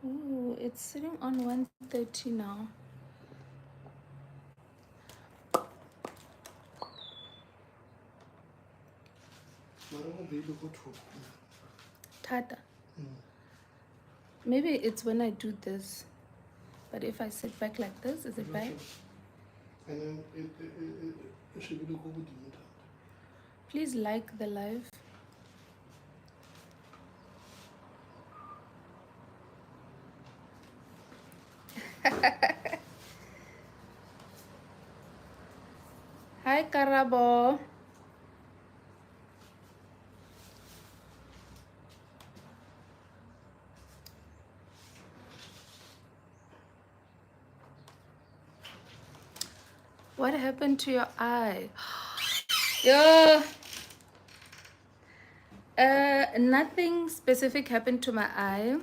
Ooh, it's sitting on 130 now. Tata. Maybe it's when I do this. But if I sit back like this, is it bad? And then it should be good. Please like the live. Hi, Karabo. What happened to your eye? Yeah. Nothing specific happened to my eye.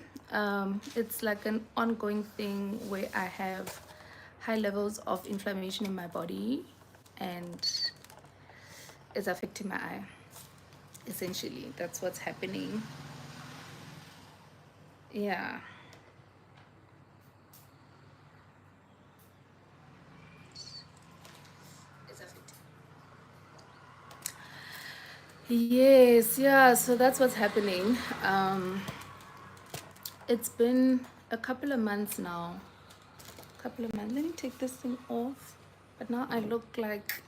It's like an ongoing thing where I have high levels of inflammation in my body and it's affecting my eye. Essentially, that's what's happening. Yeah. It's affecting. Yes, yeah, so that's what's happening. It's been a couple of months now. Couple of months. Let me take this thing off. But now I look like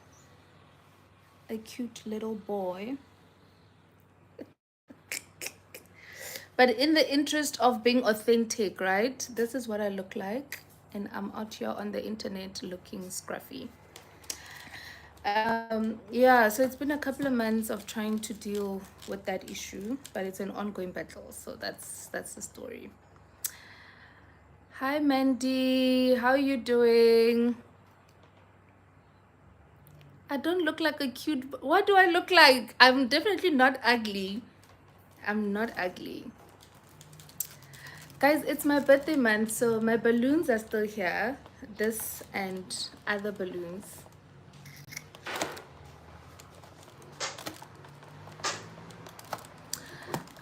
a cute little boy. But in the interest of being authentic, right? This is what I look like. And I'm out here on the internet looking scruffy. Yeah, so it's been a couple of months of trying to deal with that issue, but it's an ongoing battle. So that's the story. Hi Mandy, how are you doing? I don't look like a cute. What do I look like? I'm definitely not ugly. I'm not ugly. Guys, it's my birthday month, so my balloons are still here. This and other balloons.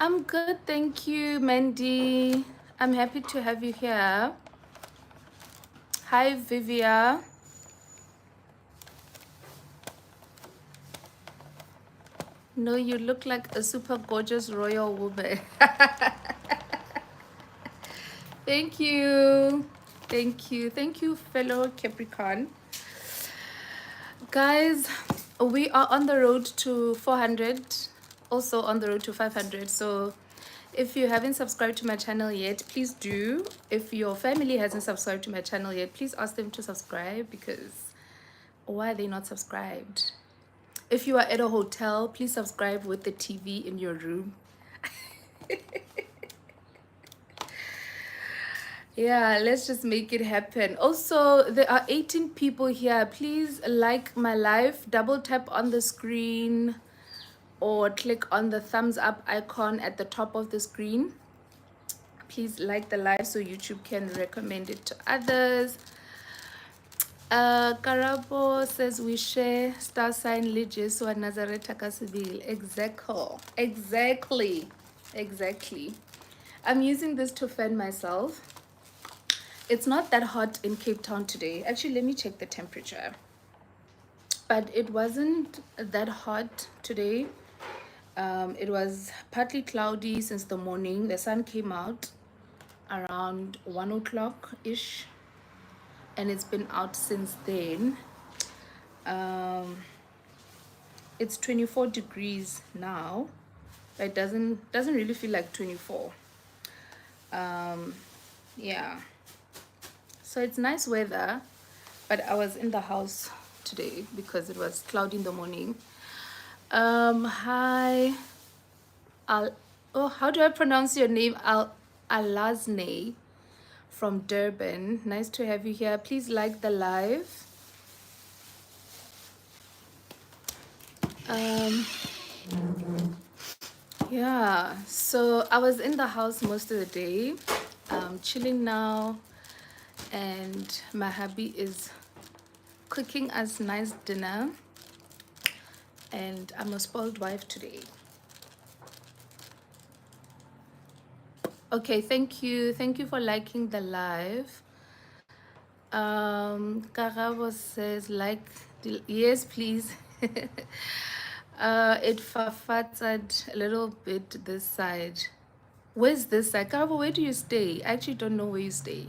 I'm good, thank you, Mandy. I'm happy to have you here. Hi, Vivia. No, you look like a super gorgeous royal woman. Thank you. Thank you. Thank you, fellow Capricorn. Guys, we are on the road to 400, also on the road to 500. So if you haven't subscribed to my channel yet, please do. If your family hasn't subscribed to my channel yet, please ask them to subscribe, because why are they not subscribed? If you are at a hotel, please subscribe with the TV in your room. Yeah, let's just make it happen. Also, there are 18 people here. Please like my live, double tap on the screen or click on the thumbs up icon at the top of the screen. Please like the live so YouTube can recommend it to others. Karabo says we share star sign Lijes or Nazareth Kasivil. Exactly. I'm using this to fan myself. It's not that hot in Cape Town today. Actually, let me check the temperature. But it wasn't that hot today. It was partly cloudy since the morning. The sun came out around 1 o'clock ish, and it's been out since then. It's 24 degrees now, but it doesn't really feel like 24. Yeah, so it's nice weather, but I was in the house today because it was cloudy in the morning. Hi, oh, how do I pronounce your name? Alazne from Durban. Nice to have you here. Please like the live. Yeah, so I was in the house most of the day, chilling now, and my hubby is cooking us nice dinner, and I'm a spoiled wife today. Okay, thank you. Thank you for liking the live. Karabo says like yes, please. It fafatzed a little bit this side. Where's this side? Karabo, where do you stay? I actually don't know where you stay.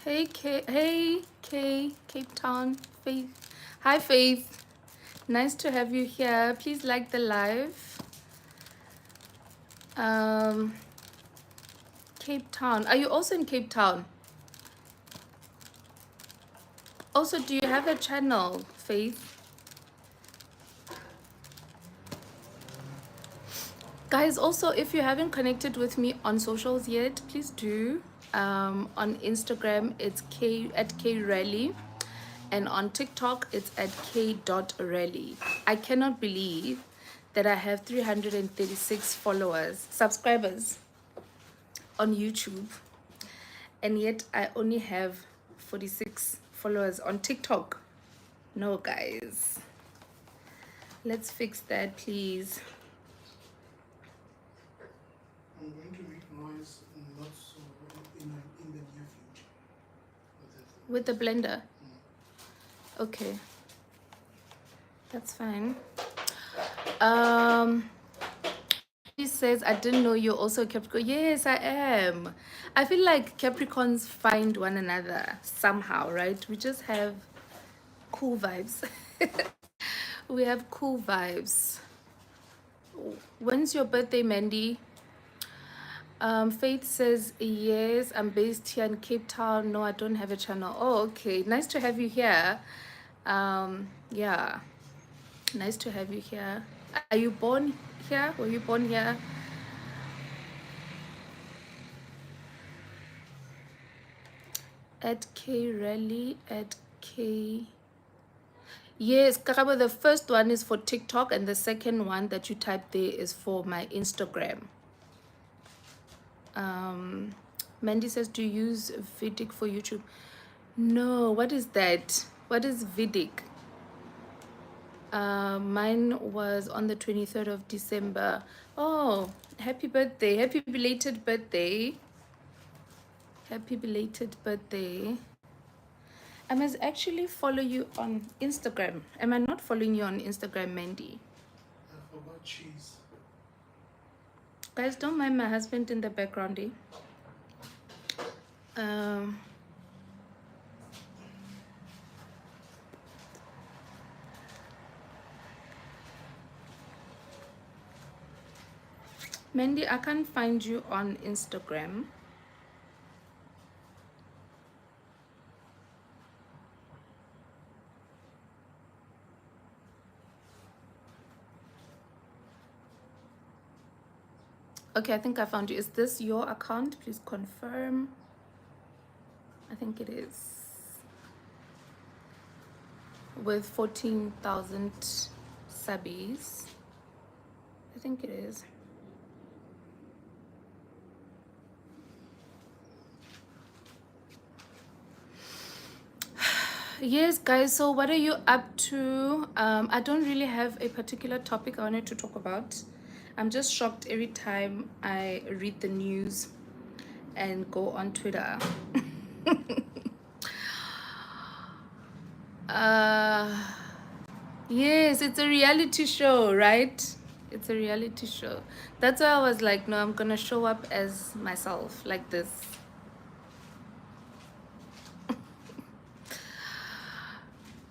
Hey Cape Town, Faith. Hi Faith. Nice to have you here. Please like the live. Cape Town. Are you also in Cape Town? Also, do you have a channel, Faith? Guys, also, if you haven't connected with me on socials yet, please do. On Instagram, it's k@krally, and on TikTok, it's at k.rally. I cannot believe that I have 336 subscribers on YouTube, and yet I only have 46 followers on TikTok. No, guys. Let's fix that, please. I'm going to make noise not so in the near future. With the blender? Okay. That's fine. He says, I didn't know you're also a Capricorn. Yes, I am. I feel like Capricorns find one another somehow, right? We just have cool vibes. We have cool vibes. When's your birthday, Mandy? Faith says, yes, I'm based here in Cape Town. No, I don't have a channel. Oh, okay. Nice to have you here. Yeah. Nice to have you here. Are you born here? Were you born here? At K Rally, at K. Yes, Karabo, the first one is for TikTok and the second one that you type there is for my Instagram. Mandy says, do you use Vidic for YouTube? No, what is that? What is Vidic? Mine was on the 23rd of December. Oh, happy birthday. Happy belated birthday. Happy belated birthday. I must actually follow you on Instagram. Am I not following you on Instagram, Mandy? I forgot cheese. Guys, don't mind my husband in the background, eh? Mandy, I can't find you on Instagram. Okay, I think I found you. Is this your account? Please confirm. I think it is. With 14,000 subbies. I think it is. Yes, guys, so what are you up to? I don't really have a particular topic I wanted to talk about. I'm just shocked every time I read the news and go on Twitter. Yes, it's a reality show, right? It's a reality show. That's why I was like, no, I'm gonna show up as myself like this.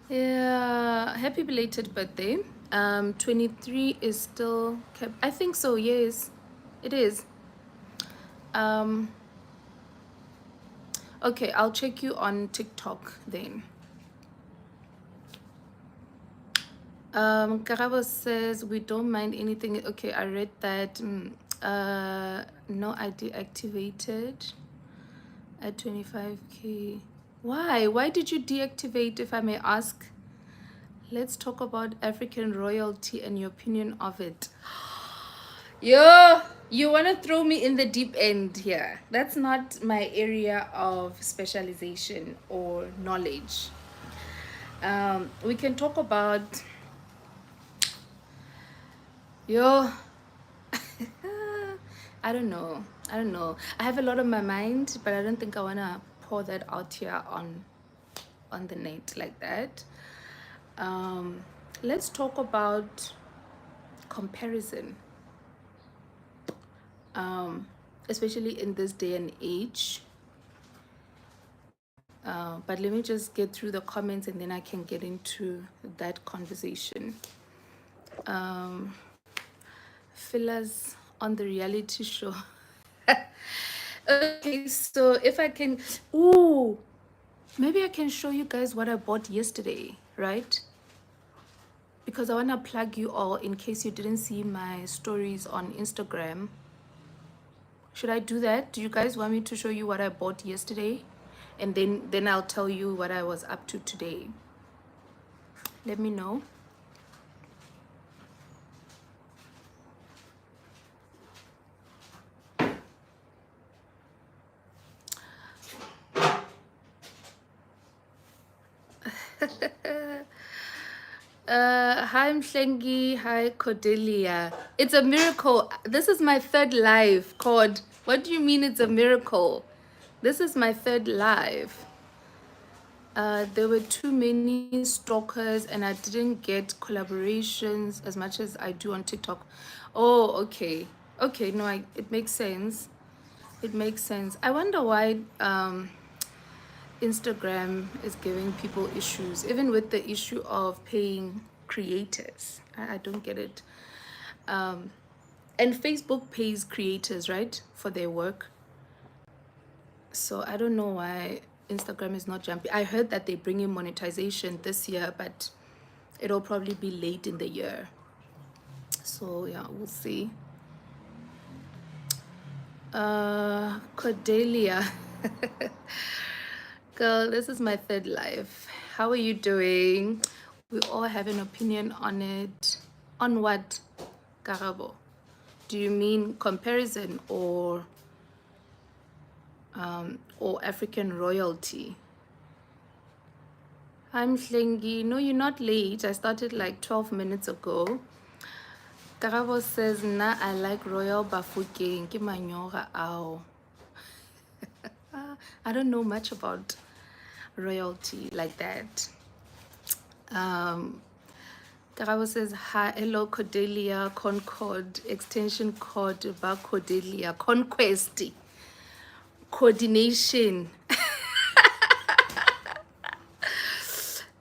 Yeah, happy belated birthday. 23 is still kept. I think so. Yes, it is. Okay, I'll check you on TikTok then. Karabo says we don't mind anything. Okay, I read that. No ID activated at 25K. Why did you deactivate, if I may ask? Let's talk about African royalty and your opinion of it. Yo, you want to throw me in the deep end here. That's not my area of specialization or knowledge. We can talk about, yo, I don't know. I don't know. I have a lot on my mind, but I don't think I want to pour that out here on the net like that. Let's talk about comparison, especially in this day and age. But let me just get through the comments and then I can get into that conversation. Fillers on the reality show. Okay, so if I can, ooh, maybe I can show you guys what I bought yesterday, right? Because I want to plug you all in case you didn't see my stories on Instagram. Should I do that? Do you guys want me to show you what I bought yesterday? And then I'll tell you what I was up to today. Let me know. Hi Mhlengi, hi Cordelia. It's a miracle. This is my third live, Cord. What do you mean it's a miracle? This is my third live. There were too many stalkers and I didn't get collaborations as much as I do on TikTok. Oh, okay. Okay, no, it makes sense. It makes sense. I wonder why Instagram is giving people issues, even with the issue of paying creators. I don't get it. And Facebook pays creators, right, for their work. So I don't know why Instagram is not jumping. I heard that they bring in monetization this year, but it'll probably be late in the year. So yeah, we'll see. Cordelia. Girl, this is my third life. How are you doing? We all have an opinion on it. On what, Karabo? Do you mean comparison or African royalty? I'm Hlengi. No, you're not late. I started like 12 minutes ago. Karabo says, nah, I like Royal Bafokeng. Ke manyora ao. I don't know much about royalty like that. Karabo says, hi, hello, Cordelia, Concord, extension code, ba Cordelia, Conquest, coordination.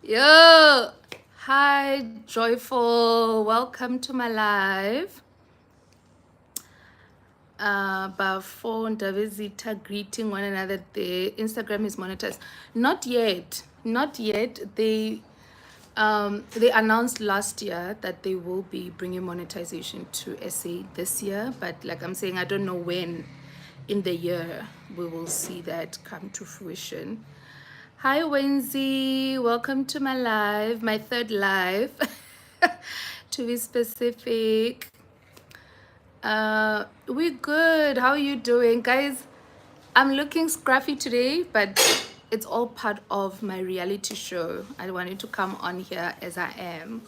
Yo, hi, Joyful, welcome to my live. Phone, Davisita, greeting one another there. Instagram is monetized. Not yet. They announced last year that they will be bringing monetization to SA this year, but like I'm saying, I don't know when in the year we will see that come to fruition. Hi Wenzi, welcome to my live, my third live to be specific. We're good. How are you doing, guys? I'm looking scruffy today, but it's all part of my reality show. I wanted to come on here as I am.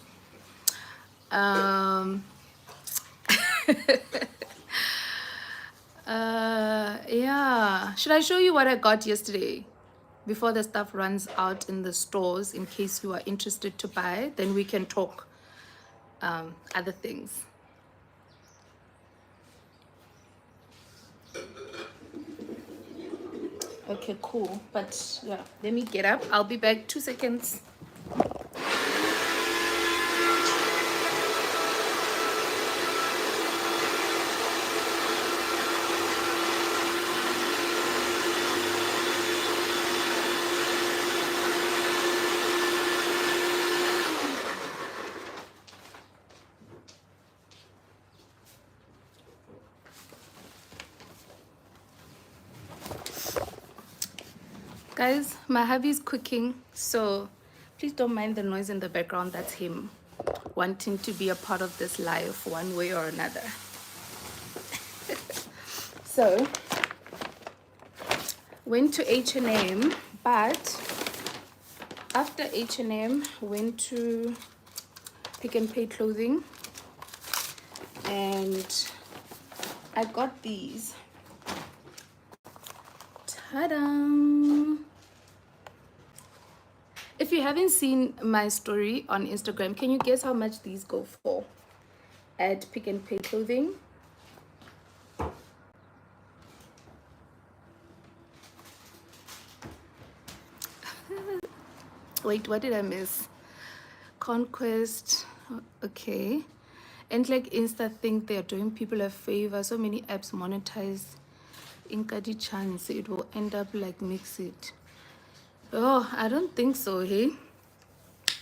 Yeah, should I show you what I got yesterday before the stuff runs out in the stores, in case you are interested to buy? Then we can talk other things. Okay, cool. But yeah, let me get up. I'll be back 2 seconds. Guys, my hubby's cooking, so please don't mind the noise in the background. That's him wanting to be a part of this life one way or another. So went to H&M, but after H&M went to Pick n Pay Clothing, and I got these. Ta-da! If you haven't seen my story on Instagram, can you guess how much these go for at Pick n Pay Clothing? Wait, what did I miss? Conquest. Okay. And like Insta think they're doing people a favor. So many apps monetize Inkadi chance. It will end up like mix it. Oh, I don't think so, hey?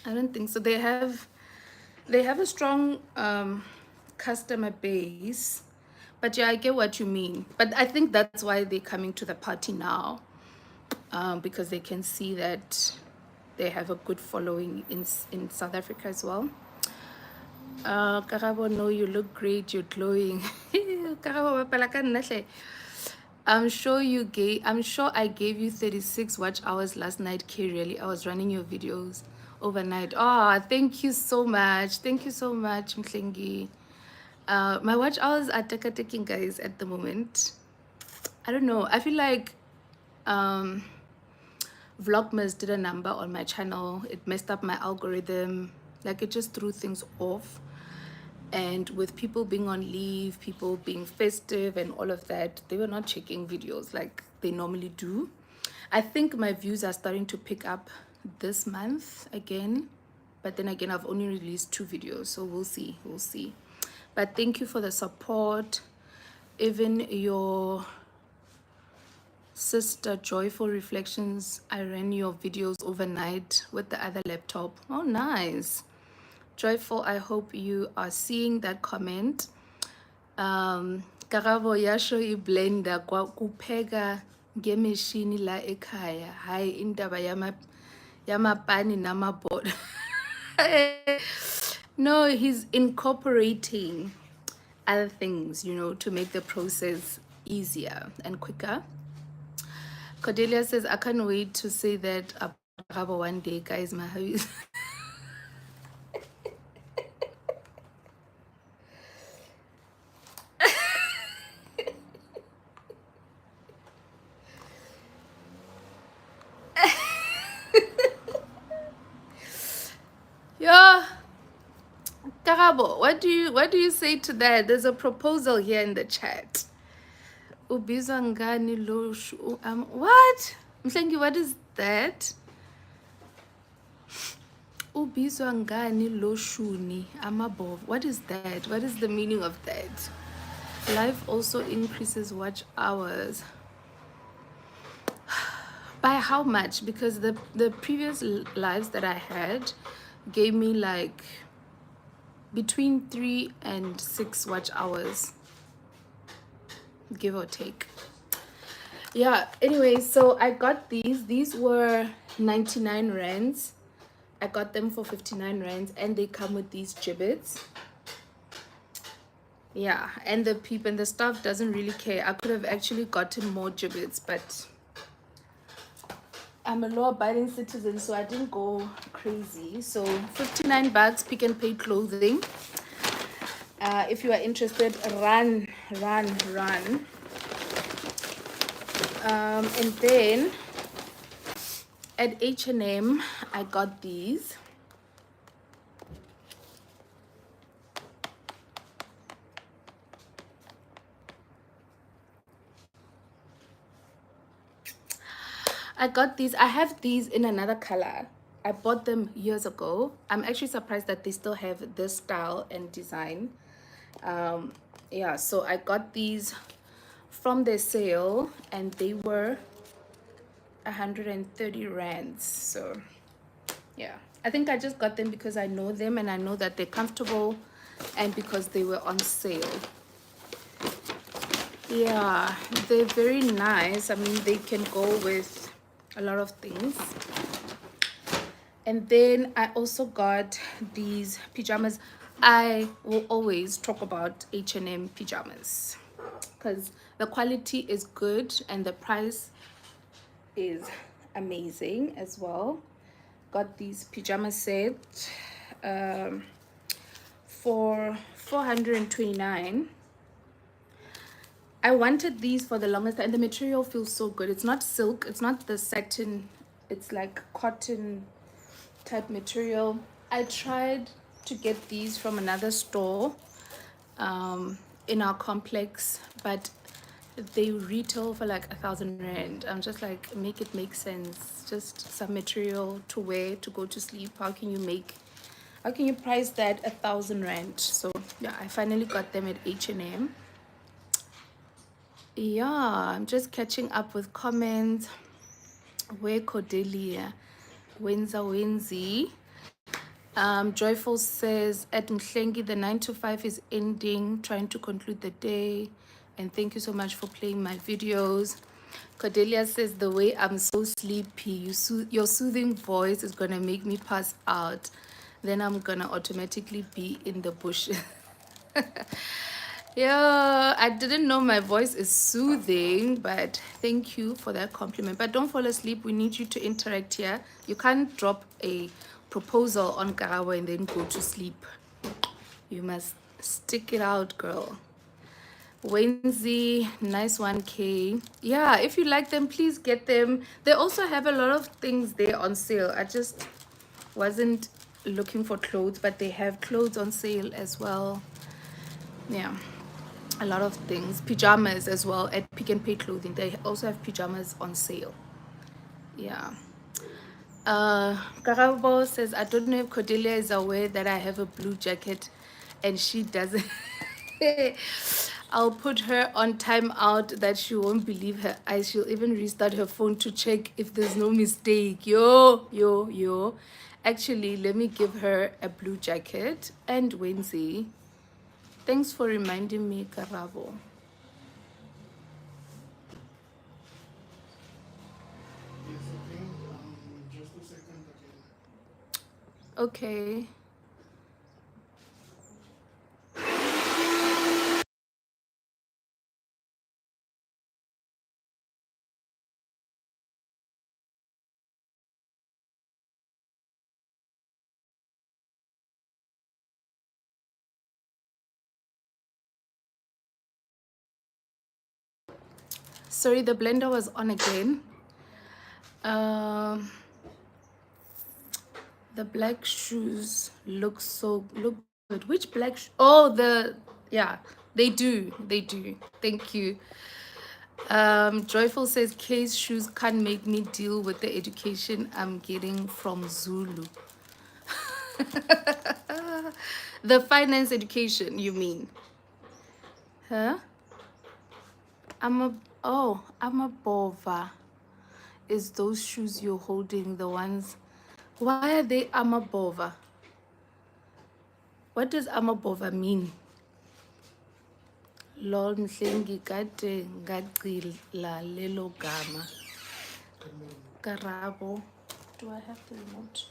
I don't think so. They have a strong customer base. But yeah, I get what you mean. But I think that's why they're coming to the party now. Because they can see that they have a good following in South Africa as well. Karabo, no, you look great, you're glowing. I'm sure I gave you 36 watch hours last night, Really, I was running your videos overnight. Oh, thank you so much. Thank you so much, Mklengi. My watch hours are taking, guys, at the moment. I don't know. I feel like Vlogmas did a number on my channel. It messed up my algorithm. Like, it just threw things off. And with people being on leave, people being festive and all of that, they were not checking videos like they normally do. I think my views are starting to pick up this month again. But then again, I've only released 2 videos. So we'll see. We'll see. But thank you for the support. Even your sister Joyful Reflections, I ran your videos overnight with the other laptop. Oh, nice. Joyful, I hope you are seeing that comment. Karabo yasho iblender kwa kupheka ngemeshini la ekhaya, hayi indaba yamapani namabhodo. No, he's incorporating other things, you know, to make the process easier and quicker. Cordelia says, I can't wait to say that about one day, guys. My hobbies. Yeah, Karabo, what do you say to that? There's a proposal here in the chat. Ubizwa ngani lo what? Mhlengi, what is that? Ubizwa ngani lo shuni amabov. What is that? What is the meaning of that? Life also increases watch hours. By how much? Because the previous lives that I had gave me like between 3 and 6 watch hours, give or take. Yeah, anyway, so I got these were 99 rands. I got them for 59 rands, and they come with these gibbets. Yeah, and the staff doesn't really care. I could have actually gotten more gibbets, but I'm a law-abiding citizen, so I didn't go crazy. So 59 bucks, Pick n Pay Clothing. If you are interested, run. And then at H&M, I got these. I have these in another color. I bought them years ago. I'm actually surprised that they still have this style and design. Yeah, so I got these from their sale, and they were 130 rands. So yeah, I think I just got them because I know them and I know that they're comfortable, and because they were on sale. Yeah, they're very nice. I mean, they can go with a lot of things. And then I also got these pajamas. I will always talk about H&M pajamas. because the quality is good and the price is amazing as well. Got these pajama set for 429. I wanted these for the longest time, and the material feels so good. It's not silk, it's not the satin, it's like cotton type material. I tried to get these from another store in our complex, but they retail for like 1,000 rand. I'm just like, make it make sense. Just some material to wear to go to sleep. How can you price that 1,000 rand? So yeah, I finally got them at H&M. Yeah, I'm just catching up with comments. Where Cordelia, Wenzi. Joyful says at Mhlengi, the 9 to 5 is ending, trying to conclude the day, and thank you so much for playing my videos. Cordelia says the way I'm so sleepy, your soothing voice is gonna make me pass out, then I'm gonna automatically be in the bush. Yeah, I didn't know my voice is soothing, but thank you for that compliment. But don't fall asleep. We need you to interact here. You can't drop a proposal on Karawa and then go to sleep. You must stick it out, girl. Wednesday, nice 1K. Yeah, if you like them, please get them. They also have a lot of things there on sale. I just wasn't looking for clothes, but they have clothes on sale as well. Yeah, a lot of things. Pajamas as well at Pick and Pay Clothing. They also have pajamas on sale. Yeah. Karabo says, I don't know if Cordelia is aware that I have a blue jacket and she doesn't. I'll put her on timeout that she won't believe her eyes. She'll even restart her phone to check if there's no mistake. Yo. Actually, let me give her a blue jacket. And Wednesday, thanks for reminding me, Karabo. Yes, I think just a second again. Okay. Sorry, the blender was on again. The black shoes look good. Which black yeah, they do. Thank you. Joyful says Kay's shoes can't make me deal with the education I'm getting from Zulu. The finance education, you mean? Huh? I'm a bova. Is those shoes you're holding the ones? Why are they amabova? What does amabova mean? Lol mhlengi kade ngacila lelo gama. Karabo. Do I have the remote?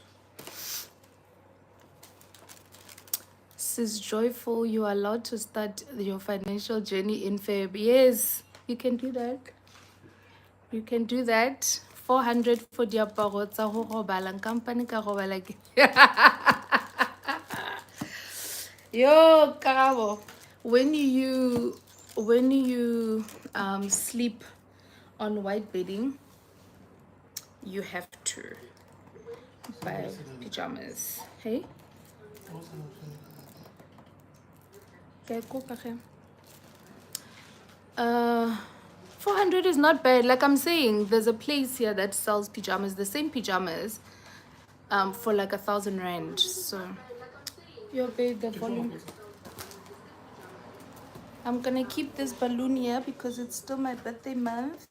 Sis Joyful, you are allowed to start your financial journey in Feb. Yes, you can do that. You can do that. 400 for diaparo tsa ho robala company ka robala ke. Yo, Karabo. When you sleep on white bedding, you have to buy pajamas. Hey? Okay, cool. 400 is not bad. Like I'm saying, there's a place here that sells pajamas, the same pajamas, for like 1,000 rand. So, yo, babe, the volume. I'm gonna keep this balloon here because it's still my birthday month.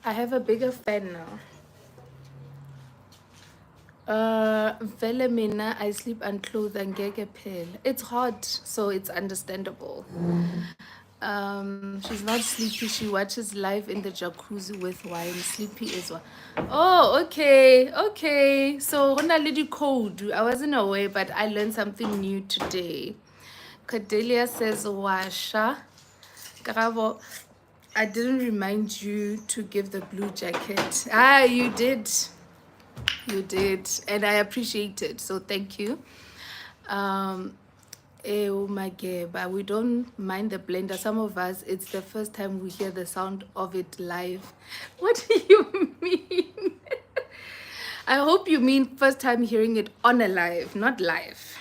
I have a bigger fan now. Vele mina, I sleep unclothed and ngeke phela. It's hot, so it's understandable. She's not sleepy. She watches live in the jacuzzi with wine. Sleepy as well. Oh, okay. So, Hona Lady Code. I wasn't aware, but I learned something new today. Cordelia says, Washa. Karabo, I didn't remind you to give the blue jacket. Ah, you did. You did. And I appreciate it. So thank you. Oh my god, but we don't mind the blender. Some of us, it's the first time we hear the sound of it live. What do you mean? I hope you mean first time hearing it on a live, not live.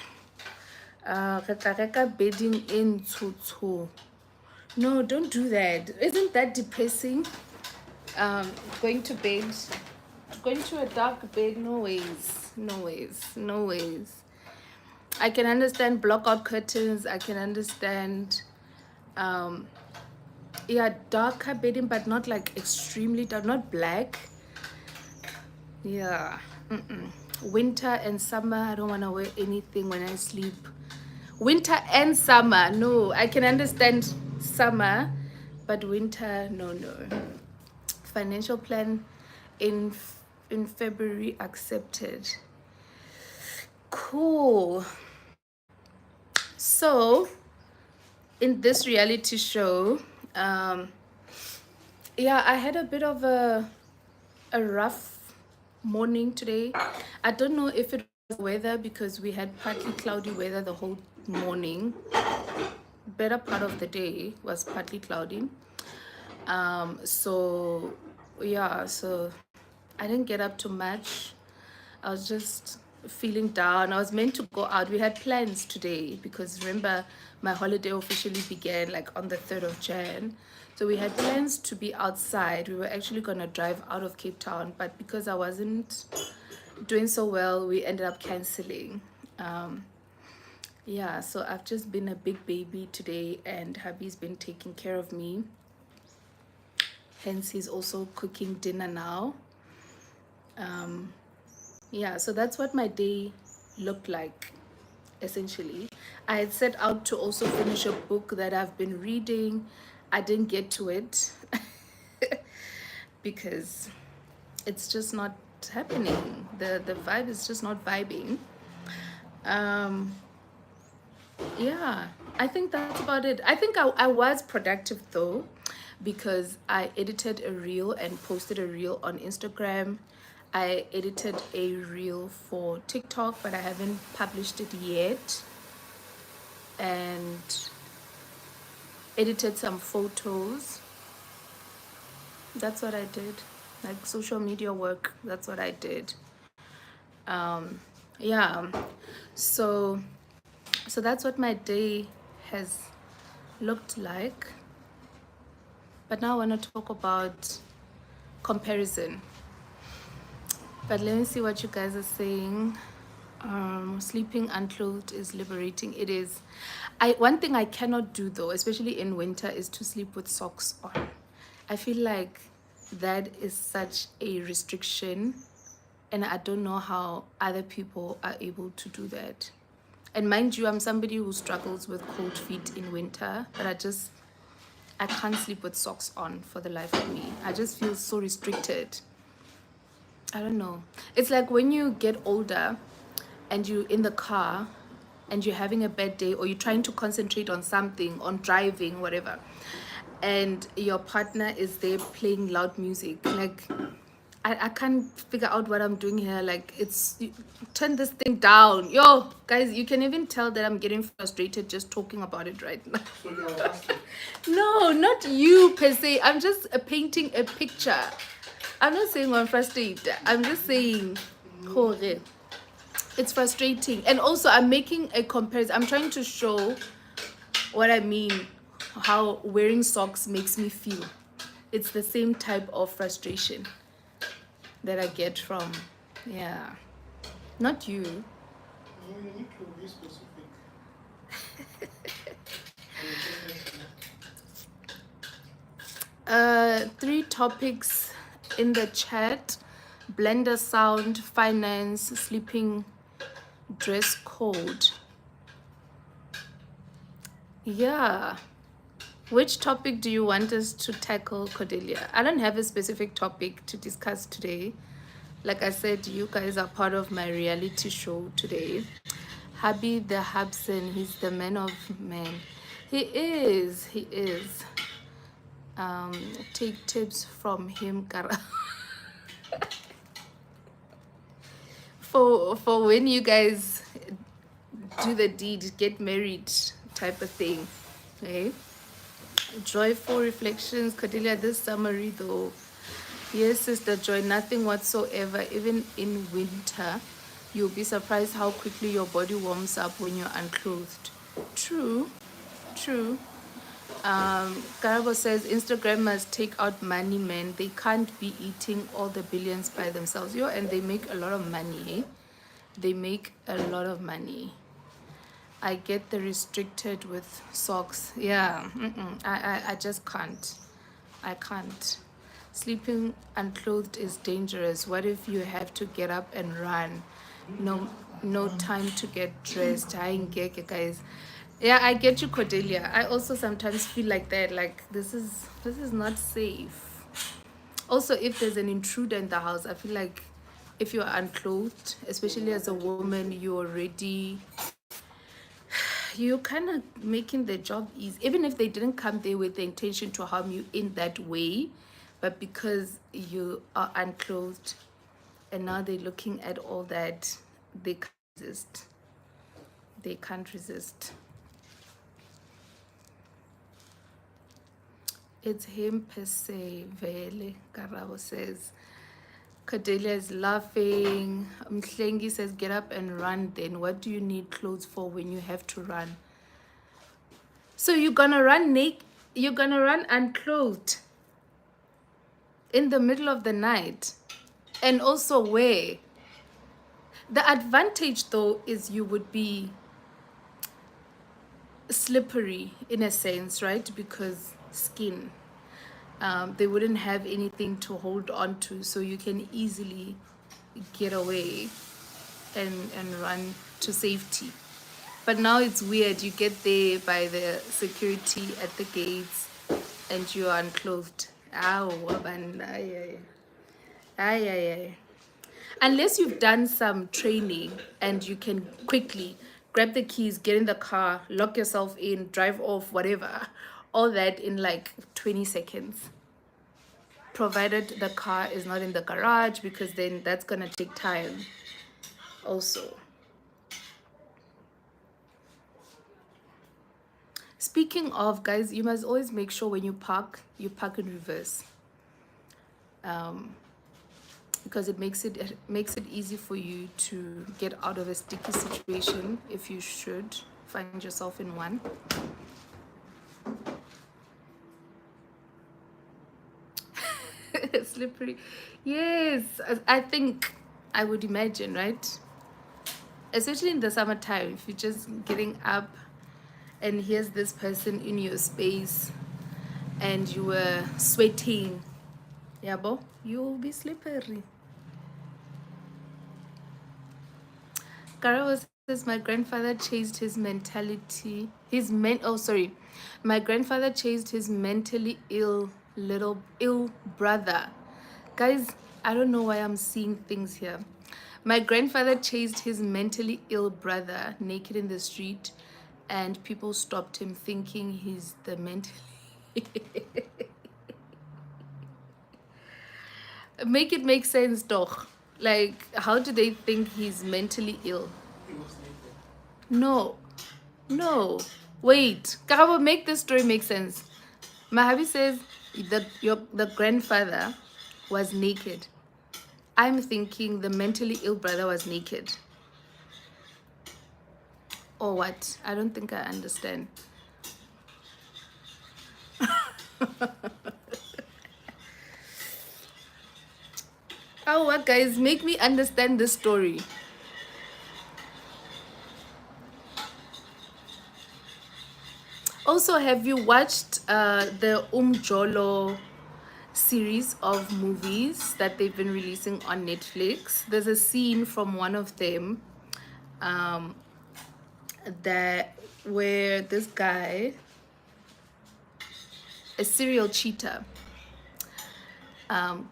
Bedding in tutu. No, don't do that. Isn't that depressing? Going to bed, going to a dark bed. No ways, no ways, no ways. I can understand blockout curtains. I can understand, yeah, darker bedding, but not like extremely dark, not black. Yeah. Winter and summer, I don't want to wear anything when I sleep. Winter and summer, no. I can understand summer, but winter, no. Financial plan in February accepted. Cool. So in this reality show, yeah, I had a bit of a rough morning today. I don't know if it was weather, because we had partly cloudy weather the whole morning. Better part of the day was partly cloudy. So yeah, so I didn't get up too much. I was just feeling down. I was meant to go out. We had plans today, because remember, my holiday officially began like on the 3rd of Jan. So we had plans to be outside. We were actually going to drive out of Cape Town, but because I wasn't doing so well, we ended up canceling. Yeah, so I've just been a big baby today, and hubby's been taking care of me. Hence, he's also cooking dinner now. Yeah, so that's what my day looked like, essentially. I had set out to also finish a book that I've been reading. I didn't get to it because it's just not happening. The vibe is just not vibing. Yeah, I think that's about it. I think I was productive though, because I edited a reel and posted a reel on Instagram. I edited a reel for TikTok, but I haven't published it yet. And edited some photos. That's what I did. Like social media work, that's what I did. Yeah, so that's what my day has looked like. But now I want to talk about comparison. But let me see what you guys are saying. Sleeping unclothed is liberating. It is. One thing I cannot do though, especially in winter, is to sleep with socks on. I feel like that is such a restriction, and I don't know how other people are able to do that. And mind you, I'm somebody who struggles with cold feet in winter, but I can't sleep with socks on for the life of me. I just feel so restricted. I don't know. It's like when you get older and you're in the car and you're having a bad day, or you're trying to concentrate on something, on driving, whatever, and your partner is there playing loud music. Like, I can't figure out what I'm doing here. Like, turn this thing down. Yo, guys, you can even tell that I'm getting frustrated just talking about it right now. So you are asking. No, not you per se. I'm just painting a picture. I'm not saying I'm frustrated. I'm just saying, it's frustrating. And also, I'm making a comparison. I'm trying to show what I mean, how wearing socks makes me feel. It's the same type of frustration that I get from, yeah, not you. No, you need to be specific. 3 topics in the chat: blender sound, finance, sleeping, dress code. Yeah, which topic do you want us to tackle, Cordelia? I don't have a specific topic to discuss today. Like I said, you guys are part of my reality show today. Hubby the Hubson, he's the man of men. He is. Take tips from him, Kara. For when you guys do the deed, get married type of thing. Okay. Joyful reflections, Cordelia, this summary though. Yes, Sister Joy, nothing whatsoever. Even in winter, you'll be surprised how quickly your body warms up when you're unclothed. True. Garbo says Instagram must take out money, man. They can't be eating all the billions by themselves. And they make a lot of money. They make a lot of money. I get the restricted with socks. Yeah, I just can't. I can't. Sleeping unclothed is dangerous. What if you have to get up and run? No time to get dressed. I ain't get it, guys. Yeah, I get you, Cordelia. I also sometimes feel like that. Like this is not safe. Also, if there's an intruder in the house, I feel like if you're unclothed, especially as a woman, you're kind of making the job easy. Even if they didn't come there with the intention to harm you in that way, but because you are unclothed and now they're looking at all that, they can't resist. They can't resist. It's him per se, Vele, Karabo says. Cordelia is laughing. Mhlengi says, get up and run then. What do you need clothes for when you have to run? So you're gonna run naked? You're gonna run unclothed in the middle of the night? And also where? The advantage though is you would be slippery in a sense, right? Because skin. They wouldn't have anything to hold on to, so you can easily get away and run to safety. But now it's weird. You get there by the security at the gates and you are unclothed. Unless you've done some training and you can quickly grab the keys, get in the car, lock yourself in, drive off, whatever. All that in like 20 seconds. Provided the car is not in the garage, because then that's going to take time also. Speaking of, guys, you must always make sure when you park in reverse. Because it makes it easy for you to get out of a sticky situation if you should find yourself in one. Slippery. Yes, I think I would imagine, right? Especially in the summertime, if you're just getting up and here's this person in your space and you were sweating, yabo, you'll be slippery. Kara says, my grandfather chased his mentality, my grandfather chased his mentally ill brother. Guys, I don't know why I'm seeing things here. My grandfather chased his mentally ill brother naked in the street, and people stopped him thinking he's the mentally make it make sense, doch. Like, how do they think he's mentally ill? He was naked. No. Wait, Karabo, make this story make sense. Mahavi says the grandfather was naked. I'm thinking the mentally ill brother was naked. Or what? I don't think I understand. Oh, what, guys? Make me understand this story. Also, have you watched the Umjolo series of movies that they've been releasing on Netflix? There's a scene from one of them where this guy, a serial cheater,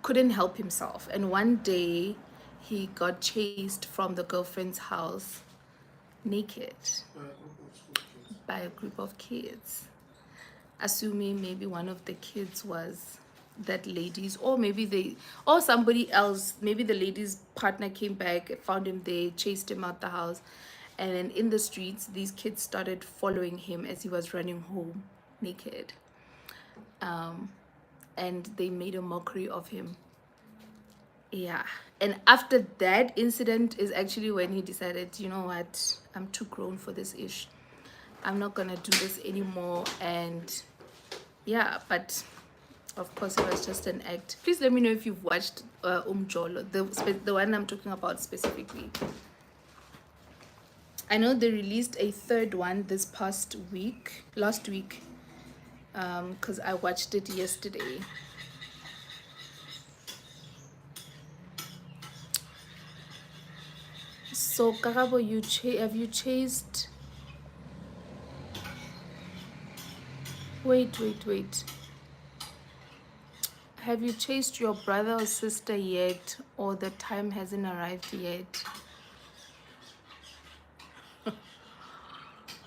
couldn't help himself, and one day he got chased from the girlfriend's house naked by a group of school kids. by a group of kids. Assuming maybe one of the kids was that lady's, or maybe they, or somebody else, maybe the lady's partner came back, found him there, chased him out the house, and then in the streets these kids started following him as he was running home naked, and they made a mockery of him. Yeah, and after that incident is actually when he decided, you know what, I'm too grown for this ish, I'm not gonna do this anymore. And yeah, but of course it was just an act. Please let me know if you've watched Umjolo, the one I'm talking about specifically. I know they released a third one this last week, because I watched it yesterday. So Karabo, have you chased, wait, have you chased your brother or sister yet, or the time hasn't arrived yet?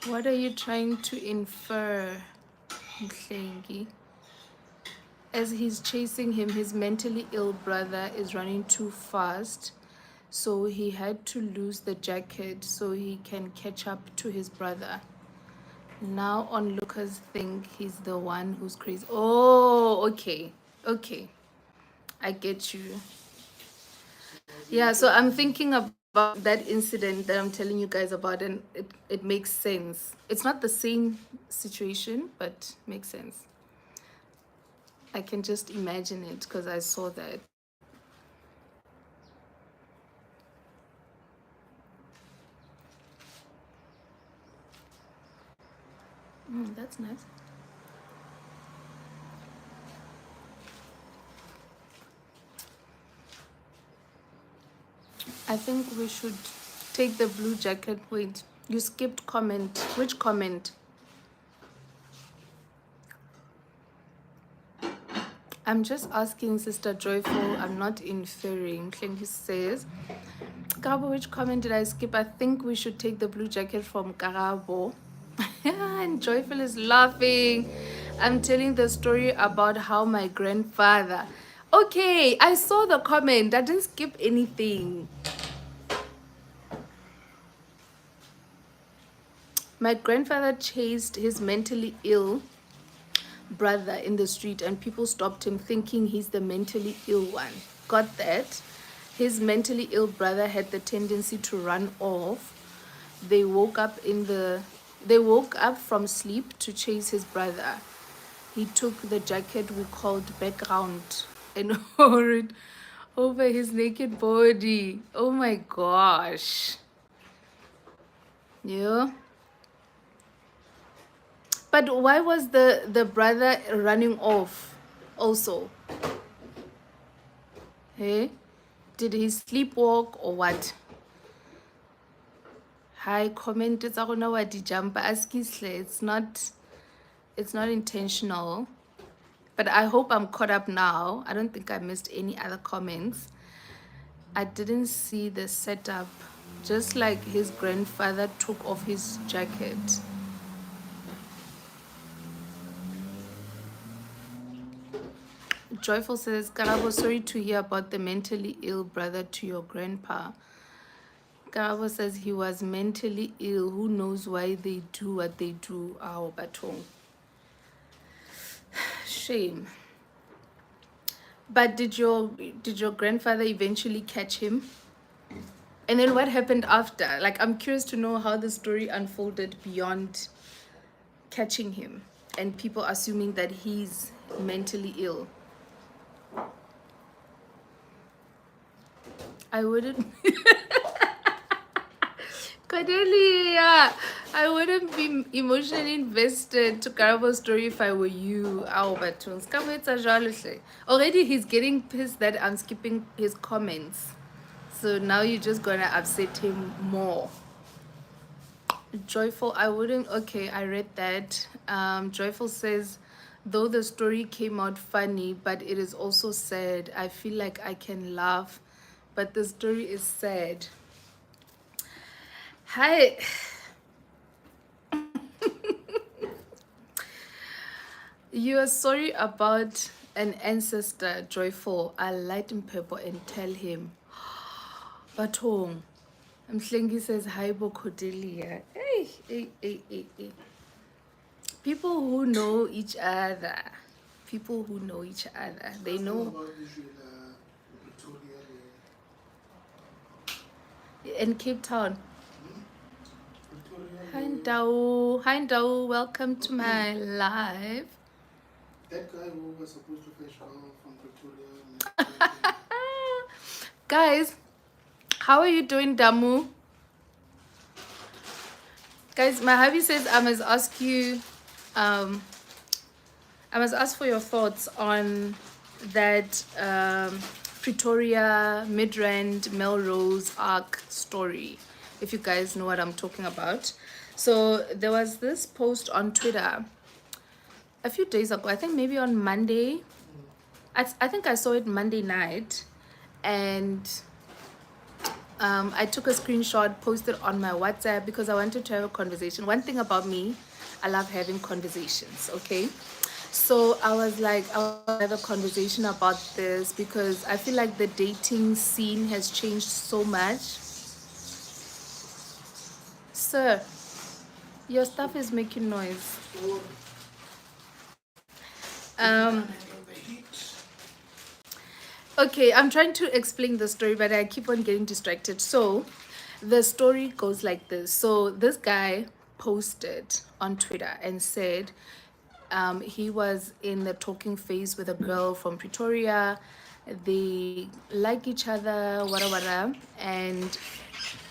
What are you trying to infer, Mhlengi? As he's chasing him, his mentally ill brother is running too fast, so he had to lose the jacket so he can catch up to his brother. Now onlookers think he's the one who's crazy. Oh, okay, I get you. Yeah, so I'm thinking about that incident that I'm telling you guys about, and it makes sense. It's not the same situation, but makes sense. I can just imagine it because I saw that. That's nice. I think we should take the blue jacket. Wait, you skipped comment. Which comment? I'm just asking Sister Joyful. I'm not inferring. Klengi says, Karabo, which comment did I skip? I think we should take the blue jacket from Karabo. And Joyful is laughing. I'm telling the story about how my grandfather. Okay, I saw the comment. I didn't skip anything. My grandfather chased his mentally ill brother in the street, and people stopped him thinking he's the mentally ill one. Got that? His mentally ill brother had the tendency to run off. They woke up from sleep to chase his brother. He took the jacket we called background and wore it over his naked body. Oh my gosh. Yeah. But why was the brother running off also? Hey? Did he sleepwalk or what? Hi, comment it's wa di jump askisle. It's not intentional. But I hope I'm caught up now. I don't think I missed any other comments. I didn't see the setup. Just like his grandfather took off his jacket. Joyful says, Karabo, sorry to hear about the mentally ill brother to your grandpa. Karabo says he was mentally ill. Who knows why they do what they do? Our batong. Shame. But did your grandfather eventually catch him? And then what happened after? Like, I'm curious to know how the story unfolded beyond catching him and people assuming that he's mentally ill. I wouldn't Cordelia, I wouldn't be emotionally invested to Karabo's story if I were you. Already he's getting pissed that I'm skipping his comments. So now you're just gonna upset him more. Joyful, I wouldn't. Okay, I read that. Joyful says, though the story came out funny, but it is also sad. I feel like I can laugh, but the story is sad. Hi. You are sorry about an ancestor, Joyful. I'll light him purple and tell him. Batong. Mslengi says, hi, Bo Cordelia. Hey. People who know each other. People who know each other. They know. About Israel, Pretoria, In Cape Town. Pretoria, Hi, Ndao. Hi, Ndao. Welcome to my live. that guy who was supposed to fetch oil from Pretoria. Guys, how are you doing, Damu? Guys, my hubby says I must ask you, I must ask for your thoughts on that Pretoria, Midrand, Melrose Arc story, if you guys know what I'm talking about. So there was this post on Twitter a few days ago, I think maybe on Monday. I think I saw it Monday night, and I took a screenshot, posted on my WhatsApp because I wanted to have a conversation. One thing about me, I love having conversations, okay? So I was like, I'll have a conversation about this because I feel like the dating scene has changed so much. Sir, your stuff is making noise. Okay, I'm trying to explain the story, but I keep on getting distracted. So the story goes like this. So this guy posted on Twitter and said he was in the talking phase with a girl from Pretoria. They like each other, whatever, and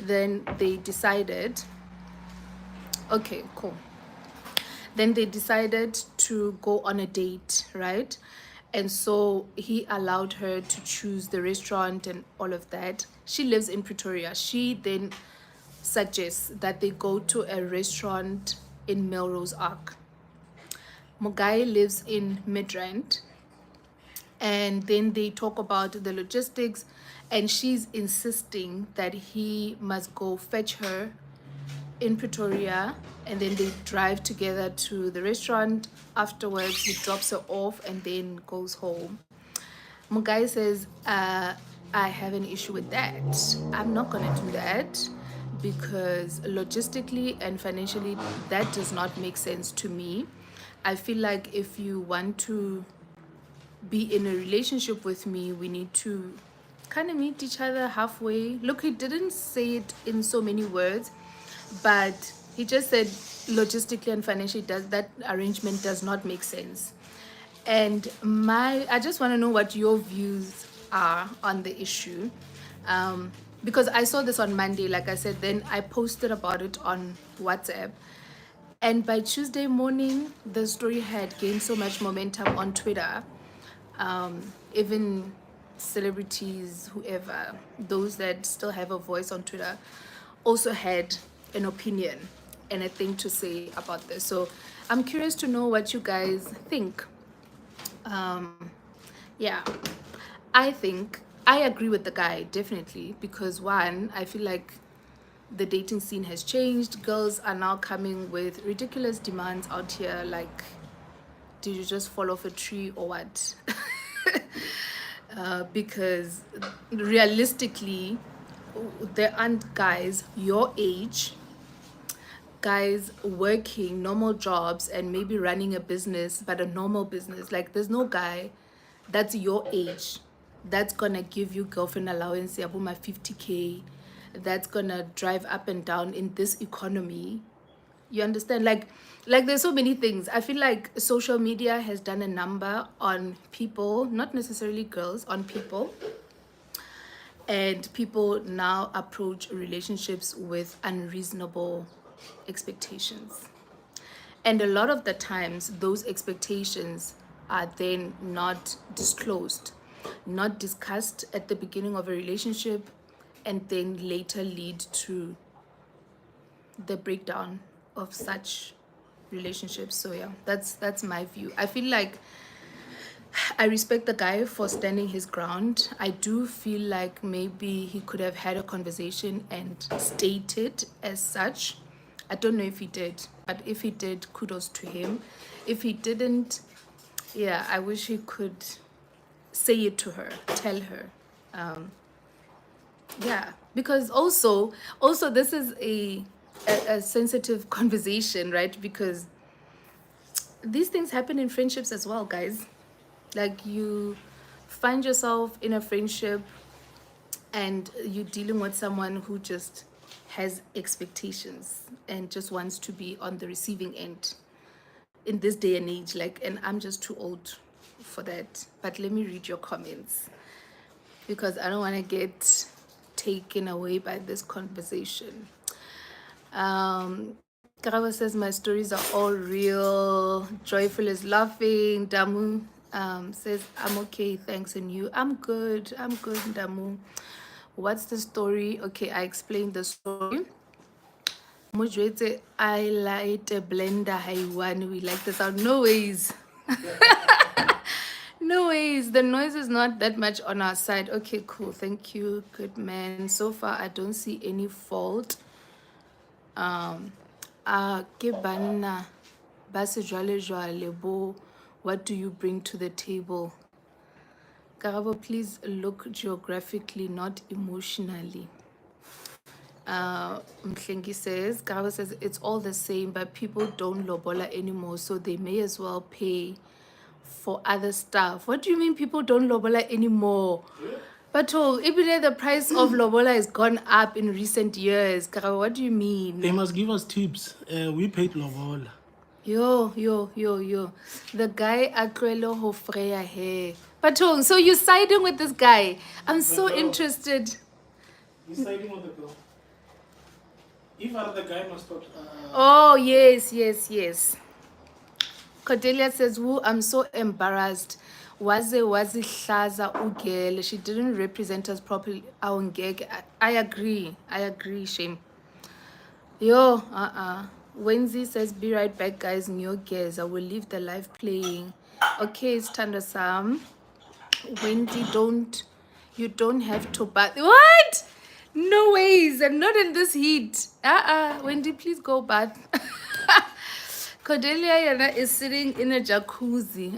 then they decided, okay, cool. Then they decided to go on a date, right? And so he allowed her to choose the restaurant and all of that. She lives in Pretoria. She then suggests that they go to a restaurant in Melrose Arc. Mugai lives in Midrand, and then they talk about the logistics, and she's insisting that he must go fetch her in Pretoria, and then they drive together to the restaurant. Afterwards, he drops her off and then goes home. Mugai says, I have an issue with that. I'm not gonna do that because logistically and financially, that does not make sense to me. I feel like if you want to be in a relationship with me, we need to kind of meet each other halfway. Look, he didn't say it in so many words, but he just said logistically and financially that arrangement does not make sense. And I just want to know what your views are on the issue, because I saw this on Monday, like I said, then I posted about it on WhatsApp, and by Tuesday morning the story had gained so much momentum on Twitter. Even celebrities, whoever, those that still have a voice on Twitter, also had an opinion and a thing to say about this. So I'm curious to know what you guys think. Yeah, I think I agree with the guy, definitely, because one, I feel like the dating scene has changed. Girls are now coming with ridiculous demands out here, like, did you just fall off a tree or what? Because realistically, there aren't guys your age, guys working normal jobs and maybe running a business, but a normal business. Like, there's no guy that's your age that's gonna give you girlfriend allowance, my 50K, that's gonna drive up and down in this economy. You understand? Like there's so many things. I feel like social media has done a number on people, not necessarily girls, on people. And people now approach relationships with unreasonable expectations. And a lot of the times, those expectations are then not disclosed, not discussed at the beginning of a relationship, and then later lead to the breakdown of such relationships. So yeah, that's my view. I feel like I respect the guy for standing his ground. I do feel like maybe he could have had a conversation and stated as such. I don't know if he did, but if he did, kudos to him. If he didn't, yeah, I wish he could say it to her, tell her. Yeah, because also this is a sensitive conversation, right? Because these things happen in friendships as well, guys. Like, you find yourself in a friendship and you're dealing with someone who just has expectations and just wants to be on the receiving end in this day and age. Like, and I'm just too old for that. But let me read your comments, because I don't want to get taken away by this conversation. Karabo says, my stories are all real. Joyful is laughing. Damu says, I'm okay, thanks. And you? I'm good, Damu. What's the story? Okay, I explained the story. Mujwete, I light a blender. Haiwan, we like the sound. No ways. No ways. The noise is not that much on our side. Okay, cool. Thank you. Good man. So far, I don't see any fault. Ke banna ba sejwalejwale bo, what do you bring to the table? Karabo, please look geographically, not emotionally. Mhlengi says, Karabo says, it's all the same, but people don't lobola anymore, so they may as well pay for other stuff. What do you mean people don't lobola anymore? But even the price of lobola has gone up in recent years. Karabo, what do you mean? They must give us tips. We paid Lovola. Yo. The guy Akrelo ho freya hair. But so you're siding with this guy. I'm so interested. He's siding with the girl. If the guy must stop. Oh, yes. Cordelia says, woo, I'm so embarrassed. Waze hlaza ugele. She didn't represent us properly. I agree, shame. Yo, Wendy says, be right back, guys. New gears. I will leave the live playing. Okay, it's Tanda Sam. Wendy, you don't have to bath. What? No ways. I'm not in this heat. Wendy, please go bath. Cordelia Yana is sitting in a jacuzzi.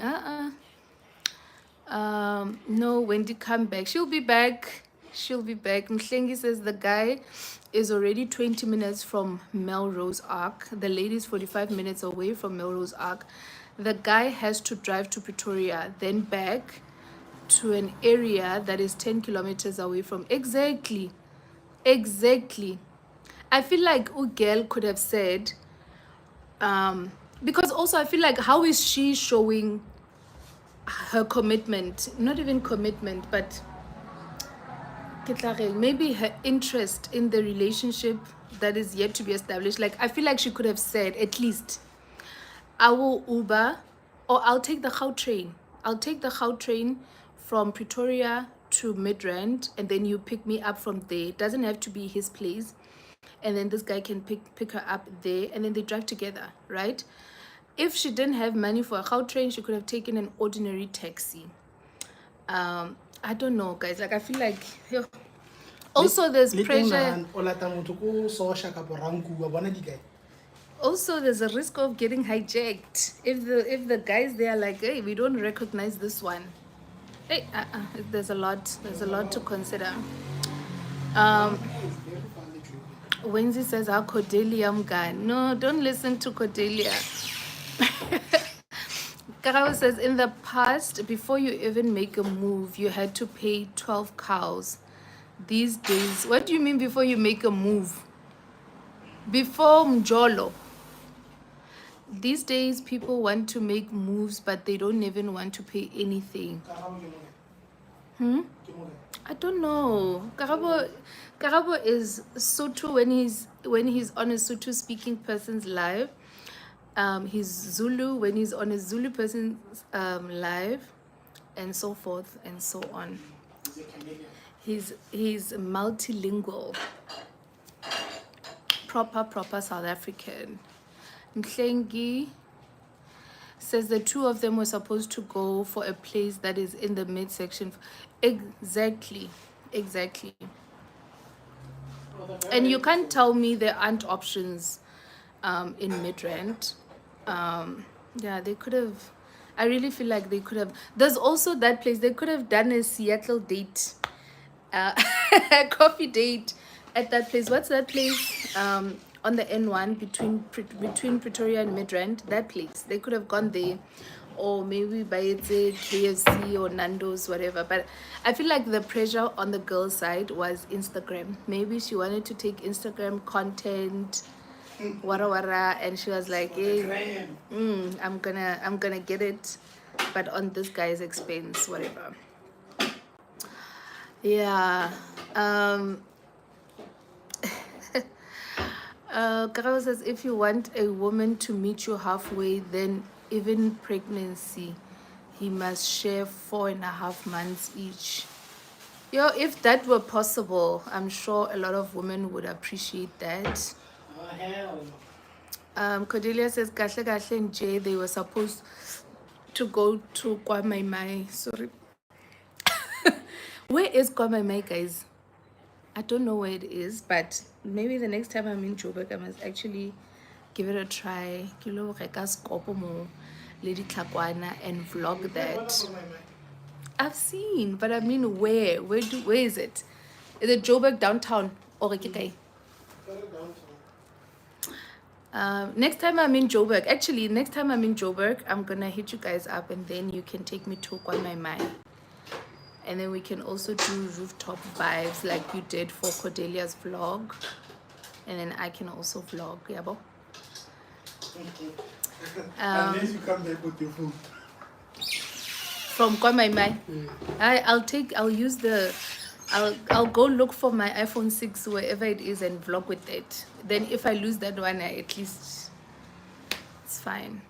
No, Wendy, come back. She'll be back. Mhlengi says the guy is already 20 minutes from Melrose Arc. The lady is 45 minutes away from Melrose Arc. The guy has to drive to Pretoria, then back to an area that is 10 kilometers away from. Exactly. I feel like Ugel could have said, because also I feel like, how is she showing her commitment? Not even commitment, but maybe her interest in the relationship that is yet to be established. Like, I feel like she could have said, at least, I will Uber, or I'll take the Gautrain. I'll take the Gautrain from Pretoria to Midrand, and then you pick me up from there. It doesn't have to be his place. And then this guy can pick her up there, and then they drive together, right? If she didn't have money for a Gautrain, she could have taken an ordinary taxi. I don't know, guys. Like, I feel like, also there's pressure. Also, there's a risk of getting hijacked if the guys there are like, hey, we don't recognize this one. Hey, there's a lot to consider. Wendy says, how Cordelia guy. No, don't listen to Cordelia. Karao says, in the past, before you even make a move, you had to pay 12 cows. These days, what do you mean before you make a move? Before Mjolo. These days, people want to make moves, but they don't even want to pay anything. I don't know. Karabo is Sotho when he's on a Sotho speaking person's live. He's Zulu when he's on a Zulu person's live, and so forth and so on. He's multilingual. Proper South African. Mhlengi says the two of them were supposed to go for a place that is in the midsection. Exactly. And you can't tell me there aren't options in Midrand. Yeah, they could have. I really feel like they could have. There's also that place. They could have done a Seattle date, a coffee date at that place. What's that place? On the N1 between Pretoria and Midrand. That place. They could have gone there, or maybe by KFC or Nando's, whatever. But I feel like the pressure on the girl's side was Instagram. Maybe she wanted to take Instagram content, wara, and she was like, "Hey, I'm gonna get it, but on this guy's expense, whatever." Yeah. Karao says, if you want a woman to meet you halfway, then even pregnancy, he must share 4.5 months each. Yo, if that were possible, I'm sure a lot of women would appreciate that. Oh, hell no. Cordelia says, Kahle Kahle and Jay, they were supposed to go to Kwamaimai. Sorry. Where is Kwamaimai, guys? I don't know where it is, but maybe the next time I'm in Joburg, I must actually give it a try. Kilo reka skopo mo le ditlhakwana and vlog that. I've seen, but I mean where? Where is it? Is it Joburg downtown or Kikai? Next time I'm in Joburg, I'm gonna hit you guys up and then you can take me to Kwamaimai. And then we can also do rooftop vibes like you did for Cordelia's vlog. And then I can also vlog, yabo. Unless you come back with your phone. From Kwamaimai. I'll go look for my iPhone 6 wherever it is and vlog with it. Then if I lose that one, at least it's fine.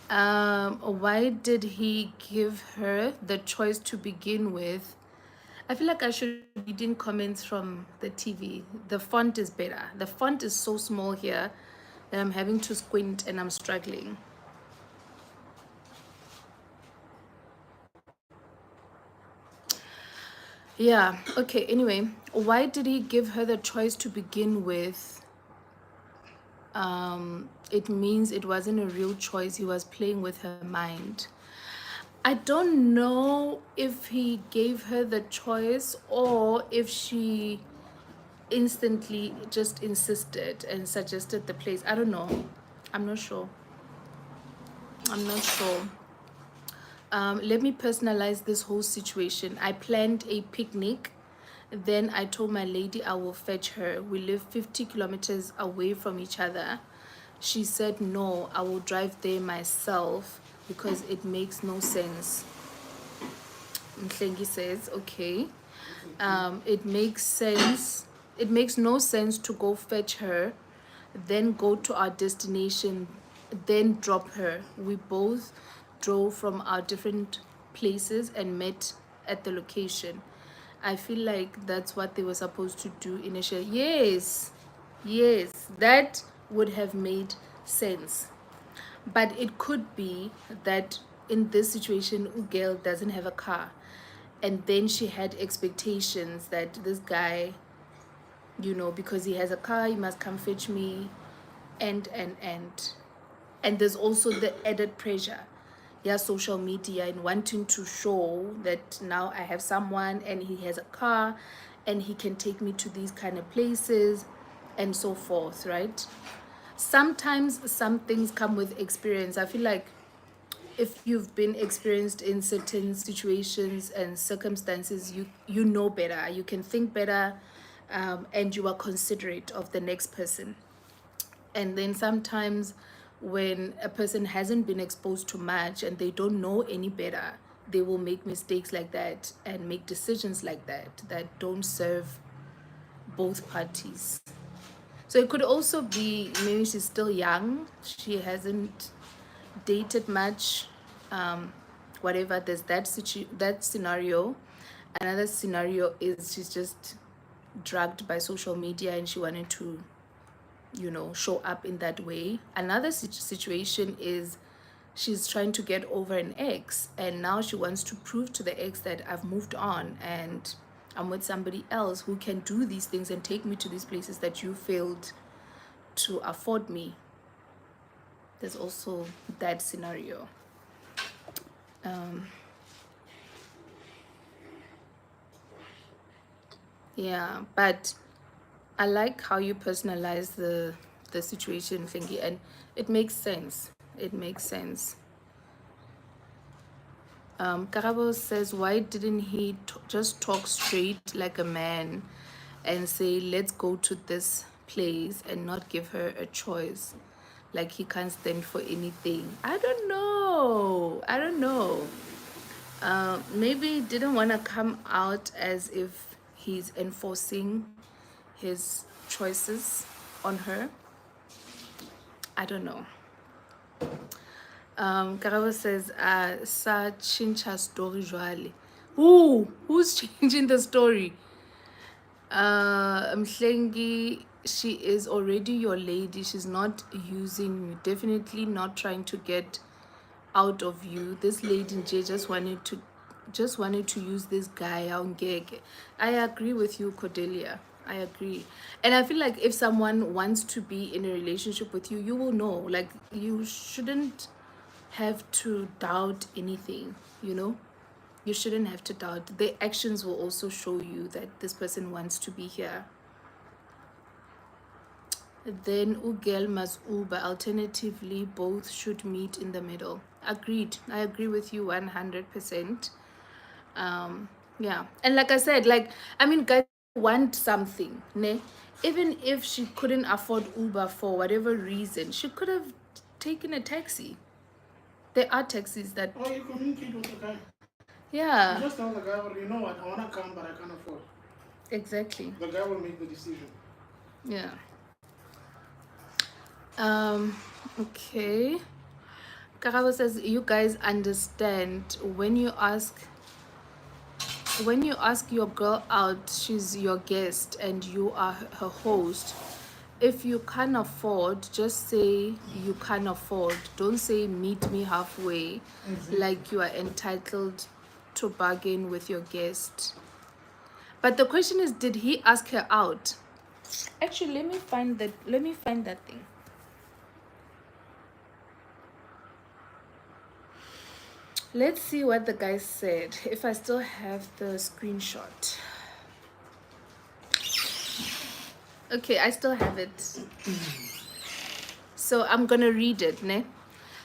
Why did he give her the choice to begin with? I feel like I should be reading comments from the TV. The font is better. The font is so small here that I'm having to squint and I'm struggling. Yeah, okay, anyway, why did he give her the choice to begin with? It means it wasn't a real choice. He was playing with her mind. I don't know if he gave her the choice or if she instantly just insisted and suggested the place. I don't know. I'm not sure. Let me personalize this whole situation. I planned a picnic. Then I told my lady I will fetch her. We live 50 kilometers away from each other. She said, no, I will drive there myself because it makes no sense. Mhlengi says, okay. It makes sense. It makes no sense to go fetch her, then go to our destination, then drop her. We both drove from our different places and met at the location. I feel like that's what they were supposed to do initially. Yes, that would have made sense. But it could be that in this situation, Ugel doesn't have a car. And then she had expectations that this guy, you know, because he has a car, he must come fetch me, and there's also the added pressure, yeah, social media, and wanting to show that now I have someone and he has a car and he can take me to these kind of places and so forth, right? Sometimes some things come with experience. I feel like if you've been experienced in certain situations and circumstances, you know better, you can think better, and you are considerate of the next person. And then sometimes when a person hasn't been exposed to much and they don't know any better, they will make mistakes like that and make decisions like that don't serve both parties. So it could also be maybe she's still young, she hasn't dated much, whatever. There's that scenario. Another scenario is she's just drugged by social media and she wanted to, you know, show up in that way. Another situation is she's trying to get over an ex, and now she wants to prove to the ex that I've moved on and I'm with somebody else who can do these things and take me to these places that you failed to afford me. There's also that scenario. Yeah, but I like how you personalize the situation, Thingy, and it makes sense. It makes sense. Karabo says, why didn't he just talk straight like a man and say, let's go to this place and not give her a choice? Like he can't stand for anything. I don't know. I don't know. Maybe didn't want to come out as if he's enforcing his choices on her. I don't know. Karabo says, sa chincha story jwale. Who's changing the story? Mhlengi, she is already your lady. She's not using you. Definitely not trying to get out of you. This lady J just wanted to use this guy. I agree with you, Cordelia. I agree. And I feel like if someone wants to be in a relationship with you, you will know. Like, you shouldn't have to doubt anything, you know? You shouldn't have to doubt. The actions will also show you that this person wants to be here. Then Ugel must Uber. Alternatively, both should meet in the middle. Agreed. I agree with you 100%. Yeah. And like I said, guys want something, ne? Even if she couldn't afford Uber for whatever reason, she could have taken a taxi. There are taxis that... Or you communicate with the guy. Yeah. You just tell the guy, well, you know what, I want to come, but I can't afford. Exactly. The guy will make the decision. Yeah. Okay. Karabo says, you guys understand when you ask your girl out, she's your guest and you are her host. If you can't afford, just say you can't afford. Don't say meet me halfway. Exactly. Like you are entitled to bargain with your guest. But the question is, did he ask her out? Actually, let me find that thing. Let's see what the guy said, if I still have the screenshot. Okay, I still have it. So I'm gonna read it, ne?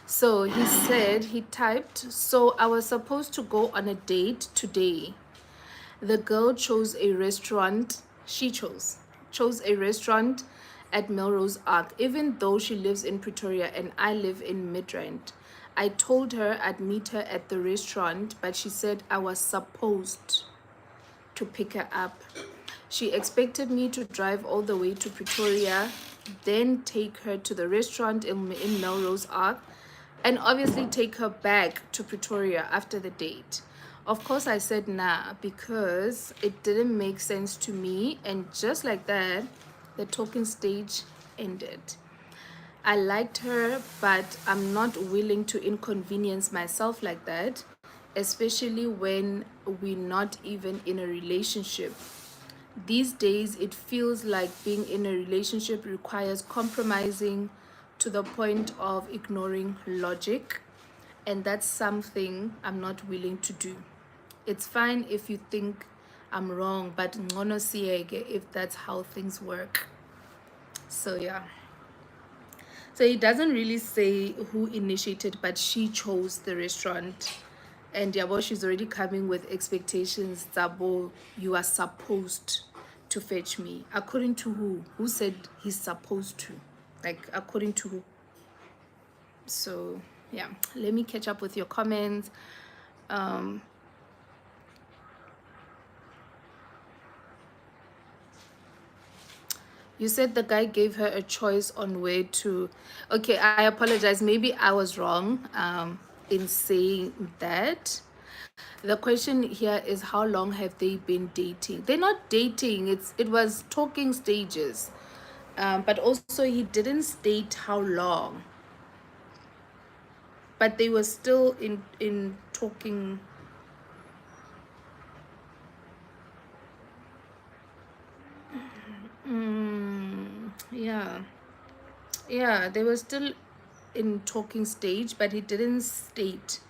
So he said, he typed, so I was supposed to go on a date today. The girl chose a restaurant, she chose a restaurant at Melrose Arc, even though she lives in Pretoria and I live in Midrand. I told her I'd meet her at the restaurant, but she said I was supposed to pick her up. She expected me to drive all the way to Pretoria, then take her to the restaurant in Melrose Arc, and obviously take her back to Pretoria after the date. Of course, I said nah, because it didn't make sense to me, and just like that, the talking stage ended. I liked her, but I'm not willing to inconvenience myself like that, especially when we're not even in a relationship. These days, it feels like being in a relationship requires compromising to the point of ignoring logic, and that's something I'm not willing to do. It's fine if you think I'm wrong, but ngcono siyeke if that's how things work. So yeah. So he doesn't really say who initiated, but she chose the restaurant. And Yabo, she's already coming with expectations. Zabo, you are supposed to fetch me. According to who? Who said he's supposed to? Like, according to who? So, yeah. Let me catch up with your comments. You said the guy gave her a choice on where to... Okay, I apologize. Maybe I was wrong in saying that. The question here is, how long have they been dating? They're not dating. It was talking stages. But also he didn't state how long. but they were still in talking. Yeah, yeah, they were still in talking stage, but he didn't state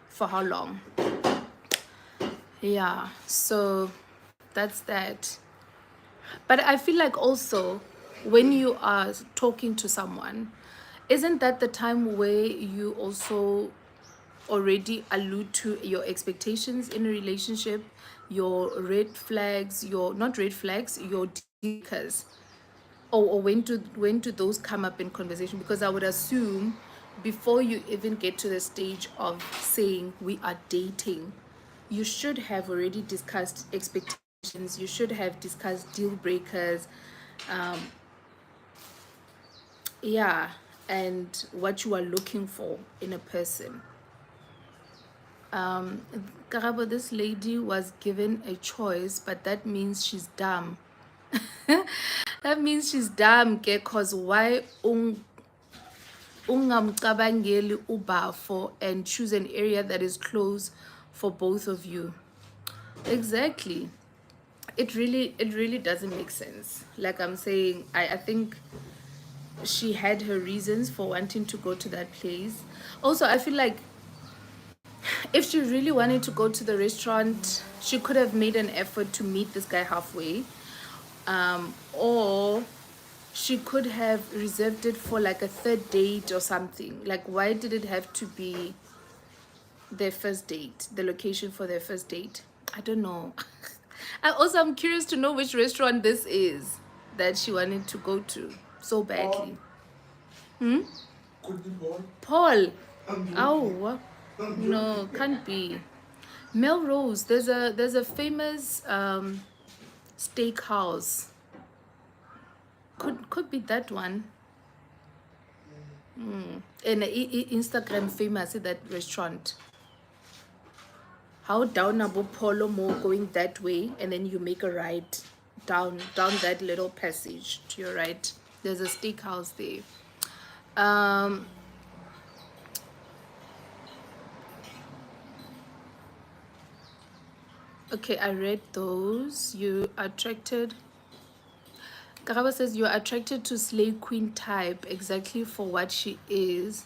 for how long. Yeah, so that's that. But I feel like also when you are talking to someone, isn't that the time where you also already allude to your expectations in a relationship, your red flags, your not red flags, your dealers, or when do those come up in conversation? Because I would assume before you even get to the stage of saying we are dating, you should have already discussed expectations, you should have discussed deal breakers, yeah, and what you are looking for in a person. Karabo, this lady was given a choice, but that means she's dumb. That means she's dumb, because why ungamcabangeli ubafo and choose an area that is close for both of you? Exactly. It really doesn't make sense. Like I'm saying, I think she had her reasons for wanting to go to that place. Also, I feel like if she really wanted to go to the restaurant, she could have made an effort to meet this guy halfway, or she could have reserved it for like a third date or something. Like, why did it have to be their first date, the location for their first date? I don't know. I'm curious to know which restaurant this is that she wanted to go to so badly. Could be born. Paul. I'm joking. Oh, I'm no, joking. can't be. Melrose. There's a famous steakhouse. Could be that one. And Instagram famous that restaurant. How down about Polo Mo going that way, and then you make a right down that little passage to your right. There's a steakhouse there. Okay, I read those. You attracted. Karaba says you're attracted to slay queen type exactly for what she is.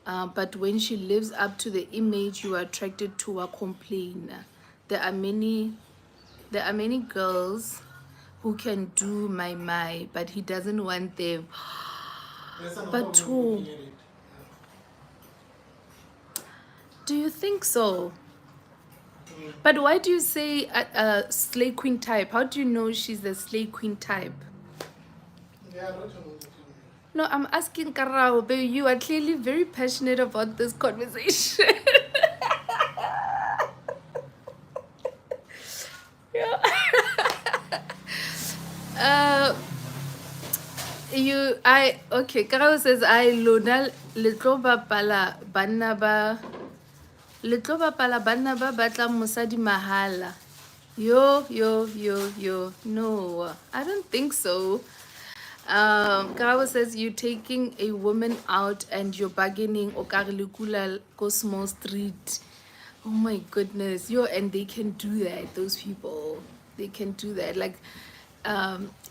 But when she lives up to the image, you are attracted to a complainer. There are many girls who can do my, but he doesn't want them. But true. Do you think so? But why do you say a slay queen type? How do you know she's the slay queen type? Yeah, I don't know what you mean. No, I'm asking Karao, but you are clearly very passionate about this conversation. Yeah. Okay, Karao says I lona letlo bapala banna ba batla mosadi mahala. Yo. No, I don't think so. Karabo says you're taking a woman out and you're bargaining okarilukula Cosmo Street. Oh my goodness. And they can do that, those people. They can do that. Like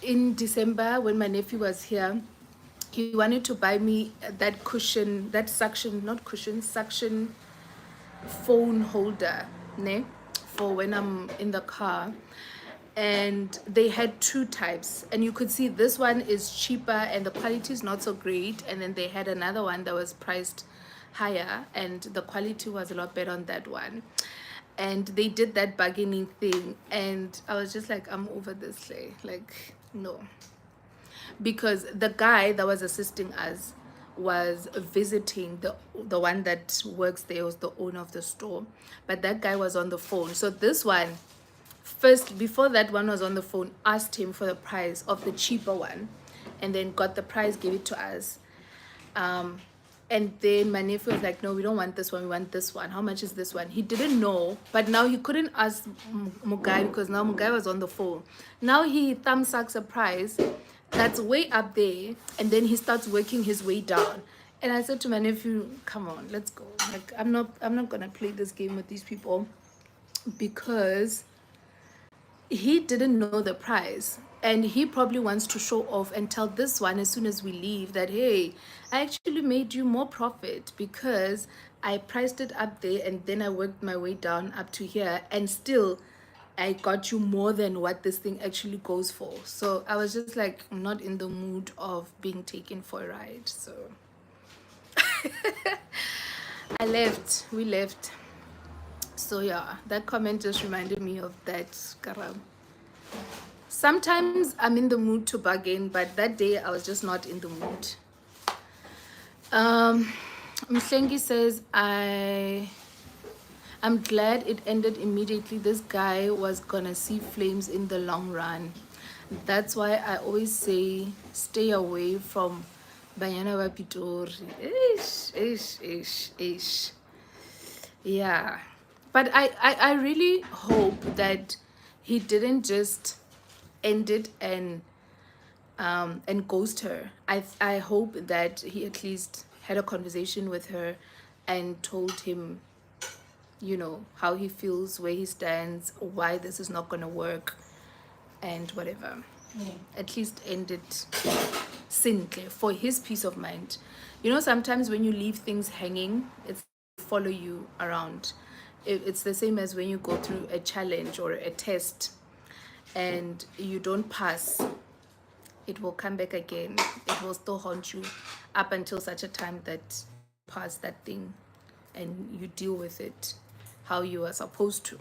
in December when my nephew was here, he wanted to buy me that cushion, that suction phone holder, ne, for when I'm in the car. And they had two types, and you could see this one is cheaper and the quality is not so great, and then they had another one that was priced higher and the quality was a lot better on that one. And they did that bargaining thing, and I was just like, I'm over this, like no. Because the guy that was assisting us was visiting the one that works there, was the owner of the store, but that guy was on the phone. So this one first, before that one was on the phone, asked him for the price of the cheaper one, and then got the price, gave it to us. And then my nephew was like, no, we don't want this one, we want this one. How much is this one? He didn't know, but now he couldn't ask Mugai because now Mugai was on the phone. Now he thumbsucks a price that's way up there, and then he starts working his way down. And I said to my nephew, come on, let's go. Like I'm not gonna play this game with these people because he didn't know the price. And he probably wants to show off and tell this one as soon as we leave that, hey, I actually made you more profit because I priced it up there and then I worked my way down up to here and still I got you more than what this thing actually goes for. So I was just like, I'm not in the mood of being taken for a ride. So we left. So yeah, that comment just reminded me of that, Karam. Sometimes I'm in the mood to bargain, but that day I was just not in the mood. Mhlengi says, I'm glad it ended immediately. This guy was gonna see flames in the long run. That's why I always say stay away from Banyana Wapitori. Ish. Yeah. But I really hope that he didn't just end it and ghost her. I hope that he at least had a conversation with her and told him, you know, how he feels, where he stands, why this is not gonna work, and whatever. At least end it simply for his peace of mind. You know, sometimes when you leave things hanging, it's follow you around. It's the same as when you go through a challenge or a test and you don't pass, it will come back again. It will still haunt you up until such a time that you pass that thing and you deal with it how you are supposed to.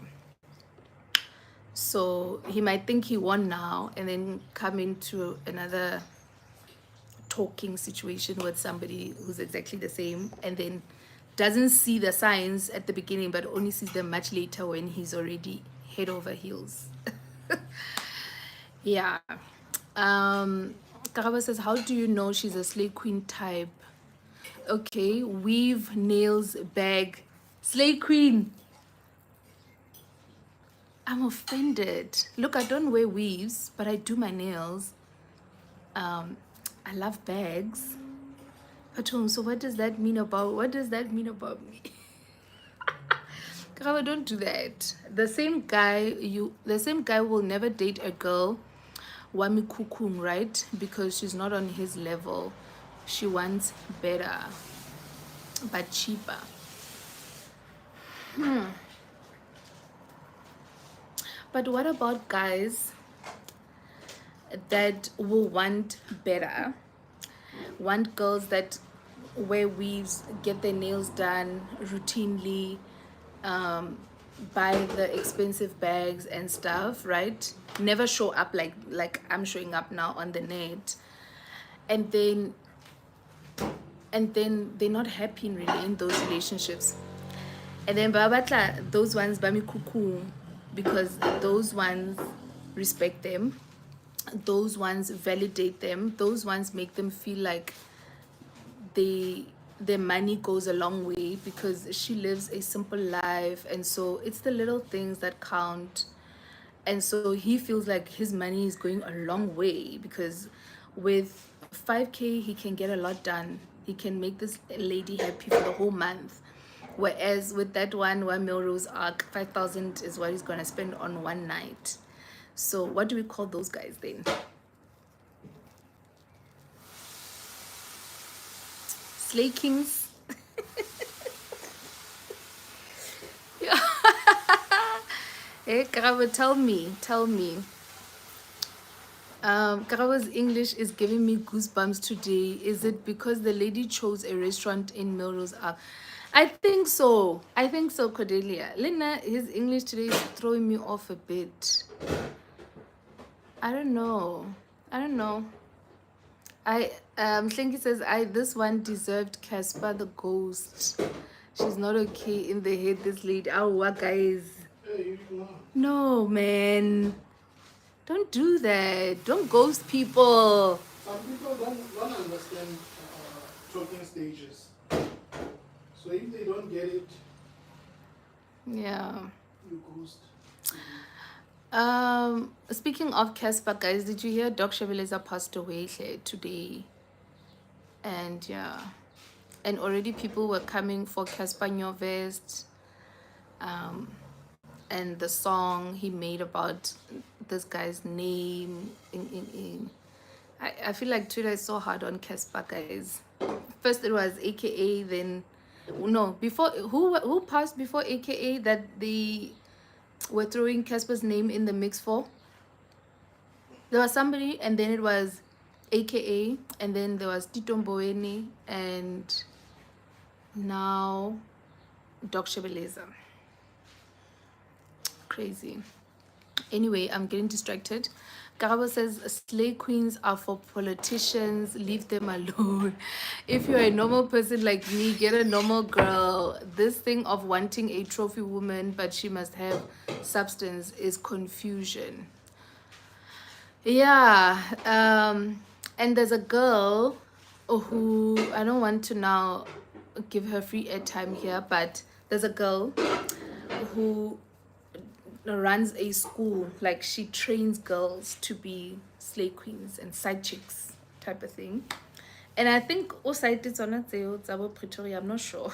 So he might think he won now and then come into another talking situation with somebody who's exactly the same and then doesn't see the signs at the beginning but only sees them much later when he's already head over heels. Yeah. Karaba says, how do you know she's a slay queen type? Okay, weave, nails, bag, slay queen. I'm offended. Look, I don't wear weaves, but I do my nails. I love bags. Patum, so what does that mean about me? Karaba, don't do that. The same guy will never date a girl Wami Kukung, right? Because she's not on his level. She wants better, but cheaper. But what about guys that will want better? Want girls that wear weaves, get their nails done routinely, buy the expensive bags and stuff, right? Never show up like I'm showing up now on the net, and then they're not happy really in those relationships. And then babatla those ones bami kuku because those ones respect them, those ones validate them, those ones make them feel like their money goes a long way because she lives a simple life, and so it's the little things that count. And so he feels like his money is going a long way because with 5K he can get a lot done. He can make this lady happy for the whole month, whereas with that one Melrose Arc, 5,000 is what he's gonna spend on one night. So what do we call those guys then? Slay kings. Hey Karaba, tell me. Karaba's English is giving me goosebumps today. Is it because the lady chose a restaurant in Melrose Arc? I think so, Cordelia. Lena, his English today is throwing me off a bit. I don't know. Slinky says, this one deserved Casper the ghost. She's not okay in the head, this lady. What guys? Hey, No, man. Don't do that. Don't ghost people. some people don't understand talking stages. So if they don't get it, Yeah. you ghost. Speaking of Casper, guys, did you hear Doc Shabileza passed away today? And yeah, and already people were coming for Cassper Nyovest, and the song he made about this guy's name. I feel like Twitter is so hard on Cassper, guys. First it was AKA, then no, before who passed before AKA that they were throwing Casper's name in the mix for? There was somebody, and then it was AKA, and then there was Tito Mboweni, and now Doc Shebeleza. Crazy. Anyway, I'm getting distracted. Karabo says slay queens are for politicians, leave them alone. If you're a normal person like me, get a normal girl. This thing of wanting a trophy woman but she must have substance is confusion. Yeah. And there's a girl who, I don't want to now give her free airtime here, but there's a girl who runs a school, like she trains girls to be slay queens and side chicks type of thing. And I think also it's on Pretoria, I'm not sure.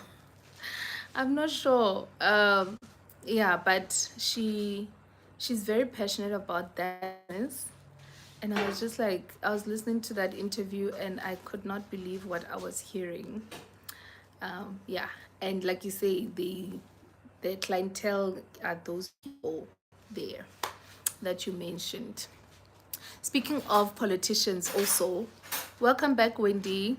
I'm not sure. Yeah, but she's very passionate about that. And I was just like, I was listening to that interview and I could not believe what I was hearing. Yeah, and like you say, the clientele are those people there that you mentioned. Speaking of politicians also, welcome back, Wendy.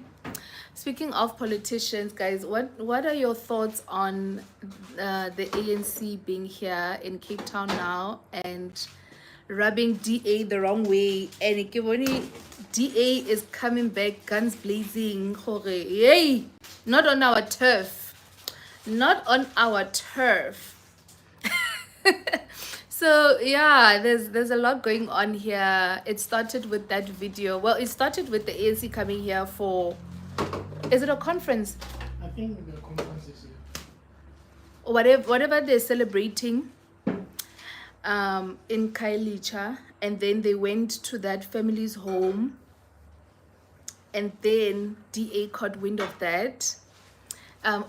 Speaking of politicians, guys, what are your thoughts on the ANC being here in Cape Town now and rubbing DA the wrong way? And Ikeboni, DA is coming back, guns blazing. Yay! Not on our turf. Not on our turf. So yeah, there's a lot going on here. It started with that video. Well, it started with the ANC coming here for, is it a conference? I think the conference is here. Or whatever they're celebrating in Kailicha, and then they went to that family's home, and then DA caught wind of that.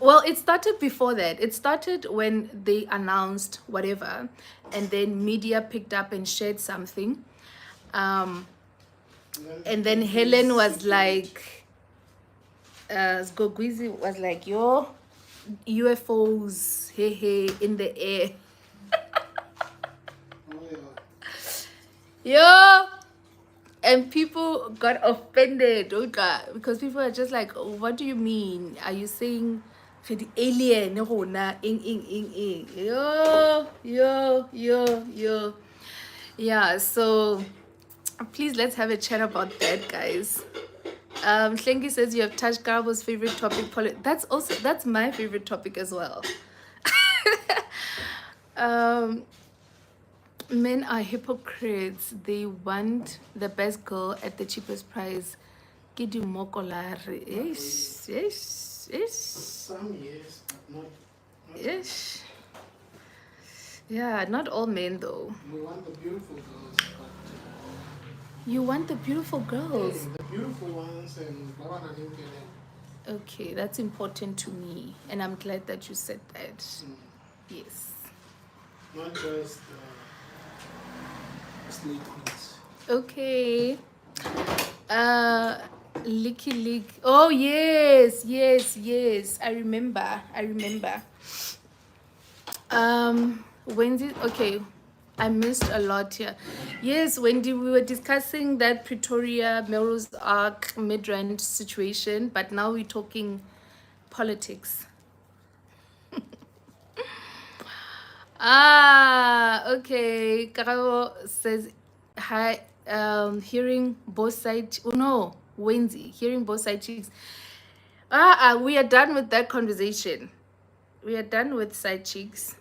Well, it started before that. It started when they announced whatever, and then media picked up and shared something. And then Helen was like, Zgogwizi was like, yo, UFOs, hey, in the air. Yo, and people got offended, because people are just like, oh, what do you mean? Are you saying for the alien? Yo. Yeah, so please let's have a chat about that, guys. Shlengi says you have touched Karabo's favorite topic. That's my favorite topic as well. Men are hypocrites. They want the best girl at the cheapest price. Kidi mokolare. Ish. Some yes, but not Ish. Yeah, not all men though. we want the beautiful girls, but You want the beautiful girls. the beautiful ones and Baba didn't get it. Okay, that's important to me, and I'm glad that you said that. Yes. Not just slay queens. Okay. Licky Lick. Oh yes. I remember. Wendy. Okay, I missed a lot here. Yes, Wendy, we were discussing that Pretoria Melrose Arc Midrand situation, but now we're talking politics. Okay. Karabo says hi. Hearing both sides. Oh no, Wendy, hearing both side cheeks. We are done with that conversation. We are done with side cheeks.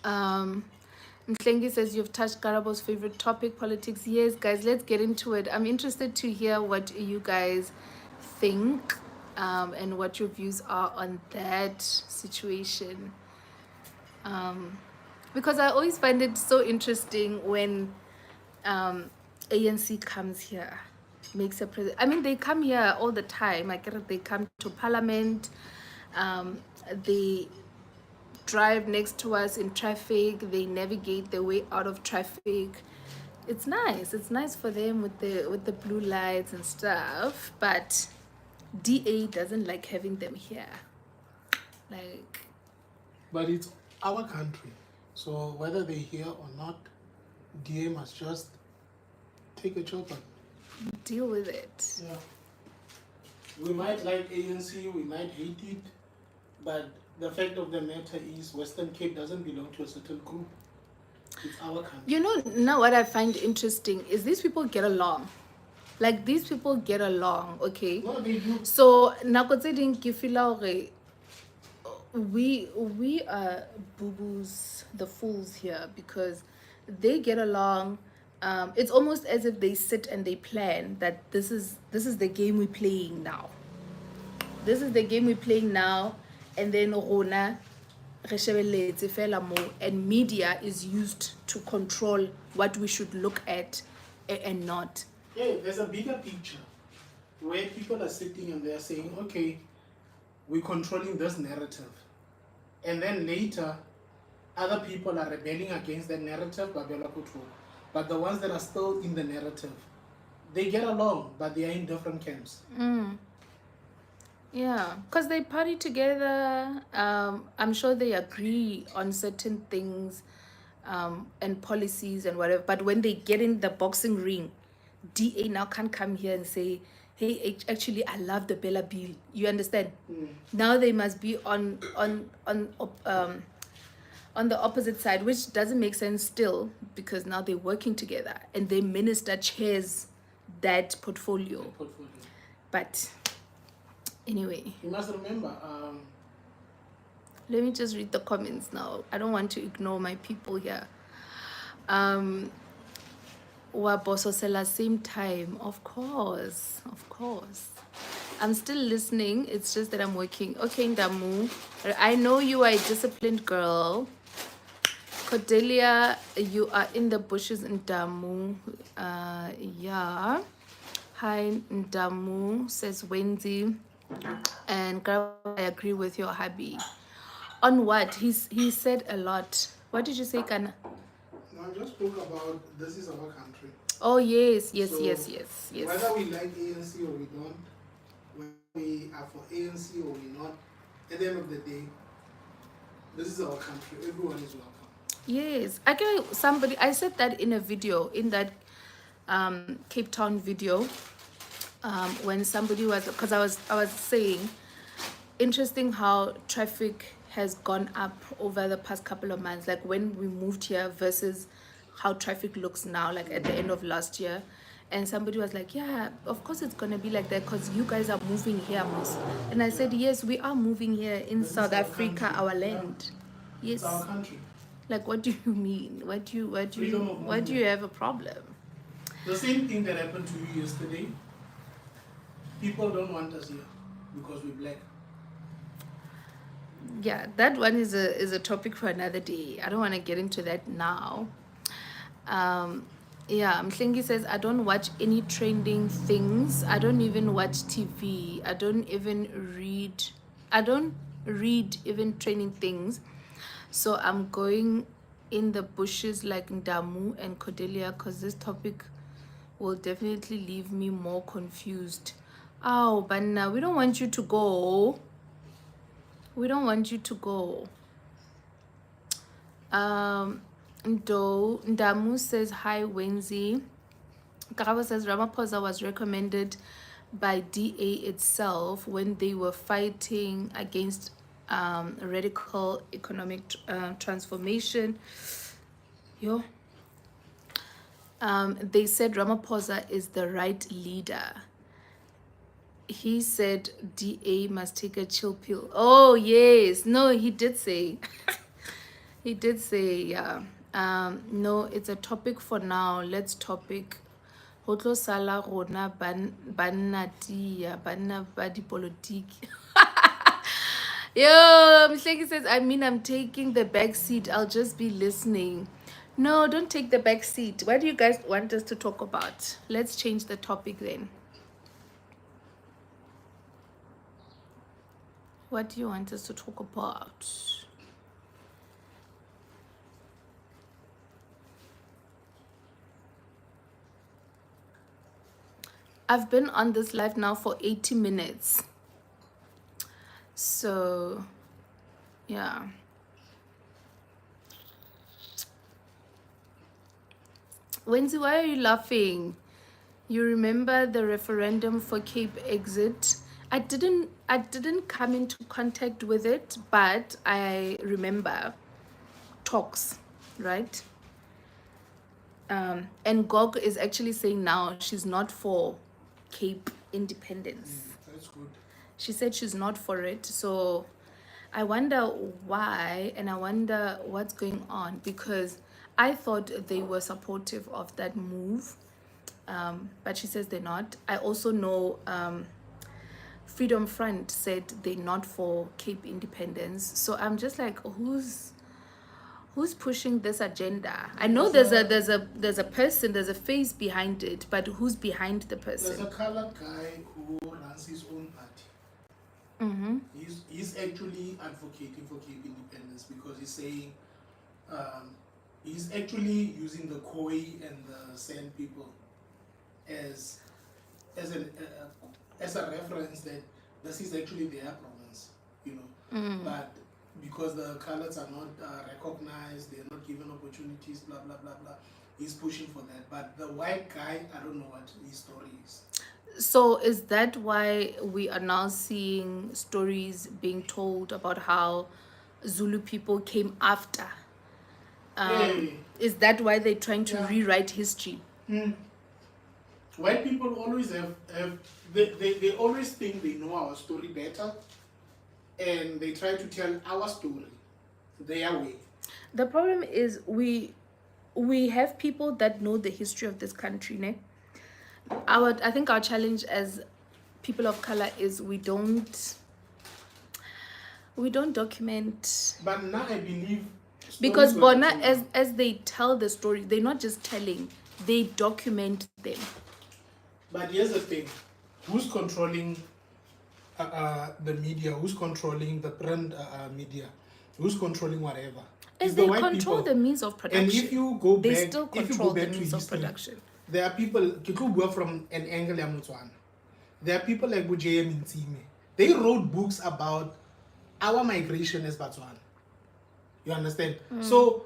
Mhlengi says you've touched Karabo's favorite topic, politics. Yes, guys, let's get into it. I'm interested to hear what you guys think, and what your views are on that situation. Because I always find it so interesting when ANC comes here. makes a president. I mean, they come here all the time. Like they come to Parliament. They drive next to us in traffic. They navigate their way out of traffic. It's nice. It's nice for them with the blue lights and stuff. But DA doesn't like having them here. Like, But it's our country. So whether they're here or not, DA must just take a chopper. deal with it. Yeah. We might like ANC, we might hate it, but the fact of the matter is Western Cape doesn't belong to a certain group. It's our country. You know, now what I find interesting is these people get along. Like, these people get along, okay? No, they do. So, nako tse ding ke feel hore we are boo-boos, the fools here, because they get along. It's almost as if they sit and they plan that this is the game we're playing now. This is the game we're playing now, and then rona re shebelletse fela mo, and media is used to control what we should look at and not. Yeah, there's a bigger picture where people are sitting and they're saying, okay, we're controlling this narrative. And then later, other people are rebelling against that narrative, but the ones that are still in the narrative, they get along, but they are in different camps. Yeah, because they party together. I'm sure they agree on certain things and policies and whatever. But when they get in the boxing ring, DA now can't come here and say, hey, actually, I love the Bella Bill. You understand? Now they must be on the opposite side, which doesn't make sense still, because now they're working together and the minister chairs that portfolio. But anyway, You must remember, let me just read the comments now. I don't want to ignore my people here. Wabososela same time, of course. I'm still listening. It's just that I'm working. Okay, Ndamu, I know you are a disciplined girl. Cordelia, you are in the bushes, Ndamu. Yeah. Hi, Ndamu, says Wendy. And girl, I agree with your hubby. On what? He said a lot. What did you say, Kana? I just spoke about this is our country. Oh, yes. So, whether we like ANC or we don't, whether we are for ANC or we're not, at the end of the day, this is our country. Everyone is welcome. Yes. I said that in a video, in that Cape Town video, when somebody was, because I was saying, interesting how traffic has gone up over the past couple of months, like when we moved here versus how traffic looks now, like at the end of last year. And somebody was like, yeah, of course it's gonna be like that because you guys are moving here, Mos. And I said, yes, we are moving here in South Africa, our land. Yes. It's our country. Like, what do you mean? Why do you have a problem? The same thing that happened to you yesterday. People don't want us here because we're black. Yeah, that one is a topic for another day. I don't want to get into that now. Yeah, Mhlengi says, I don't watch any trending things. I don't even watch TV. I don't read even trending things. So I'm going in the bushes like Ndamu and Cordelia, because this topic will definitely leave me more confused. Oh, but now we don't want you to go. We don't want you to go. Ndamu says, hi, Wenzi. Karabo says, Ramaphosa was recommended by DA itself when they were fighting against radical economic transformation. They said Ramaphosa is the right leader. He said DA must take a chill pill. Oh, yes. No, he did say. He did say, yeah. No, it's a topic for now. Let's topic. Hotlo sala rona banna tia, banna badi politiki. Yo, Mhleki says, I mean, I'm taking the back seat. I'll just be listening. No, don't take the back seat. What do you guys want us to talk about? Let's change the topic then. What do you want us to talk about? I've been on this live now for 80 minutes. So, yeah. Wendy, why are you laughing? You remember the referendum for Cape Exit? I didn't come into contact with it, but I remember talks, right? And Gog is actually saying now she's not for Cape independence. That's good. She said she's not for it. So I wonder why, and I wonder what's going on, because I thought they were supportive of that move, but she says they're not. I also know Freedom Front said they're not for Cape independence. So I'm just like, who's pushing this agenda? I know there's a person, there's a face behind it, but who's behind the person? There's a colored guy who runs his own party. He's actually advocating for Cape independence because he's saying he's actually using the Khoi and the San people as a reference that this is actually their province, you know. But because the colors are not recognized, they're not given opportunities, blah blah blah blah. He's pushing for that. But the white guy, I don't know what his story is. So is that why we are now seeing stories being told about how Zulu people came after? Is that why they're trying to rewrite history? White people always they always think they know our story better, and they try to tell our story their way. The problem is we have people that know the history of this country, ne? I think our challenge as people of color is we don't document. But now I believe because Bona, as they tell the story, they're not just telling, they document them. But here's the thing: who's controlling the media? Who's controlling the print media? Who's controlling whatever? As they control the means of production. And if you go back, they still control the means of production. There are people, from an angle ya Motswana. There are people like J.M. Ntsime. They wrote books about our migration as Botswana. You understand? So,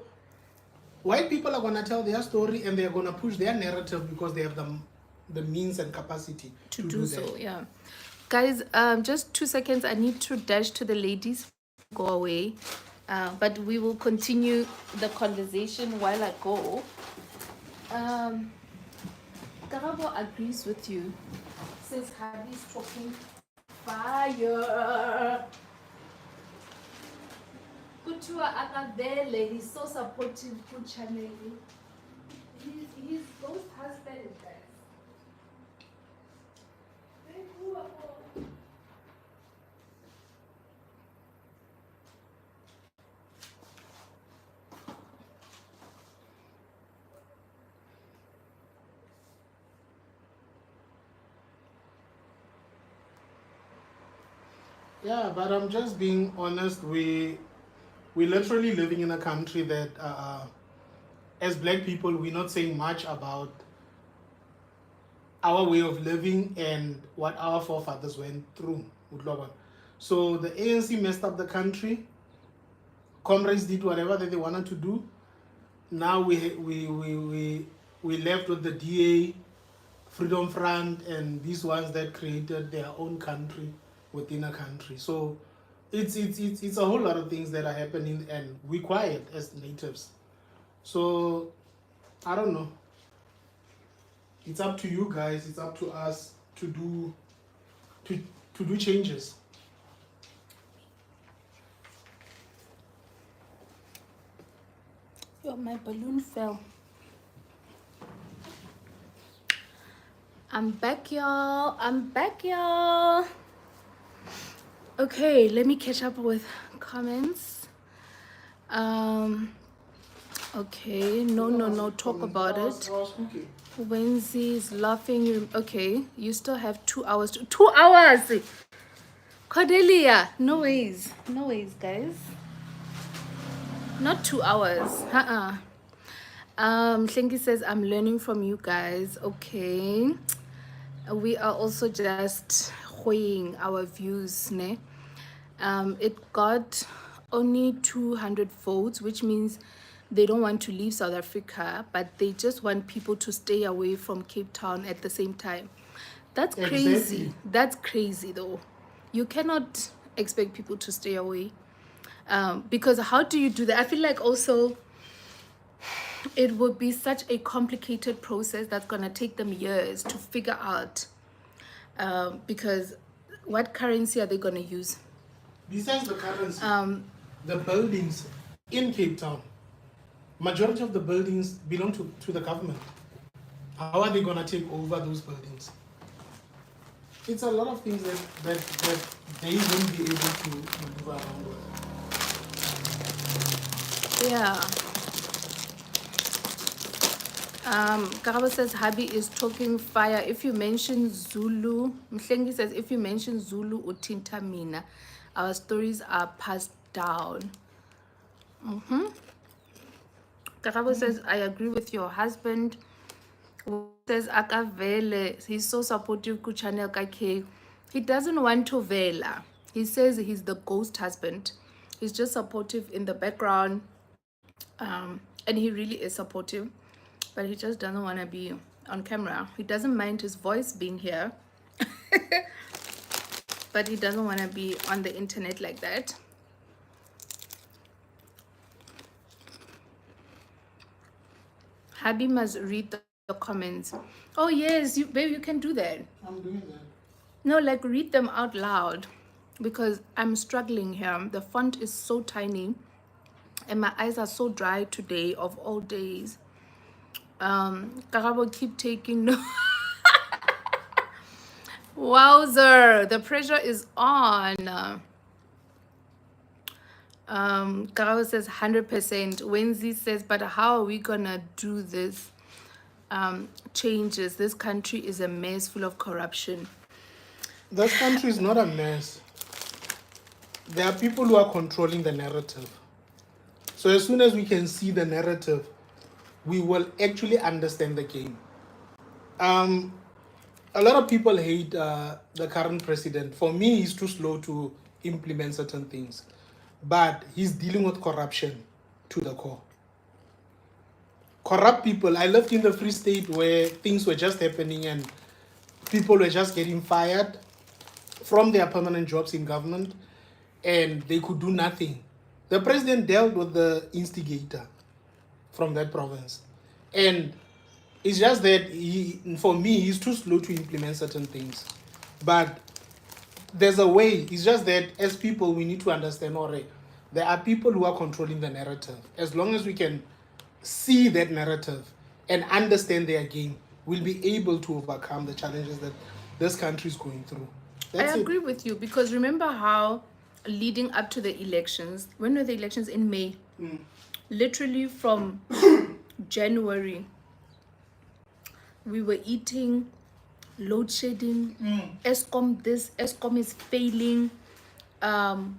white people are going to tell their story and they're going to push their narrative because they have the means and capacity to do so that. Yeah. Guys, just 2 seconds. I need to dash to the ladies. Go away. But we will continue the conversation while I go. Karabo agrees with you. Says Hadi's talking fire. Kutua Akadele, he's so supportive to channel. He's both husband and wife. Yeah, but I'm just being honest. We're literally living in a country that, as black people, we're not saying much about our way of living and what our forefathers went through. So the ANC messed up the country. Comrades did whatever that they wanted to do. Now we left with the DA, Freedom Front, and these ones that created their own country within a country. So it's a whole lot of things that are happening, and we quiet as natives. So I don't know. It's up to you guys. It's up to us to do changes. Yo, my balloon fell. I'm back, y'all. Okay, let me catch up with comments. Okay, no, talk about it. Wednesday is laughing. Okay, you still have 2 hours. 2 hours! Cordelia, no ways, guys. Not 2 hours. Shenki says, I'm learning from you guys. Okay. We are also just weighing our views, ne? It got only 200 votes, which means they don't want to leave South Africa, but they just want people to stay away from Cape Town at the same time. That's crazy. Exactly. That's crazy, though. You cannot expect people to stay away. Because how do you do that? I feel like also it would be such a complicated process that's going to take them years to figure out. Because what currency are they going to use? Besides the currency, the buildings in Cape Town, majority of the buildings belong to the government. How are they going to take over those buildings? It's a lot of things that they won't be able to move around with. Yeah. Karabo says Habi is talking fire. If you mention Zulu, Mhlengi says if you mention Zulu utinta mina, our stories are passed down. Karabo says I agree with your husband. Says Akavele, he's so supportive ku channel kake. He doesn't want to vela. He says he's the ghost husband. He's just supportive in the background. And he really is supportive, but he just doesn't want to be on camera. He doesn't mind his voice being here, but he doesn't want to be on the internet like that. Habi must read the comments. Oh yes, babe, you can do that. I'm doing that. No, like read them out loud, because I'm struggling here. The font is so tiny and my eyes are so dry today of all days. Karabo, keep taking no. Wowzer, the pressure is on. Karabo says 100%. Wenzi says, but how are we gonna do this? Changes. This country is a mess full of corruption. This country is not a mess. There are people who are controlling the narrative. So as soon as we can see the narrative, we will actually understand the game. A lot of people hate the current president. For me, he's too slow to implement certain things. But he's dealing with corruption to the core. Corrupt people. I lived in the Free State where things were just happening and people were just getting fired from their permanent jobs in government and they could do nothing. The president dealt with the instigator from that province. And it's just that for me, he's too slow to implement certain things. But there's a way. It's just that as people, we need to understand already. There are people who are controlling the narrative. As long as we can see that narrative and understand their game, we'll be able to overcome the challenges that this country is going through. I agree with you, because remember how leading up to the elections, when were the elections? In May. Literally from January, we were eating load shedding, Eskom this, Eskom is failing, kana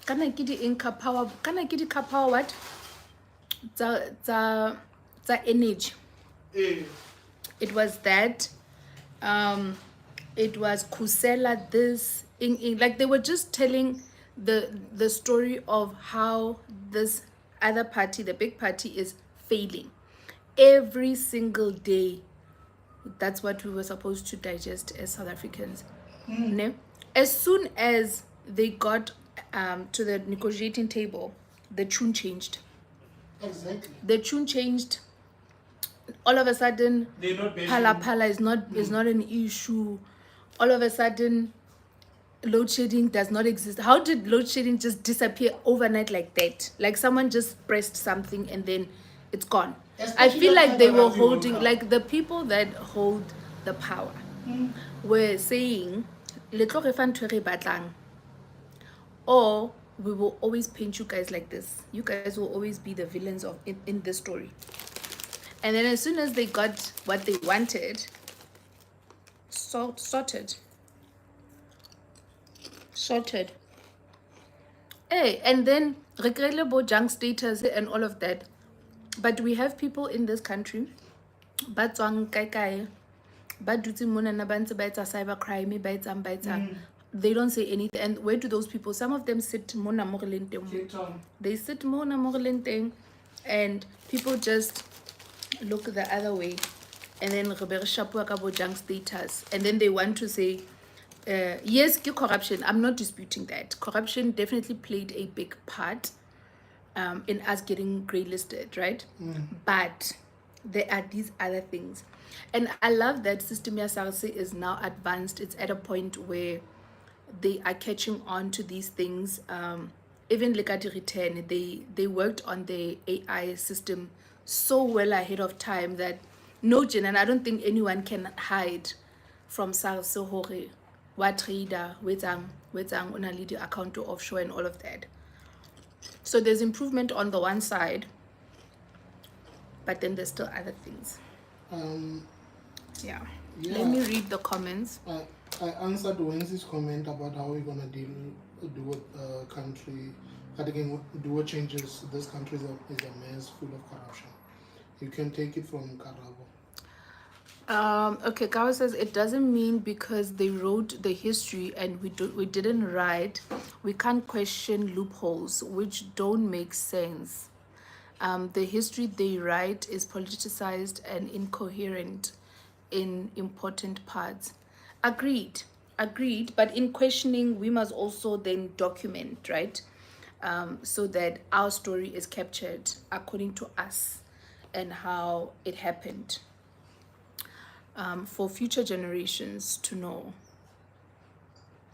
kidi inka power, kana kidi ka power what? The energy. It was that, it was Kusela this, like they were just telling the story of how this other party, the big party, is failing every single day. That's what we were supposed to digest as South Africans. No? As soon as they got to the negotiating table, the tune changed. Exactly. The tune changed. All of a sudden, pala is not an issue. All of a sudden, load shedding does not exist. How did load shedding just disappear overnight like that? Like someone just pressed something and then it's gone. I feel like they were holding, like the people that hold the power were saying, or we will always paint you guys like this. You guys will always be the villains of in this story. And then as soon as they got what they wanted, sorted. Sorted. Hey, and then regular junk status and all of that. But we have people in this country, ba tswang kae kae, ba dutse mona na ba ntse ba etsa cybercrime, ba etsang, ba etsang. They don't say anything. And where do those people? Some of them sit mona mo re leng teng mo. Cape Town. They sit mona mo re leng teng, and people just look the other way, and then re be re shapua ka bo junk status, and then they want to say yes, ke corruption. I'm not disputing that. Corruption definitely played a big part in us getting grey listed, right? But there are these other things. And I love that System Ya Sarse is now advanced. It's at a point where they are catching on to these things. Even Lekati Return, they worked on the AI system so well ahead of time that no, Jen, and I don't think anyone can hide from Sarse hore wa trader wetsang una le di account to offshore and all of that. So there's improvement on the one side, but then there's still other things. Yeah. Let me read the comments. I answered Wendy's comment about how we're gonna do with country. That again, do what changes. This country is a mess full of corruption. You can take it from Karabo. Okay, Kawa says it doesn't mean because they wrote the history and we didn't write, we can't question loopholes which don't make sense. The history they write is politicized and incoherent in important parts. Agreed, but in questioning we must also then document, right? So that our story is captured according to us and how it happened. For future generations to know,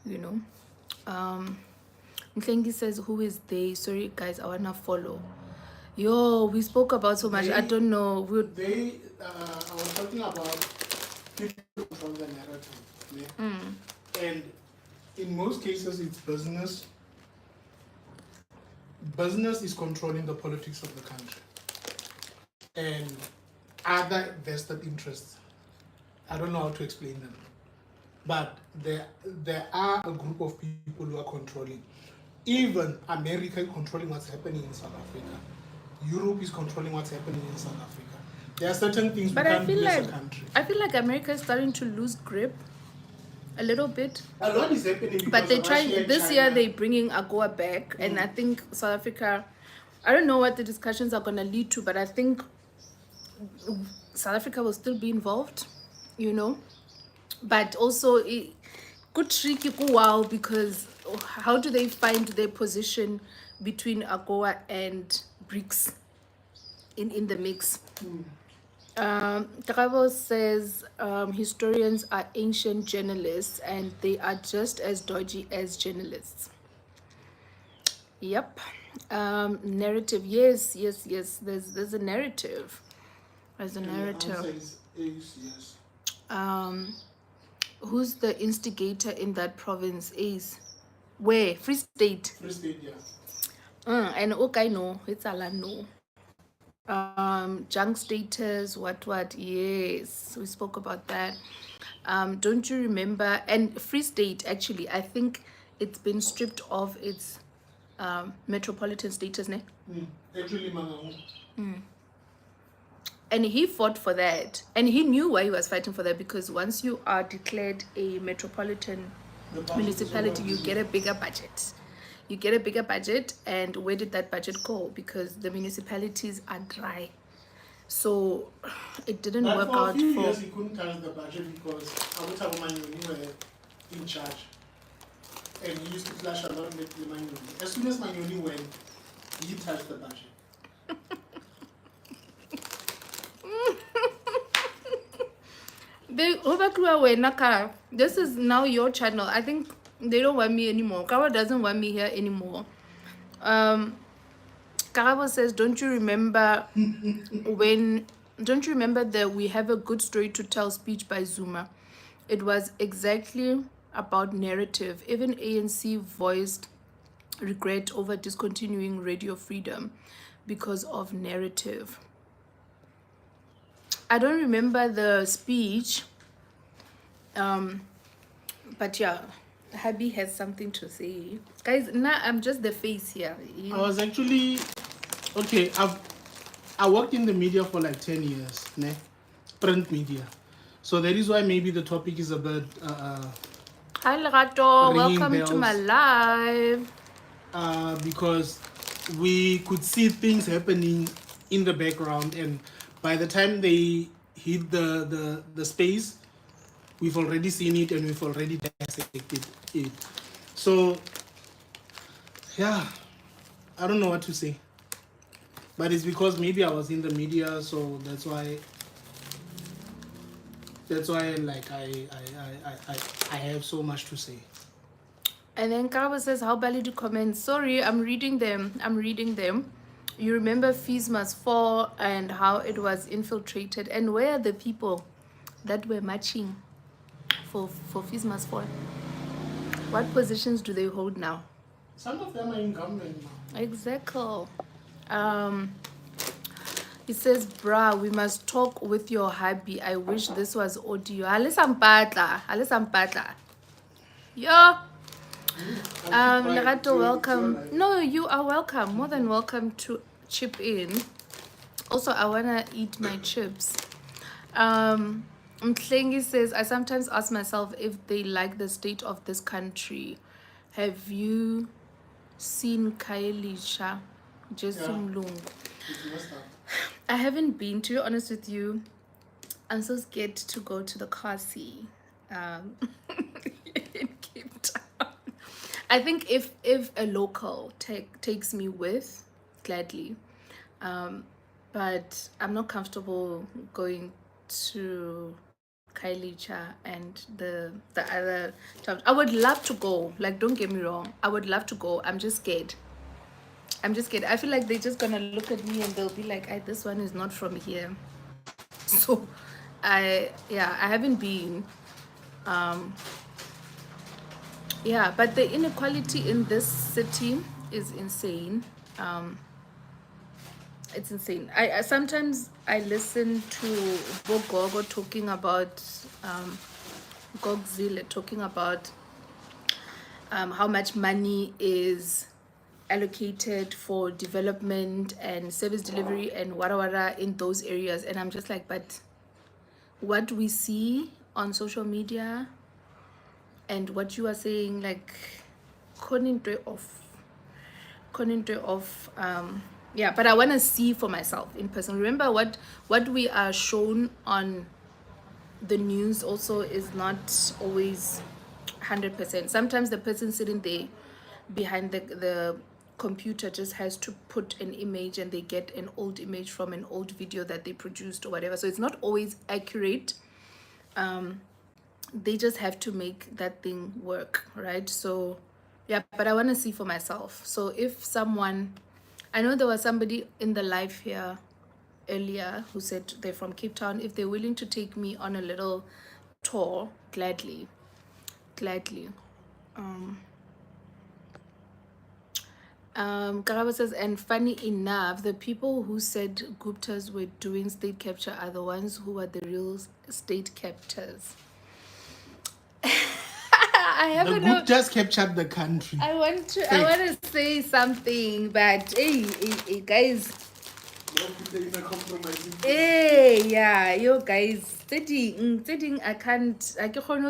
you know. Mklengi says, who is they? Sorry guys, I wanna follow. Yo, we spoke about so much. I don't know. I was talking about people from the narrative. Yeah? And in most cases it's business. Business is controlling the politics of the country. And other vested interests. I don't know how to explain them, but there are a group of people who are controlling. Even America is controlling what's happening in South Africa. Europe is controlling what's happening in South Africa. There are certain things we can't do as a country. I feel like America is starting to lose grip a little bit. A lot is happening. But they're trying. This year they're bringing AGOA back, and I think South Africa. I don't know what the discussions are going to lead to, but I think South Africa will still be involved. You know, but also it could tricky go wow, because how do they find their position between AGOA and BRICS in the mix? Travo says historians are ancient journalists and they are just as dodgy as journalists. Yep. Narrative, yes. There's a narrative. There's a narrative. The answer is yes. Who's the instigator in that province? Ace. Where? Free State. Free State, yeah. And okay, no, it's all no. Junk status, what? Yes, we spoke about that. Don't you remember? And Free State, actually, I think it's been stripped of its metropolitan status, ne? Actually, and he fought for that, and he knew why he was fighting for that, because once you are declared a metropolitan municipality, you get a bigger budget. And where did that budget go? Because the municipalities are dry, so it didn't work out. For a few years he couldn't touch the budget because Abu Manyoni were in charge, and he used to flash a lot with the Manyoni. As soon as Manyoni went, he touched the budget. This is now your channel. I think they don't want me anymore. Kawa doesn't want me here anymore. Karabo says, don't you remember that we have a good story to tell speech by Zuma? It was exactly about narrative. Even ANC voiced regret over discontinuing Radio Freedom because of narrative. I don't remember the speech, but yeah, hubby has something to say. Guys, now I'm just the face here. I was actually okay. I worked in the media for like 10 years, ne? Print media. So that is why maybe the topic is a bit Hi Lerato, ringing welcome to my bells. live. Because we could see things happening in the background, and by the time they hit the space, we've already seen it and we've already dissected it. So yeah, I don't know what to say, but it's because maybe I was in the media, so that's why like I have so much to say. And then Karabo says, how Bali do comments? Sorry, I'm reading them. You remember Fees Must Fall and how it was infiltrated, and where are the people that were marching for Fees Must Fall? What positions do they hold now? Some of them are in government now. Exactly. He says, bruh, we must talk with your hubby. I wish this was audio. Alisampatla. Yo. Lerato, welcome. No, you are welcome. More than welcome to chip in. Also, I wanna eat my chips. Mklengi says, I sometimes ask myself if they like the state of this country. Have you seen Kailisha? Jesum Lung. It's messed up. I haven't been, to be honest with you. I'm so scared to go to the Kasi in Cape Town. I think if a local takes me with, gladly. But I'm not comfortable going to Kailicha and the other towns. I would love to go. Like, don't get me wrong. I would love to go. I'm just scared. I feel like they're just gonna look at me and they'll be like, this one is not from here. So I haven't been. Yeah, but the inequality in this city is insane. It's insane. I sometimes I listen to Bogogo talking about Gogzile talking about how much money is allocated for development and service delivery and wara in those areas, and I'm just like, but what we see on social media and what you are saying, like, konintwe of yeah, but I want to see for myself in person. Remember, what we are shown on the news also is not always 100%. Sometimes the person sitting there behind the computer just has to put an image and they get an old image from an old video that they produced or whatever, so it's not always accurate. They just have to make that thing work, right? So yeah, but I want to see for myself. So if someone, I know there was somebody in the live here earlier who said they're from Cape Town, if they're willing to take me on a little tour, gladly. Karaba says, and funny enough, the people who said Guptas were doing state capture are the ones who are the real state captors. I The haven't group just captured the country. I want to say something, but hey guys. Hey, yeah, yo guys, studying I can't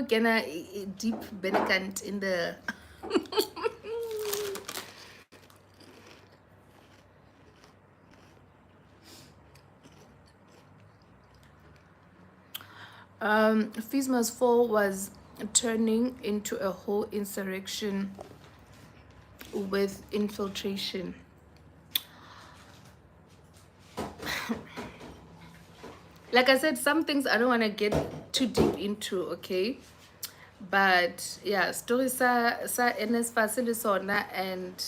get a deep benefit in the Fees Must Fall was turning into a whole insurrection with infiltration. Like I said, some things I don't want to get too deep into, okay? But yeah, story sa NS Facilisona and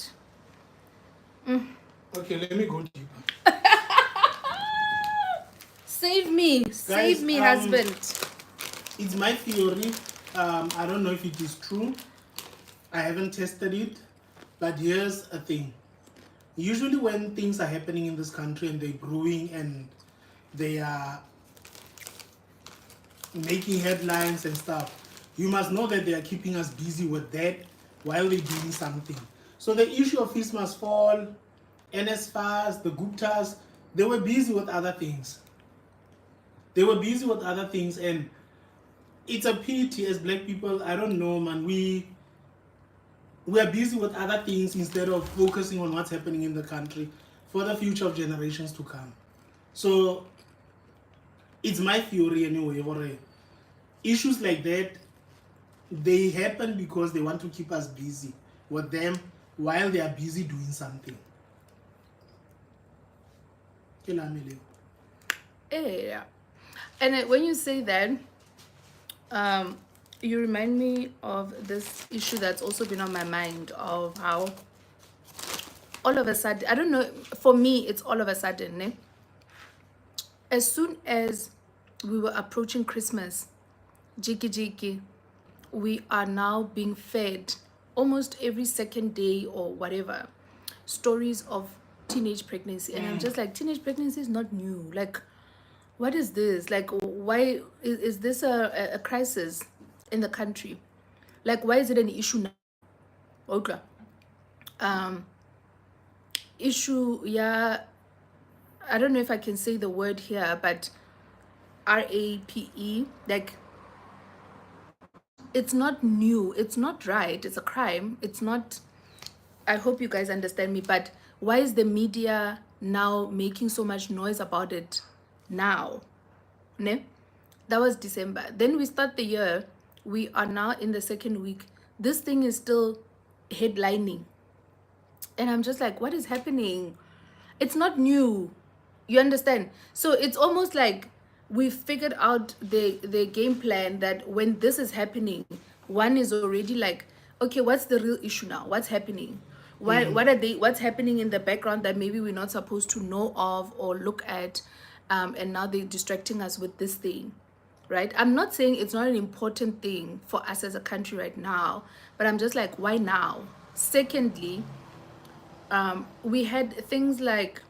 Okay, let me go deeper. Save me, husband. It's my theory. I don't know if it is true. I haven't tested it. But here's a thing. Usually when things are happening in this country and they're brewing and they are making headlines and stuff, you must know that they are keeping us busy with that while they're doing something. So the issue of Feast Must Fall, NSFAS, the Guptas, they were busy with other things. They were busy with other things, and it's a pity as black people. I don't know, man. We are busy with other things instead of focusing on what's happening in the country for the future of generations to come. So it's my theory anyway, or issues like that, they happen because they want to keep us busy with them while they are busy doing something. Yeah. And when you say that, you remind me of this issue that's also been on my mind, of how all of a sudden, I don't know, for me, it's all of a sudden, eh? As soon as we were approaching Christmas, jiki jiki, we are now being fed almost every second day or whatever stories of teenage pregnancy. And I'm just like, teenage pregnancy is not new. Like, what is this? Like, why is this a crisis in the country? Like, why is it an issue now? Okay. Issue, yeah, I don't know if I can say the word here, but RAPE, like, it's not new, it's not right, it's a crime, it's not. I hope you guys understand me, but why is the media now making so much noise about it now? Ne? That was December. Then we start the year, we are now in the second week, this thing is still headlining, and I'm just like, what is happening? It's not new, you understand? So it's almost like we figured out the game plan, that when this is happening, one is already like, okay, what's the real issue now? What's happening? What's happening in the background that maybe we're not supposed to know of or look at, and now they're distracting us with this thing, right? I'm not saying it's not an important thing for us as a country right now, but I'm just like, why now? Secondly, we had things like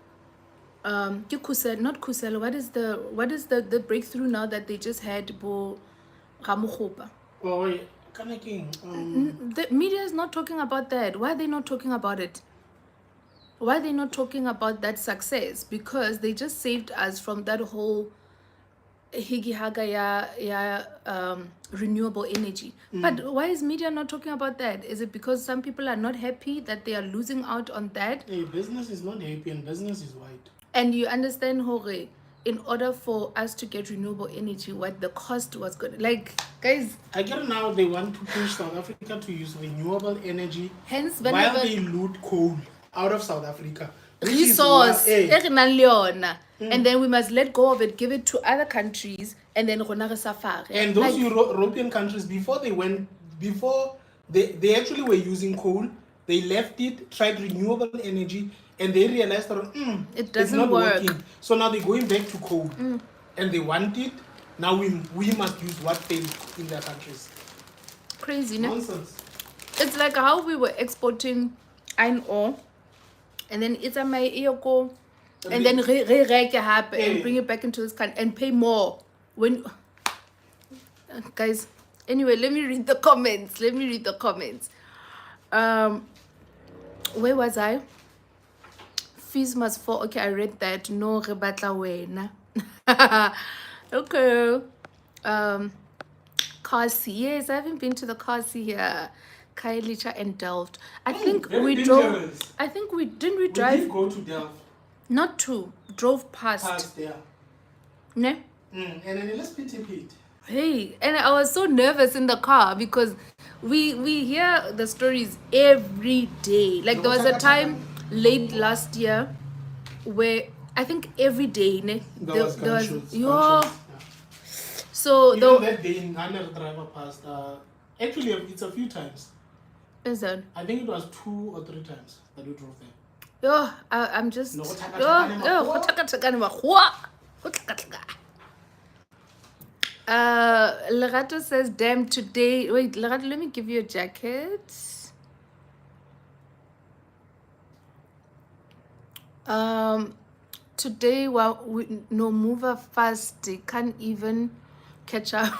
not Kusel, what is the breakthrough now that they just had, Bo Ramokgopa? Oh, wait. The media is not talking about that. Why are they not talking about it? Why are they not talking about that success? Because they just saved us from that whole higi haga renewable energy. But why is media not talking about that? Is it because some people are not happy that they are losing out on that? Hey, business is not happy and business is white. And you understand, Hore, in order for us to get renewable energy, what the cost was going, like, guys. I get now they want to push South Africa to use renewable energy, Hence, while they loot coal out of South Africa. Resource, and then we must let go of it, give it to other countries, and then safari. And those like, European countries, before they actually were using coal, they left it, tried renewable energy, and they realized that it doesn't it's not work. working. So now they're going back to coal, and they want it. Now we must use what failed in their countries. Crazy, nonsense. It's like how we were exporting iron ore, and then it's a my eoko, and then and bring it back into this country and pay more when. Guys, anyway, let me read the comments. Where was I? Fees must fall. Okay, I read that. No rebatla wena. Okay. Kasi. Yes, I haven't been to the Kasi here. Khayelitsha and Delft. I think we drove. I think we didn't we drive. We did go to Delft. Not to. Drove past. Yeah. Ne? And then let's pity. Hey, and I was so nervous in the car because we hear the stories every day. Like there was a time late last year where I think every day there was so even that day another driver passed. Actually, it's a few times. Is that? I think it was 2 or 3 times that we drove there. I'm just Lerato says, damn, today. Wait, Lerato, let me give you a jacket. Today, well, no mover fast, they can't even catch up.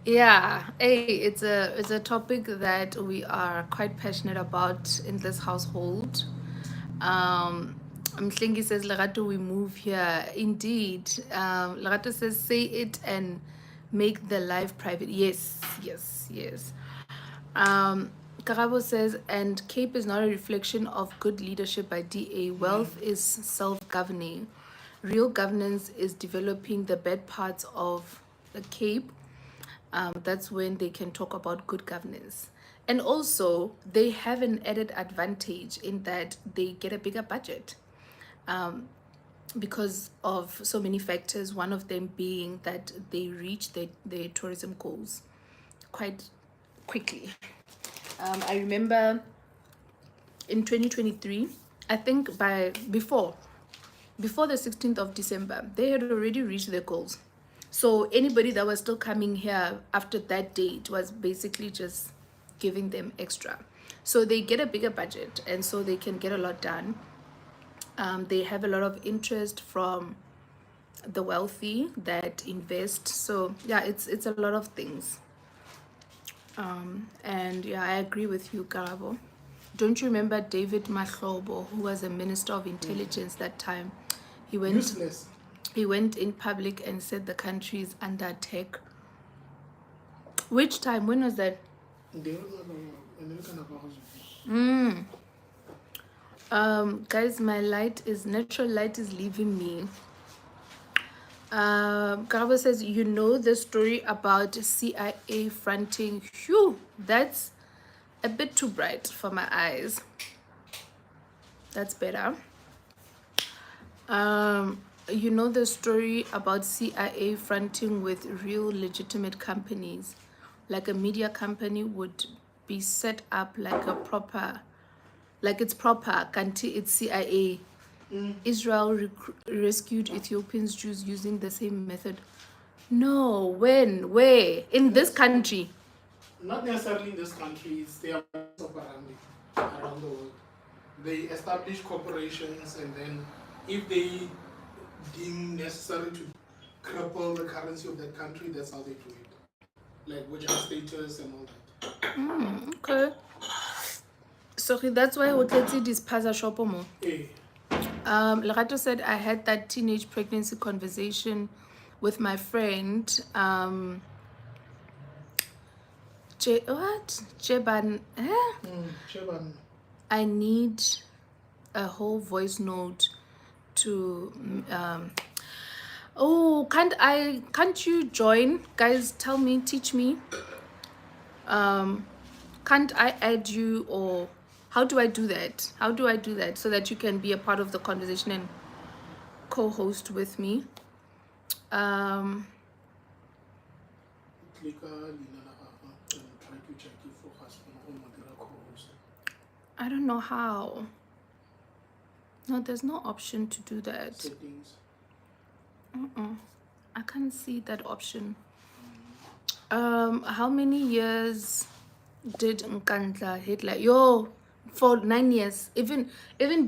Yeah, hey, it's a topic that we are quite passionate about in this household. Mhlengi says, Lerato, we move here. Indeed. Lerato says, say it and make the life private. Yes, yes, yes. Karabo says, and CAPE is not a reflection of good leadership by DA. Wealth is self-governing. Real governance is developing the bad parts of the CAPE. That's when they can talk about good governance. And also, they have an added advantage in that they get a bigger budget because of so many factors, one of them being that they reach their tourism goals quite quickly. I remember in 2023, I think before the 16th of December, they had already reached their goals. So anybody that was still coming here after that date was basically just giving them extra. So they get a bigger budget, and so they can get a lot done. They have a lot of interest from the wealthy that invest. So yeah, it's a lot of things. And yeah, I agree with you, Karabo. Don't you remember David Mahlobo, who was a minister of intelligence that time? He went Useless. he went in public and said the country is under attack. Which time? When was that? Guys, my light is natural light is leaving me. Karabo says, you know the story about CIA fronting. Phew, that's a bit too bright for my eyes. That's better. You know the story about CIA fronting with real legitimate companies, like a media company would be set up like it's proper, it's CIA. Israel rescued Ethiopians Jews using the same method. No, when, where, in this country? Not necessarily in this country, it's their modus operandi around the world. They establish corporations, and then if they deem necessary to cripple the currency of that country, that's how they do it. Like Wajah status and all that. Okay. Sorry, that's why Hotletsi dispaza shopomo. Lerato said, I had that teenage pregnancy conversation with my friend. Jeban? Cheban. I need a whole voice note to can't you join, guys? Tell me, teach me. Can't I add you, or how do I do that? How do I do that so that you can be a part of the conversation and co-host with me? Click and try to check if for husband or mother co-host. I don't know how. No, there's no option to do that. Settings. I can't see that option. How many years did Nkandla hit? Like, for 9 years, even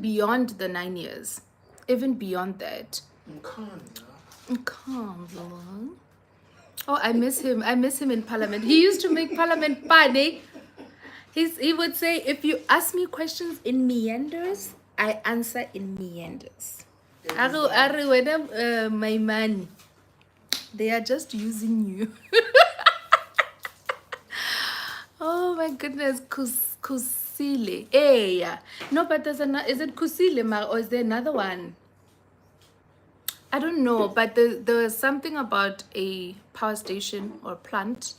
beyond the 9 years, even beyond that. Nkandla. Oh, I miss him. I miss him in Parliament. He used to make Parliament funny. He would say, if you ask me questions in meanders, I answer in meanders. My man, they are just using you. Oh my goodness, Kusile. Hey, yeah. No, but there's another. Is it Kusile, or is there another one? I don't know, but there was something about a power station or plant.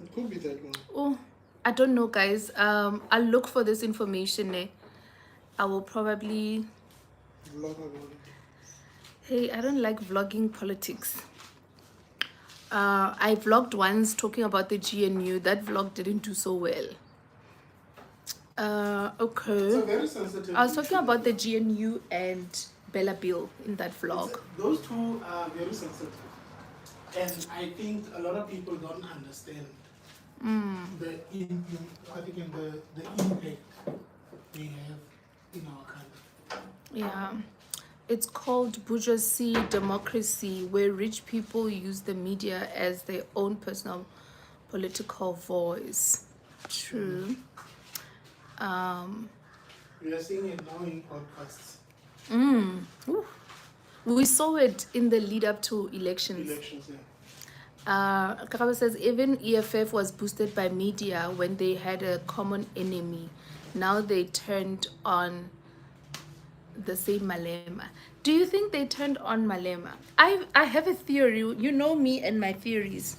It could be that one. Oh, I don't know, guys. I'll look for this information. I will probably vlog about it. Hey, I don't like vlogging politics. I vlogged once talking about the GNU. That vlog didn't do so well. Okay. So very sensitive. I was talking about the GNU and Bella Bill in that vlog. Those two are very sensitive. And I think a lot of people don't understand the impact they have in our country. Yeah. It's called bourgeoisie democracy, where rich people use the media as their own personal political voice. True. We are seeing it now in podcasts. Ooh. We saw it in the lead up to elections. Karabo says even EFF was boosted by media when they had a common enemy. Now they turned on the same Malema. Do you think they turned on Malema? I have a theory. You know me and my theories.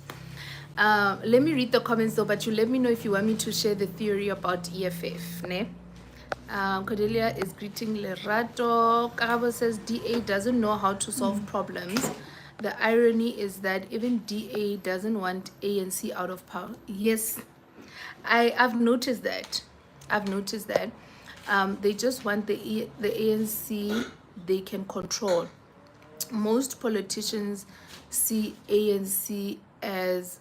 Let me read the comments though, but you let me know if you want me to share the theory about EFF. Ne? Cordelia is greeting Lerato. Karabo says DA doesn't know how to solve problems. The irony is that even DA doesn't want ANC out of power. Yes, I've noticed that. They just want the ANC they can control. Most politicians see ANC as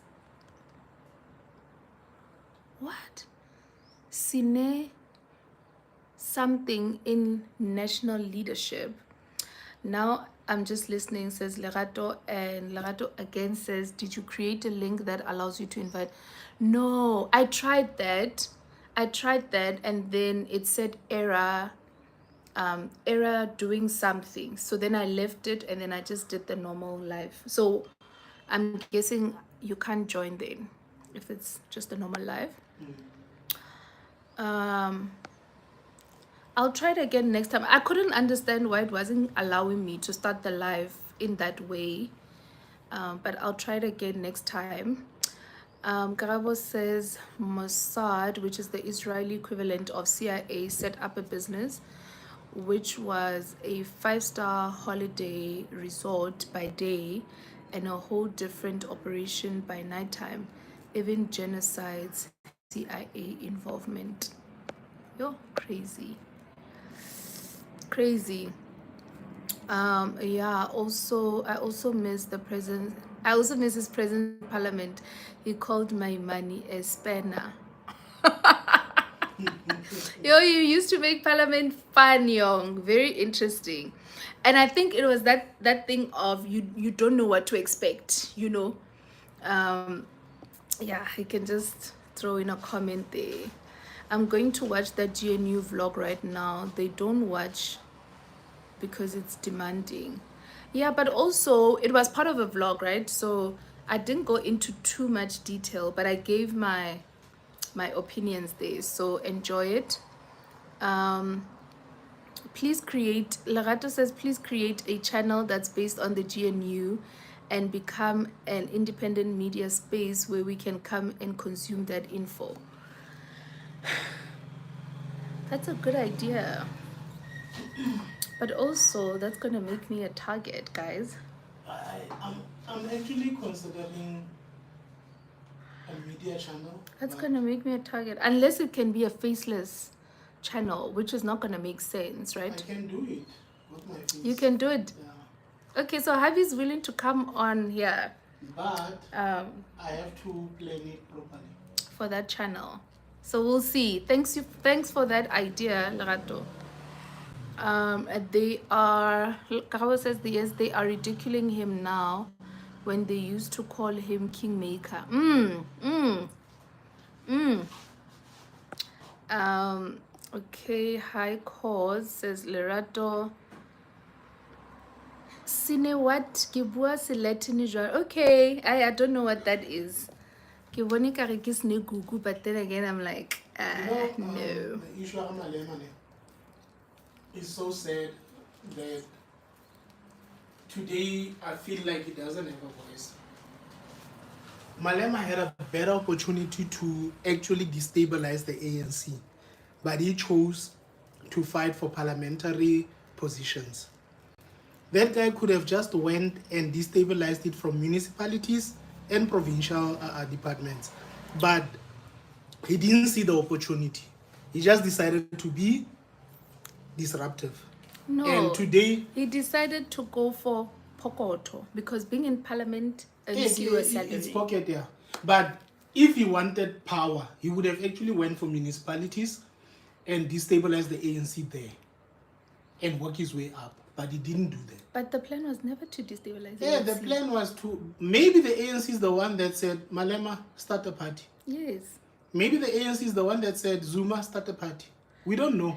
what? Sine something in national leadership. Now I'm just listening, says Lerato, and Lerato again says, did you create a link that allows you to invite? No, I tried that, and then it said error doing something. So then I left it, and then I just did the normal live. So I'm guessing you can't join then if it's just a normal live. I'll try it again next time. I couldn't understand why it wasn't allowing me to start the live in that way. But I'll try it again next time. Karabo says Mossad, which is the Israeli equivalent of CIA, set up a business which was a 5-star holiday resort by day and a whole different operation by nighttime, even genocides, CIA involvement. You're crazy. Yeah, also I also miss the presence. I also miss his presence in parliament. He called my money a spanner. Yo, you used to make parliament fun, young. Very interesting. And I think it was that thing of you don't know what to expect, you know. Yeah, I can just throw in a comment there. I'm going to watch that GNU vlog right now. They don't watch because it's demanding. Yeah, but also it was part of a vlog, right? So I didn't go into too much detail, but I gave my opinions there. So enjoy it. Please create, Lerato says, please create a channel that's based on the GNU and become an independent media space where we can come and consume that info. That's a good idea. But also, that's going to make me a target, guys. I'm actually considering a media channel. That's going to make me a target. Unless it can be a faceless channel, which is not going to make sense, right? I can do it with my face. You can do it? Yeah. Okay, so Javi's willing to come on here. But I have to plan it properly. For that channel. So we'll see. Thanks for that idea, Lerato. They are, Karabo says, yes, they are ridiculing him now when they used to call him Kingmaker. Okay, high cause, says Lerato. Sine what? Kibua seletini jwa. Okay, I don't know what that is. Kiboni karikis ne gugu, but then again I'm like, no. The issue of Malema is so sad that today I feel like he doesn't have a voice. Malema had a better opportunity to actually destabilize the ANC, but he chose to fight for parliamentary positions. That guy could have just went and destabilized it from municipalities and provincial departments, but he didn't see the opportunity. He just decided to be disruptive. No, and today he decided to go for Pokoto because being in parliament earns you a salary. It's pocket, yeah. But if he wanted power, he would have actually went for municipalities and destabilized the ANC there and work his way up. but he didn't do that. But the plan was never to destabilize Yeah, the ANC. plan was to, maybe the ANC is the one that said, Malema, start a party. Yes. Maybe the ANC is the one that said, Zuma, start a party. We don't know.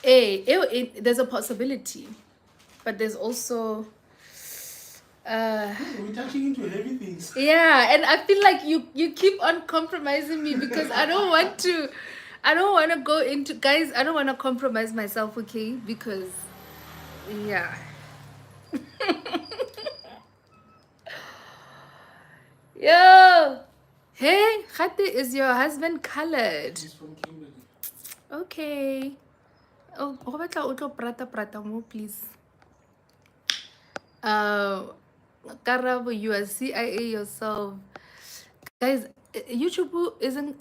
There's a possibility, but there's also We're touching into heavy things. yeah, and I feel like you keep on compromising me because I don't want to go into, guys, I don't want to compromise myself, okay? Because yeah. Yo, hey Khate, is your husband colored? He's from Kimberley. Okay. Oh, go batla o tlo prata mo, please. Karabo, you are CIA yourself. Guys, YouTube isn't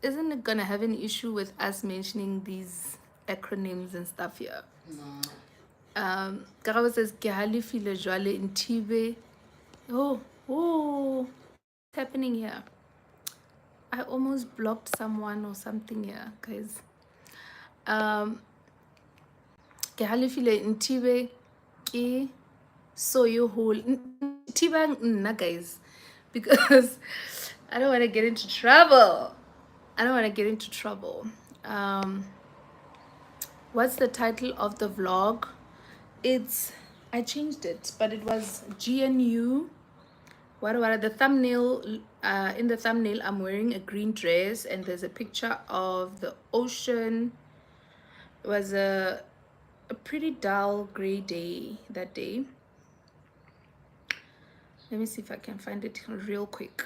it gonna have an issue with us mentioning these acronyms and stuff here? No. Karabo says ke halefile jwale Nthibe. Oh, what's happening here? I almost blocked someone or something here, guys. Ke halefile Nthibe ke so you whole Nthiba nna, guys, because I don't want to get into trouble. What's the title of the vlog? I changed it, but it was GNU. What the thumbnail, in the thumbnail I'm wearing a green dress and there's a picture of the ocean. It was a pretty dull gray day that day. Let me see if I can find it real quick.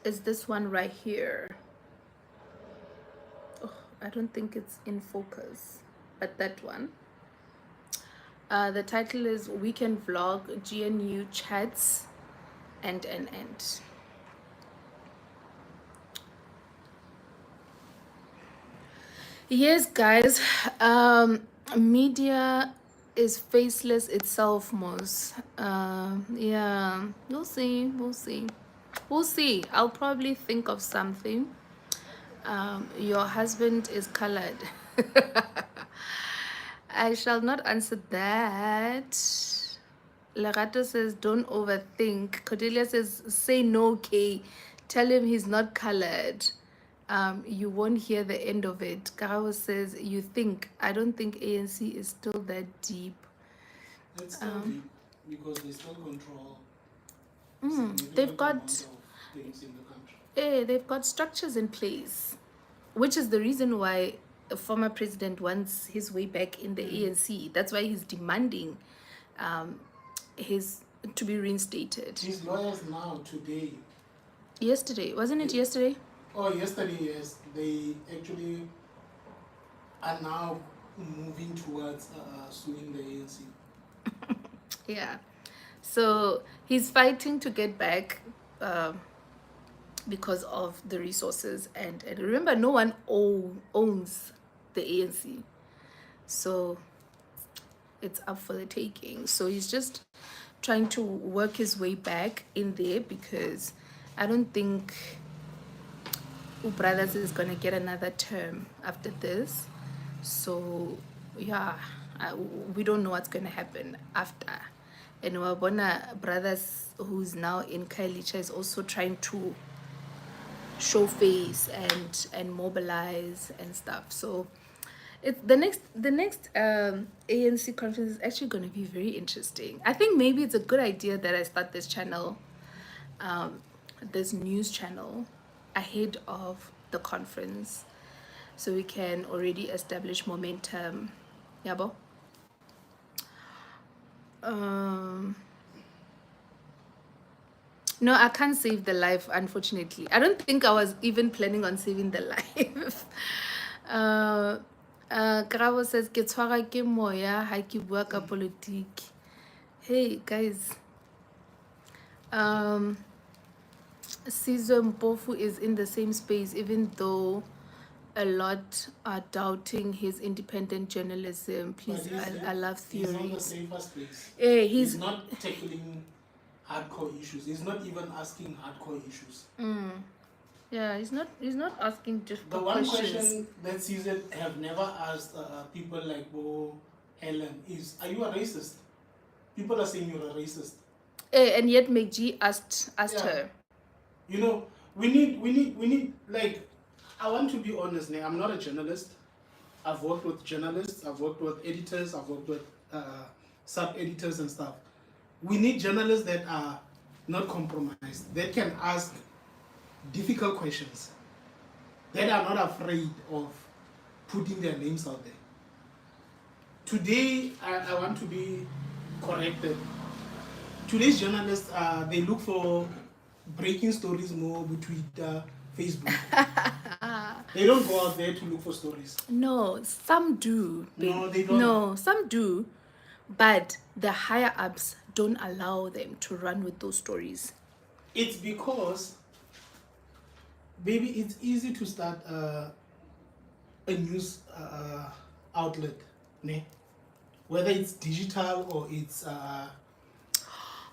Is this one right here? Oh, I don't think it's in focus, but that one. The title is Weekend Vlog GNU Chats and. Yes, guys, media is faceless itself, most. Yeah, we'll see. I'll probably think of something. Your husband is colored. I shall not answer that. Lerato says, don't overthink. Cordelia says, say no, Kay. Tell him he's not colored. You won't hear the end of it. Karawa says, you think. I don't think ANC is still that deep. It's still deep because they still control They've got amount of things in the country. they've got structures in place, which is the reason why a former president wants his way back in the ANC. That's why he's demanding his to be reinstated. His lawyers now today. Yesterday, wasn't it yesterday? Oh, yesterday, yes. They actually are now moving towards suing the ANC. Yeah. So he's fighting to get back because of the resources. And remember, no one owns the ANC. So it's up for the taking. So he's just trying to work his way back in there because I don't think Brothers is going to get another term after this. So yeah, we don't know what's going to happen after. And Wabona Brothers, who's now in Kailicha, is also trying to show face and mobilize and stuff. So it's the next ANC conference is actually going to be very interesting. I think maybe it's a good idea that I start this channel, this news channel, ahead of the conference, so we can already establish momentum. Yabo. No, I can't save the life, unfortunately. I don't think I was even planning on saving the life. Krabo says, ke tshwara ke moya ha ke bua ka politiki. Hey, guys. Sizwe Mpofu is in the same space, even though a lot are doubting his independent journalism. Please, I love theories. He's on the safer space. He's not tackling hardcore issues. He's not even asking hardcore issues. Yeah, he's not asking The difficult one questions. question that CZ have never asked people like Bo Helen is, are you a racist? People are saying you're a racist. And yet McG asked Yeah. her. You know, we need like, I want to be honest, now I'm not a journalist. I've worked with journalists, I've worked with editors, I've worked with sub-editors and stuff. We need journalists that are not compromised, that can ask difficult questions, that are not afraid of putting their names out there. Today, I want to be corrected. Today's journalists, they look for breaking stories more with Twitter, Facebook. They don't go out there to look for stories. No, some do. No, they don't. No, some do. But the higher ups don't allow them to run with those stories. It's because, baby, it's easy to start a news outlet, ne? Whether it's digital or it's Oh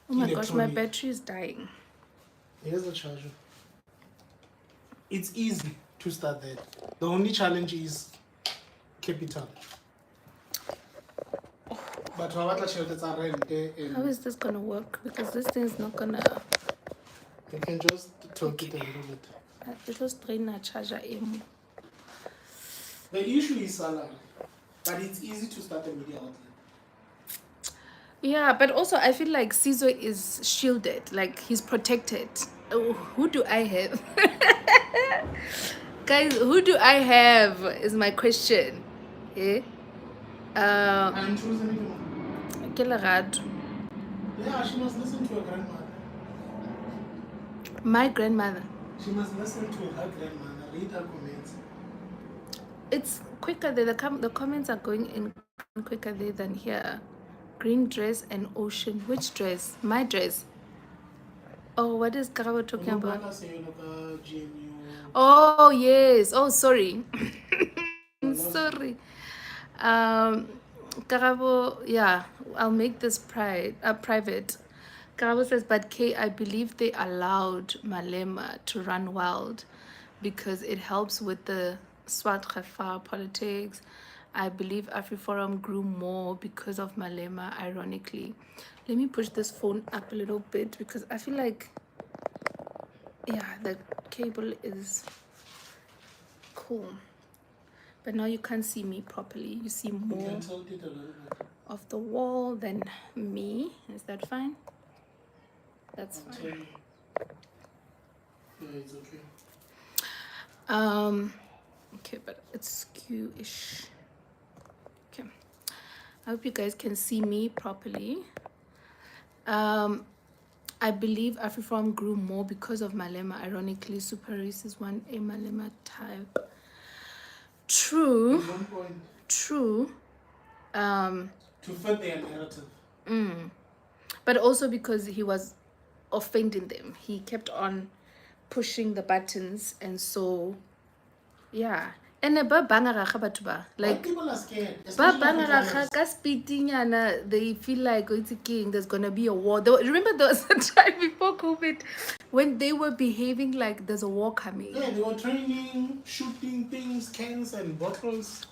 my gosh, my electronic. battery is dying. Here's the charger. It's easy to start that. The only challenge is capital. But How is this gonna work? Because this thing is not gonna. you can just talk it a little bit. It was drain a charger emo. The issue is salary, but it's easy to start a media outlet. Yeah, but also I feel like Caesar is shielded, like he's protected. Oh, who do I have? Guys, who do I have is my question. Eh? I'm choosing it. Ke Lerato. Yeah, she must listen to her grandmother. My grandmother. She must listen to her grandmother, read her comments. It's quicker there. The comments are going in quicker there than here. Green dress and ocean. Which dress? My dress. Oh, what is Karabo talking about? Oh, yes. Oh, sorry. Sorry. Karabo, yeah, I'll make this private. Karabo says, but Kay, I believe they allowed Malema to run wild because it helps with the Swat Khafar politics. I believe AfriForum grew more because of Malema, ironically. Let me push this phone up a little bit because I feel like, yeah, the cable is cool. But now you can't see me properly. You see more You can tilt it a little bit. of the wall than me. Is that fine? That's I'll fine. tell you. Yeah, it's okay. Okay, but it's skew-ish. Okay. I hope you guys can see me properly. I believe AfriForum grew more because of Malema. Ironically, Super Race is one a Malema type. True. At one point, True. to fit their narrative. But also because he was offending them. He kept on pushing the buttons, and so yeah. And Like like people are scared. ba Especially bangaraga Afrikaners. ka speeding yana, they feel like it's a king, there's gonna be a war. Remember there was a time before COVID when they were behaving like there's a war coming. Yeah, they were training, shooting things, cans and bottles.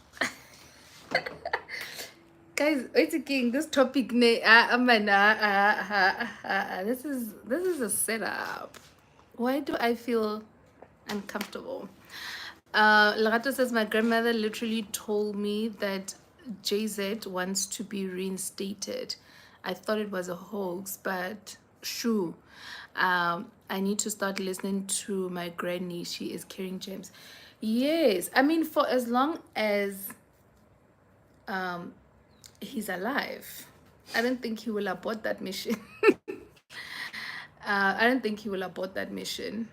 Guys, it's a king. This topic, this is a setup. Why do I feel uncomfortable? Lerato says my grandmother literally told me that JZ wants to be reinstated. I thought it was a hoax, but shoo. I need to start listening to my granny. She is carrying gems. Yes, I mean for as long as he's alive, I don't think he will abort that mission. I don't think he will abort that mission.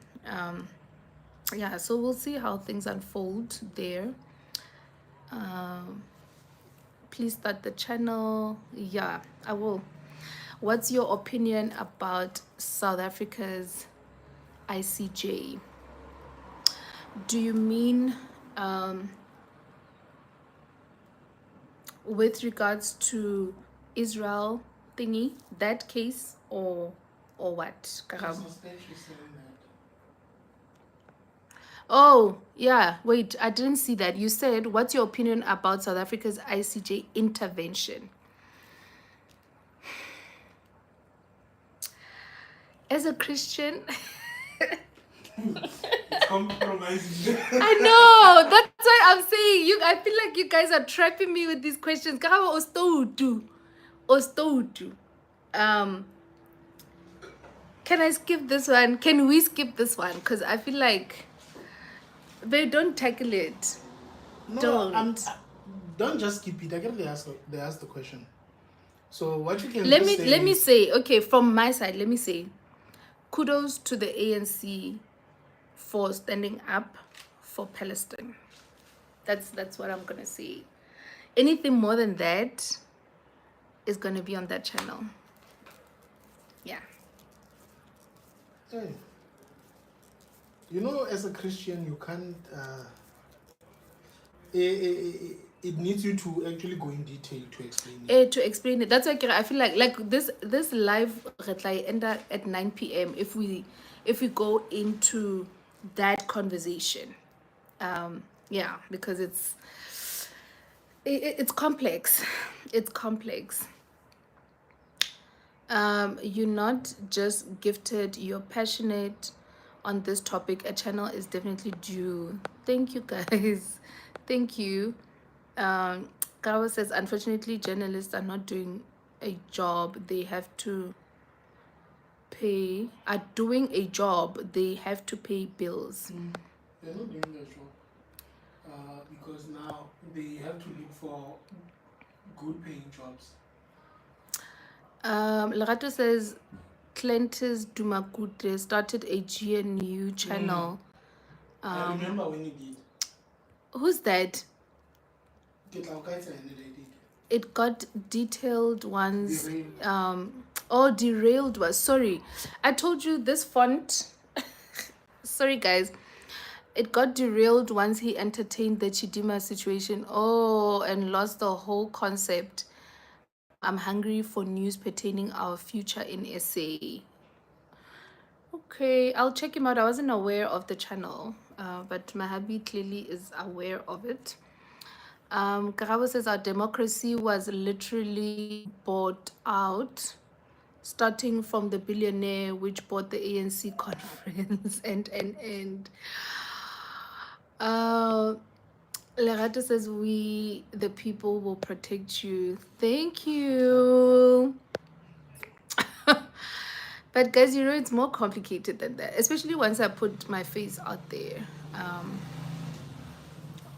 Yeah, so we'll see how things unfold there. Please start the channel. Yeah, I will. What's your opinion about South Africa's ICJ? Do you mean with regards to Israel thingy, that case, or what? I suspect she's saying that. Oh, yeah. Wait, I didn't see that. You said, what's your opinion about South Africa's ICJ intervention? As a Christian, Compromising. I know. That's why I'm saying you. I feel like you guys are trapping me with these questions. Karawa ostodu, ostodu. Can I skip this one? Can we skip this one? Because I feel like they don't tackle it. No, Don't. don't just skip it. I get they ask the question. So what you can Let just me say let me is, say. Okay, from my side, let me say, kudos to the ANC for standing up for Palestine. That's what I'm gonna say. Anything more than that is gonna be on that channel. Yeah. hey, you know, as a Christian, you can't. It needs you to actually go in detail to explain it. To explain it, that's why I feel like this live retly end up at 9 p.m. if we go into that conversation. Yeah, because it's complex. It's complex. You're not just gifted, you're passionate on this topic. A channel is definitely due. Thank you, guys. Thank you. Kawa says, unfortunately, journalists are not doing a job. They have to are doing a job. They have to pay bills. They're not doing their job because now they have to look for good paying jobs. Lerato says, Clentus Dumakute started a GNU channel. I remember when he did. Who's that? It got detailed ones. Derailed was. Sorry, I told you this font. Sorry, guys. It got derailed once he entertained the Chidima situation. Oh, and lost the whole concept. I'm hungry for news pertaining our future in SA. Okay, I'll check him out. I wasn't aware of the channel, but Mahabi clearly is aware of it. Karabo says our democracy was literally bought out, starting from the billionaire which bought the ANC conference and. Lerato says we the people will protect you. Thank you. But guys, you know it's more complicated than that, especially once I put my face out there.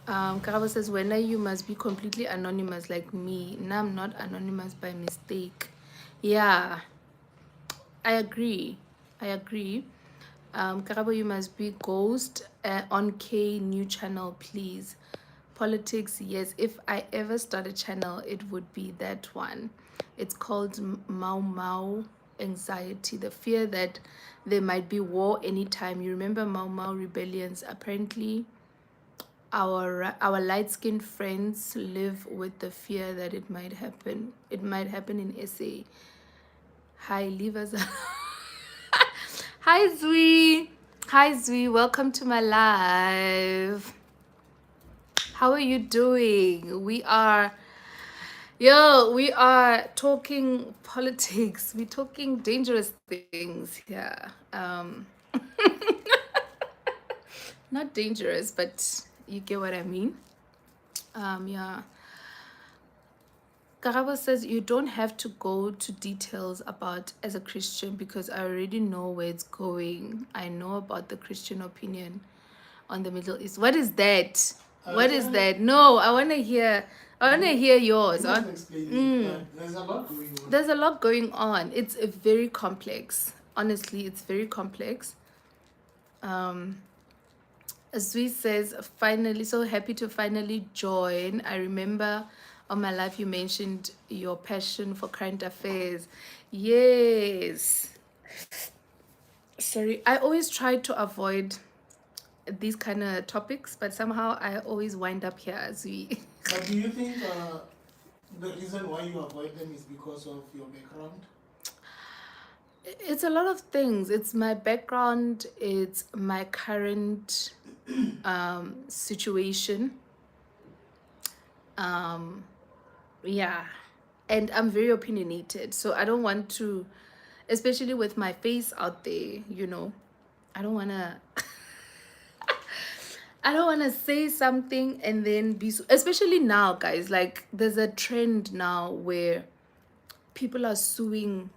Karabo says, when you must be completely anonymous like me. Now I'm not anonymous by mistake. Yeah, I agree. Karabo, you must be ghost on K new channel, please. Politics, yes. If I ever start a channel, it would be that one. It's called Mau Mau anxiety, the fear that there might be war anytime. You remember Mau Mau rebellions? Apparently, our light-skinned friends live with the fear that it might happen. It might happen in SA. Hi, leave us. Hi, Zui. Hi, Zui. Welcome to my live. How are you doing? We are talking politics. We're talking dangerous things here. Not dangerous, but you get what I mean. Yeah. Karabo says you don't have to go to details about as a Christian because I already know where it's going. I know about the Christian opinion on the Middle East. What is that? What is that? No, I want to hear yours. There's a lot going on. There's a lot going on. It's very complex. Honestly, it's very complex. Azui says, finally, so happy to finally join. I remember on my life you mentioned your passion for current affairs. Yes. Sorry, I always try to avoid these kind of topics, but somehow I always wind up here as we. But do you think the reason why you avoid them is because of your background? It's a lot of things. It's my background, it's my current situation. Yeah. And I'm very opinionated. So I don't want to, especially with my face out there, I don't want to. I don't want to say something and then especially now, guys. Like, there's a trend now where people are suing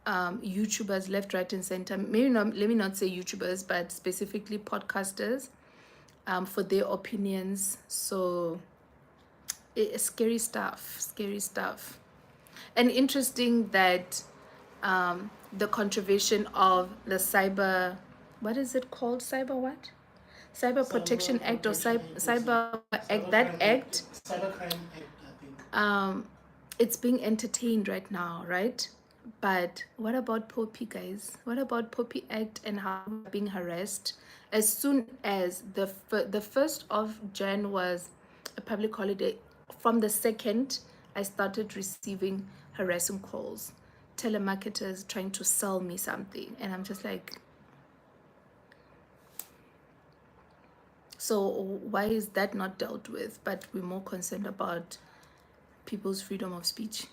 YouTubers left, right, and center. Maybe not. Let me not say YouTubers, but specifically podcasters, for their opinions. So, scary stuff. Scary stuff. And interesting that the controversy of the cyber, what is it called? Cyber what? Cyber Protection Act or Cyber Act. That act, Cybercrime Act, I think. It's being entertained right now, right? But what about Poppy, guys? What about Poppy Act and how we're being harassed? As soon as the 1st of Jan was a public holiday, from the 2nd, I started receiving harassing calls, telemarketers trying to sell me something, and I'm just like, so why is that not dealt with? But we're more concerned about people's freedom of speech.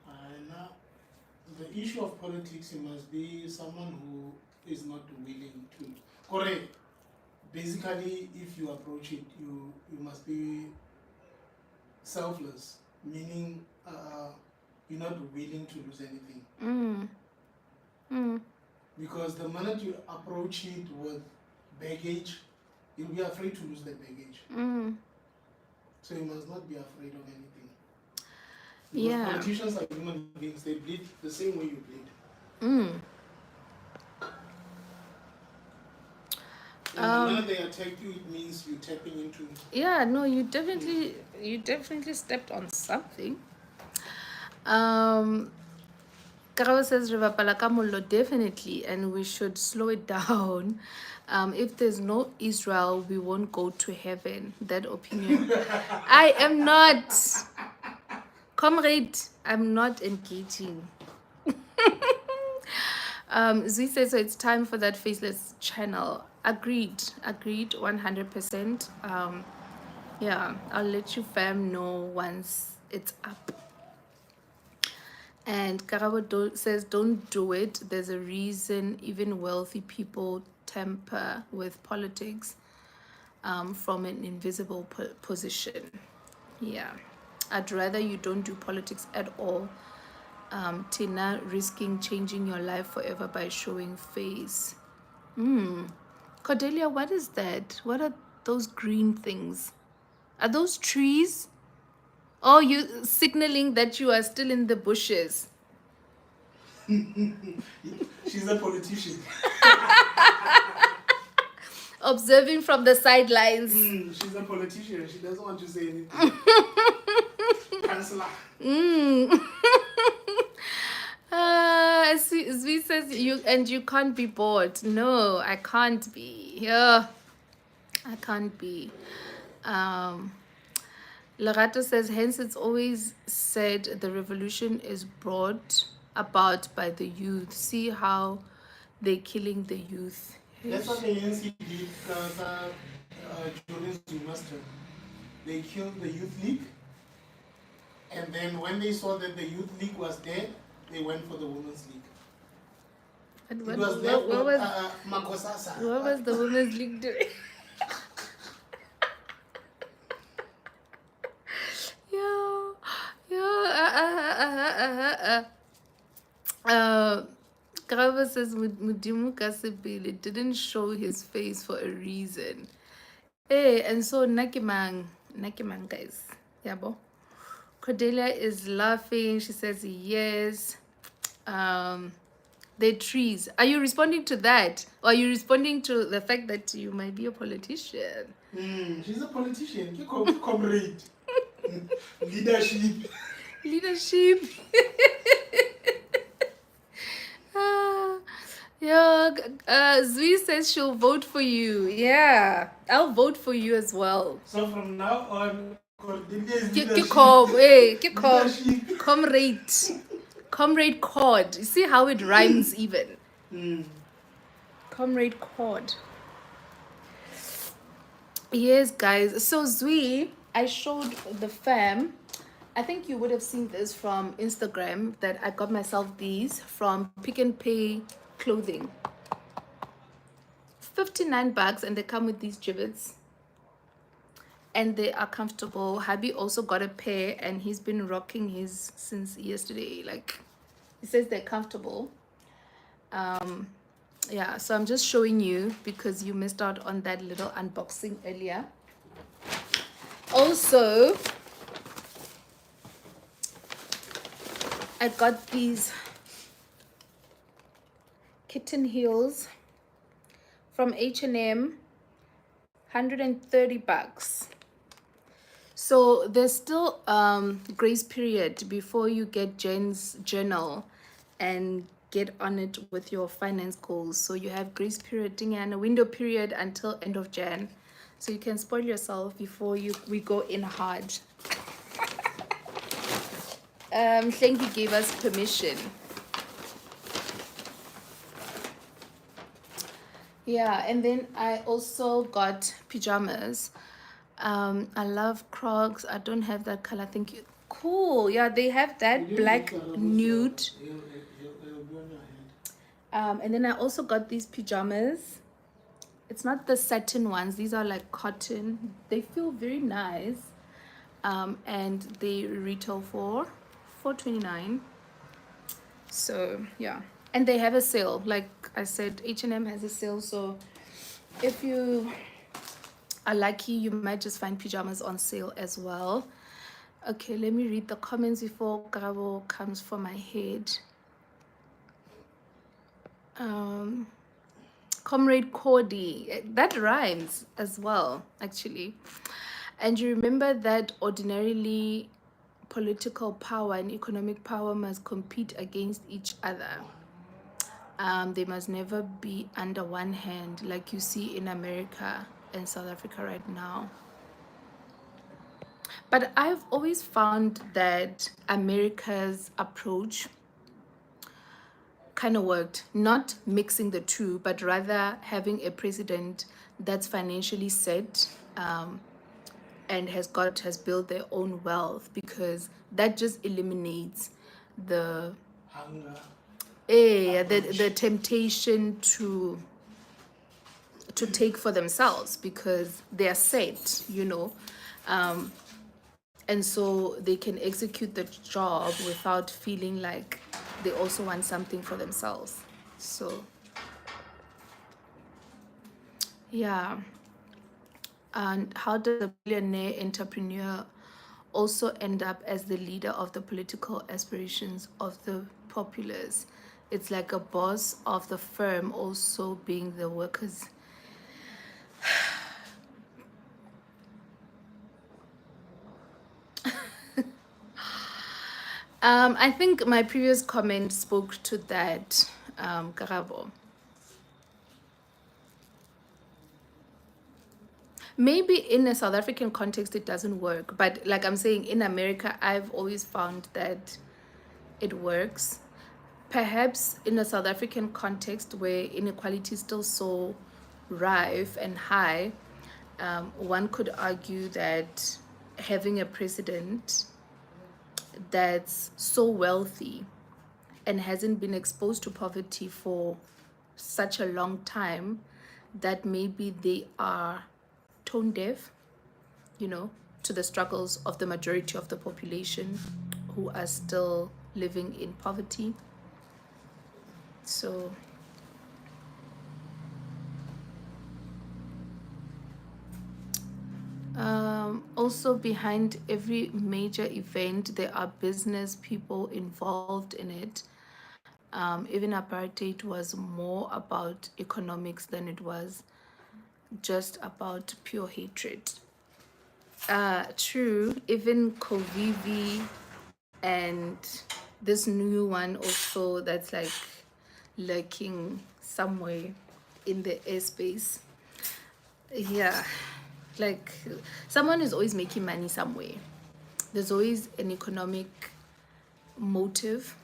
And the issue of politics, you must be someone who is not willing to. Correct. Basically, if you approach it, you must be selfless, meaning you're not willing to lose anything. Because the minute you approach it with baggage, you'll be afraid to lose that baggage. So you must not be afraid of anything. Because Yeah. politicians are human beings, they bleed the same way you bleed. And the minute they attack you, it means you're tapping into. Yeah, no, you definitely stepped on something. Karao says River Palakamullo, definitely, and we should slow it down. If there's no Israel, we won't go to heaven. That opinion. I am not, comrade, I'm not engaging. Zee says, so it's time for that faceless channel. Agreed, 100%. Yeah, I'll let you fam know once it's up. And Karabo says, don't do it. There's a reason even wealthy people tamper with politics from an invisible position. Yeah, I'd rather you don't do politics at all. Tina, risking changing your life forever by showing face. Cordelia, what is that? What are those green things? Are those trees? Oh, you signaling that you are still in the bushes. She's a politician. Observing from the sidelines. She's a politician. She doesn't want to say anything. Councillor. Zvi says you can't be bored. No, I can't be. Yeah, I can't be. Lerato says, hence it's always said the revolution is brought about by the youth. See how they're killing the youth. That's what the ANC did, Julius Master. They killed the youth league, and then when they saw that the youth league was dead, they went for the women's league. It was left with Makosasa. What was the women's league doing? Grava says Mudimu Kasipili didn't show his face for a reason. Hey, and so Nakimang guys. Yabo. Cordelia is laughing. She says yes. The trees. Are you responding to that? Or are you responding to the fact that you might be a politician? She's a politician. Comrade. Leadership. Yeah, Zui says she'll vote for you. Yeah, I'll vote for you as well. So from now on, Cordelia is leadership. Comrade. Comrade Cord. You see how it rhymes even. Mm. Comrade Cord. Yes, guys. So Zui, I showed the fam. I think you would have seen this from Instagram that I got myself these from Pick and Pay Clothing. 59 bucks, and they come with these gibbets. And they are comfortable. Hubby also got a pair and he's been rocking his since yesterday. Like, he says they're comfortable. Yeah, so I'm just showing you because you missed out on that little unboxing earlier. Also, I got these kitten heels from H&M, 130 bucks. So there's still grace period before you get Jen's journal and get on it with your finance goals. So you have grace period and a window period until end of Jan. So you can spoil yourself before we go in hard. Shenki gave us permission. Yeah, and then I also got pajamas. I love Crocs. I don't have that color. Thank you. Cool. Yeah, they have that black nude. And then I also got these pajamas. It's not the satin ones. These are like cotton. They feel very nice. And they retail for $4.29. So yeah, and they have a sale. Like I said, H&M has a sale. So if you are lucky, you might just find pajamas on sale as well. Okay, let me read the comments before Karabo comes for my head. Comrade Cordy, that rhymes as well, actually. And you remember that ordinarily political power and economic power must compete against each other. They must never be under one hand, like you see in America and South Africa right now. But I've always found that America's approach kind of worked, not mixing the two, but rather having a president that's financially set, and has built their own wealth, because that just eliminates the Hunger. the temptation to take for themselves, because they are set, and so they can execute the job without feeling like they also want something for themselves. So yeah. And how does a billionaire entrepreneur also end up as the leader of the political aspirations of the populace? It's like a boss of the firm also being the workers. I think my previous comment spoke to that, Karabo. Maybe in a South African context it doesn't work, but like I'm saying, in America I've always found that it works. Perhaps in a South African context where inequality is still so rife and high, one could argue that having a president that's so wealthy and hasn't been exposed to poverty for such a long time, that maybe they are tone deaf, to the struggles of the majority of the population who are still living in poverty. So also behind every major event there are business people involved in it. Even apartheid was more about economics than it was just about pure hatred. True. Even Covivi and this new one also that's like lurking somewhere in the airspace. Yeah, like someone is always making money somewhere. There's always an economic motive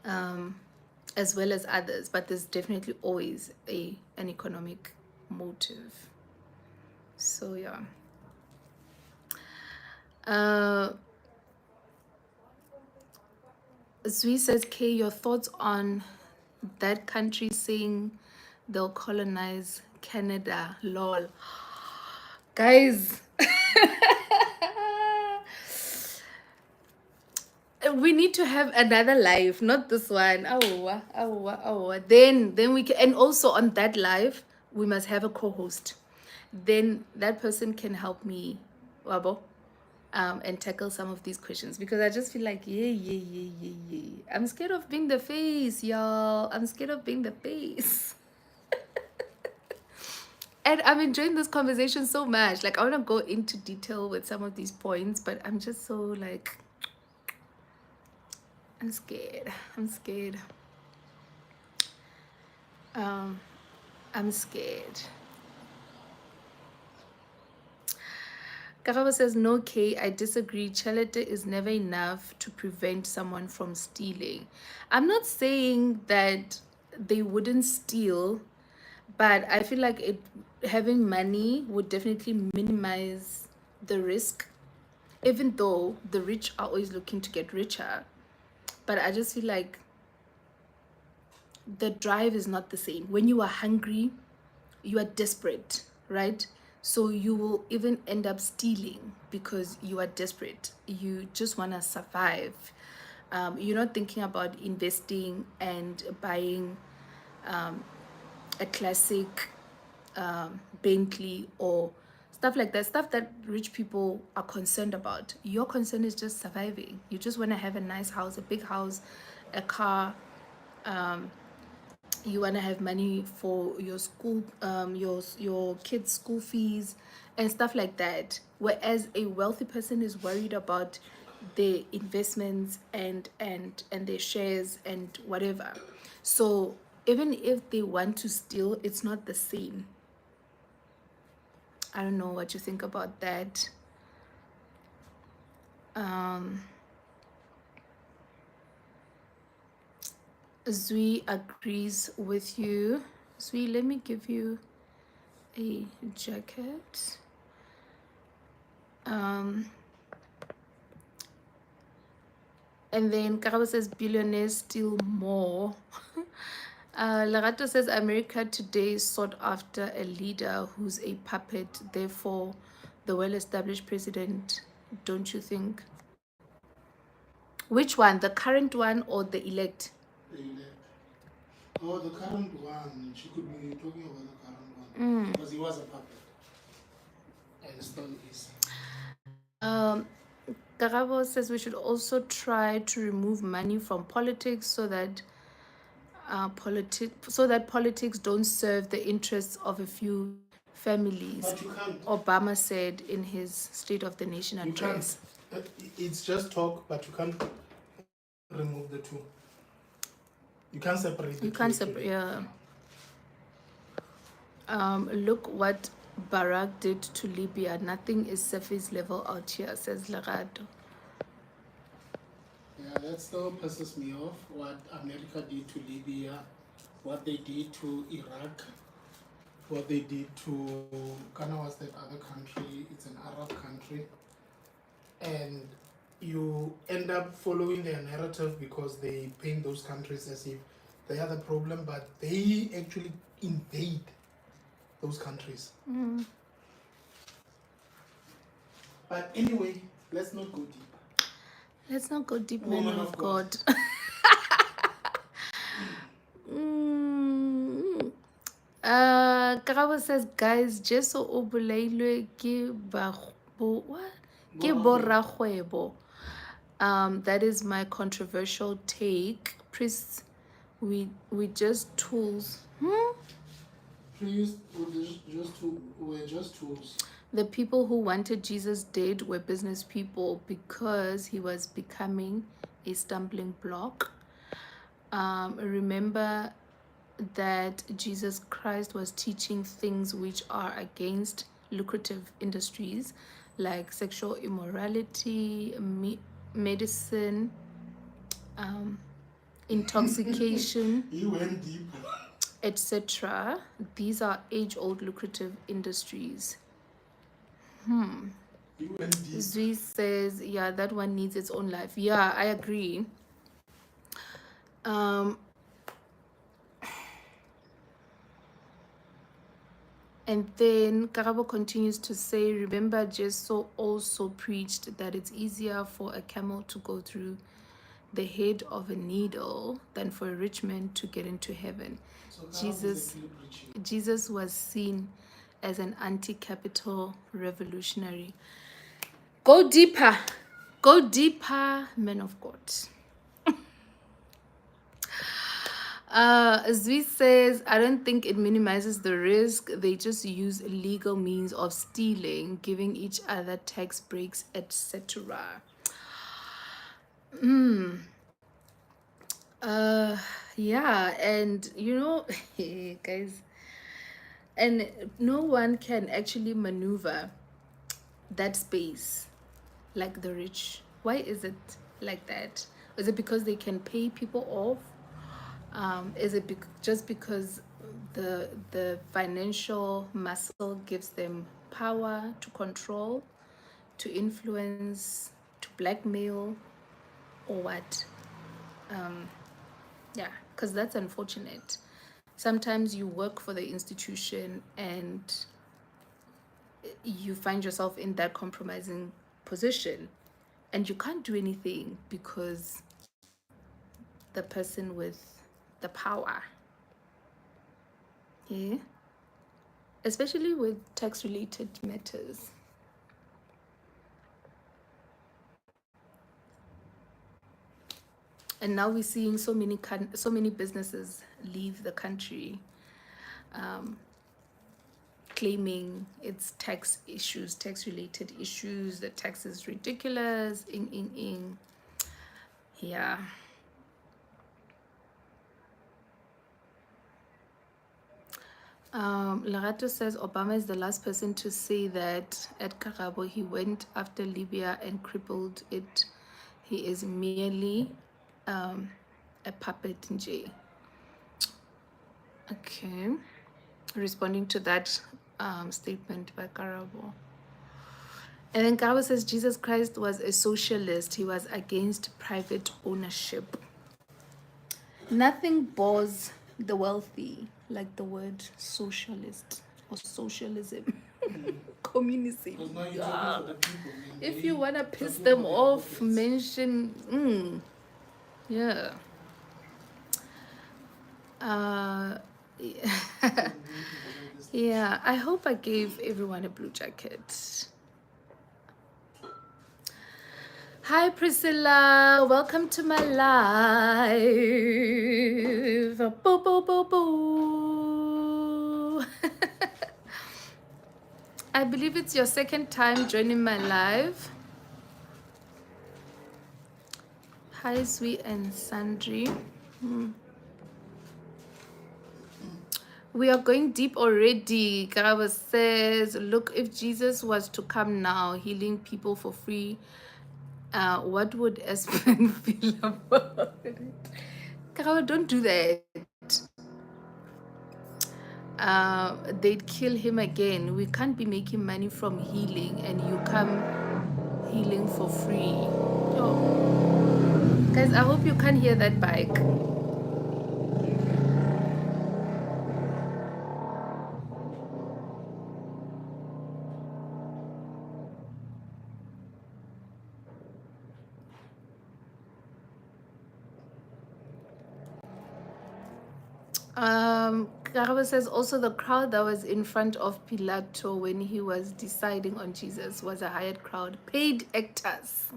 as well as others, but there's definitely always an economic motive. So yeah. Zui says, K, your thoughts on that country saying they'll colonize Canada? Lol. Guys, we need to have another life, not this one. Then we can, and also on that live, we must have a co-host. Then that person can help me, Wabo, and tackle some of these questions, because I just feel like yeah. I'm scared of being the face, y'all. I'm scared of being the face. And I'm enjoying this conversation so much. Like, I want to go into detail with some of these points, but I'm just so like, I'm scared. I'm scared. I'm scared. Karabo says, no, K, I disagree. Chelete is never enough to prevent someone from stealing. I'm not saying that they wouldn't steal, but I feel like having money would definitely minimize the risk, even though the rich are always looking to get richer. But I just feel like the drive is not the same. When you are hungry, you are desperate, right? So you will even end up stealing because you are desperate. You just want to survive. You're not thinking about investing and buying a classic Bentley or stuff like that, stuff that rich people are concerned about. Your concern is just surviving. You just want to have a nice house, a big house, a car. You want to have money for your school, your kids' school fees and stuff like that. Whereas a wealthy person is worried about their investments and their shares and whatever. So even if they want to steal, it's not the same. I don't know what you think about that. Zui agrees with you. Zui, let me give you a jacket. And then Karabo says billionaires steal more. Lerato says America today sought after a leader who's a puppet, therefore the well-established president, don't you think? Which one, the current one or the elect? The elect. Oh, the current one. She could be talking about the current one. Because he was a puppet. And still is. Karabo says we should also try to remove money from politics so that politics don't serve the interests of a few families. But you can't. Obama said in his State of the Nation address. It's just talk, but you can't remove the two. You can't separate the two. You can't separate, yeah. Look what Barack did to Libya. Nothing is surface level out here, says Lerato. Yeah, that still pisses me off. What America did to Libya, what they did to Iraq, what they did to Ghana was that other country. It's an Arab country, and you end up following their narrative because they paint those countries as if they are the problem, but they actually invade those countries. But anyway, let's not go deep. Let's not go deep, man of God. Karabo says, guys, Jeso o bolailwe ke borakgwebo. That is my controversial take. Priests, we just tools. Priests were just tools. The people who wanted Jesus dead were business people because he was becoming a stumbling block. Remember that Jesus Christ was teaching things which are against lucrative industries like sexual immorality, medicine, intoxication, He went deep. etc. These are age-old lucrative industries. He went deep. Zui says, yeah, that one needs its own life. Yeah, I agree. Um, and then Karabo continues to say, remember, Jesu also preached that it's easier for a camel to go through the head of a needle than for a rich man to get into heaven. So Jesus was seen as an anti-capital revolutionary. Go deeper, men of God. Zvi says, I don't think it minimizes the risk. They just use legal means of stealing, giving each other tax breaks, etc. Yeah, and you know, guys, and no one can actually maneuver that space like the rich. Why is it like that? Is it because they can pay people off? Is it just because the financial muscle gives them power to control, to influence, to blackmail, or what? Yeah, because that's unfortunate. Sometimes you work for the institution and you find yourself in that compromising position, and you can't do anything because the person with the power, yeah, especially with tax related matters. And now we're seeing so many businesses leave the country, claiming it's tax issues, tax related issues, the tax is ridiculous. Yeah. Larato says Obama is the last person to say that at Karabo he went after Libya and crippled it. He is merely a puppet in jail. Okay. Responding to that statement by Karabo. And then Karabo says Jesus Christ was a socialist. He was against private ownership. Nothing bores the wealthy like the word socialist or socialism. Communism. Yeah. If you want to piss them off, mention yeah. Yeah, I hope I gave everyone a blue jacket. Hi Priscilla, welcome to my live. Boo, boo, boo, boo. I believe it's your second time joining my live. Hi Sweet and Sandri. We are going deep already. Karaba says, look, if Jesus was to come now, healing people for free, what would Espen feel about it? Karaba, don't do that. They'd kill him again. We can't be making money from healing and you come healing for free. Oh. Guys, I hope you can hear that bike. Karaba says also the crowd that was in front of Pilato when he was deciding on Jesus was a hired crowd, paid actors.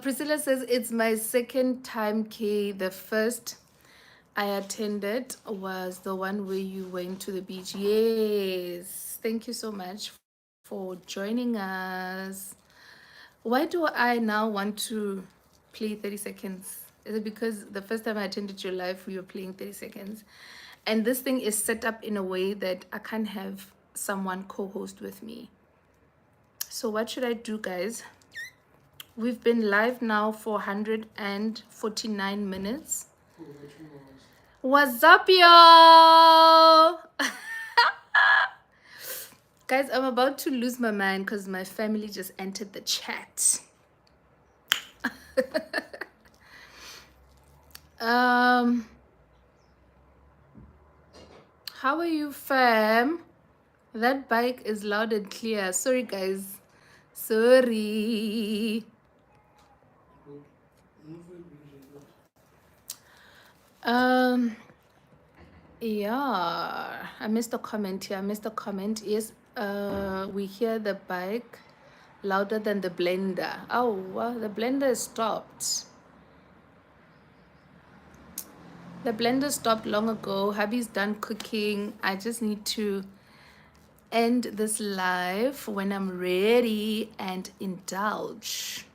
Priscilla says it's my second time, K. The first I attended was the one where you went to the beach. Yes, thank you so much for joining us. Why do I now want to play 30 seconds? Is it because the first time I attended your live, we were playing 30 seconds? And this thing is set up in a way that I can't have someone co-host with me. So what should I do, guys? We've been live now for 149 minutes. What's up, y'all? Guys, I'm about to lose my mind because my family just entered the chat. How are you, fam? That bike is loud and clear. Sorry, guys. Sorry. Yeah, I missed a comment here. I missed a comment. Yes, we hear the bike louder than the blender. Oh, well, the blender stopped. The blender stopped long ago. Hubby's done cooking. I just need to end this live when I'm ready and indulge.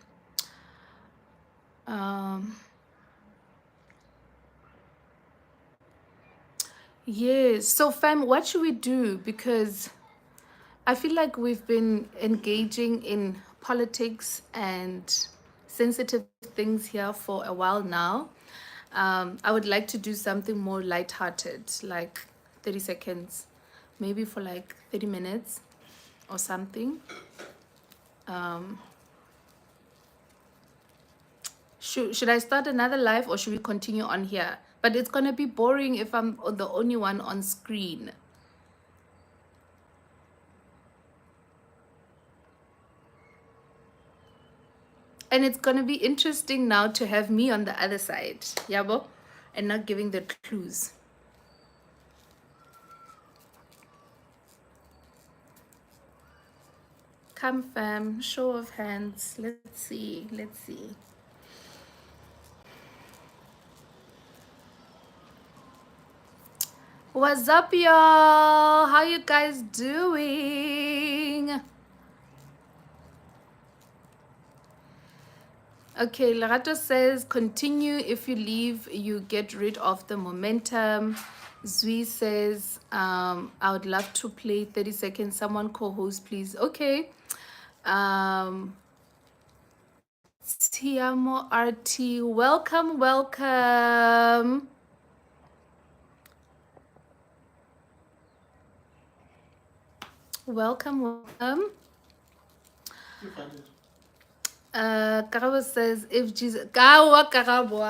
Yes. So, fam, what should we do? Because I feel like we've been engaging in politics and sensitive things here for a while now. I would like to do something more lighthearted, like 30 seconds, maybe for like 30 minutes or something. Should I start another live or should we continue on here? But it's going to be boring if I'm the only one on screen. And it's going to be interesting now to have me on the other side, yabo, and not giving the clues. Come, fam, show of hands. Let's see. What's up, y'all? How you guys doing? Okay, Larato says, continue. If you leave, you get rid of the momentum. Zui says, I would love to play 30 seconds. Someone co-host, please. Okay. Tiamo RT, welcome. Welcome. Karabo says, if Jesus... Karabo.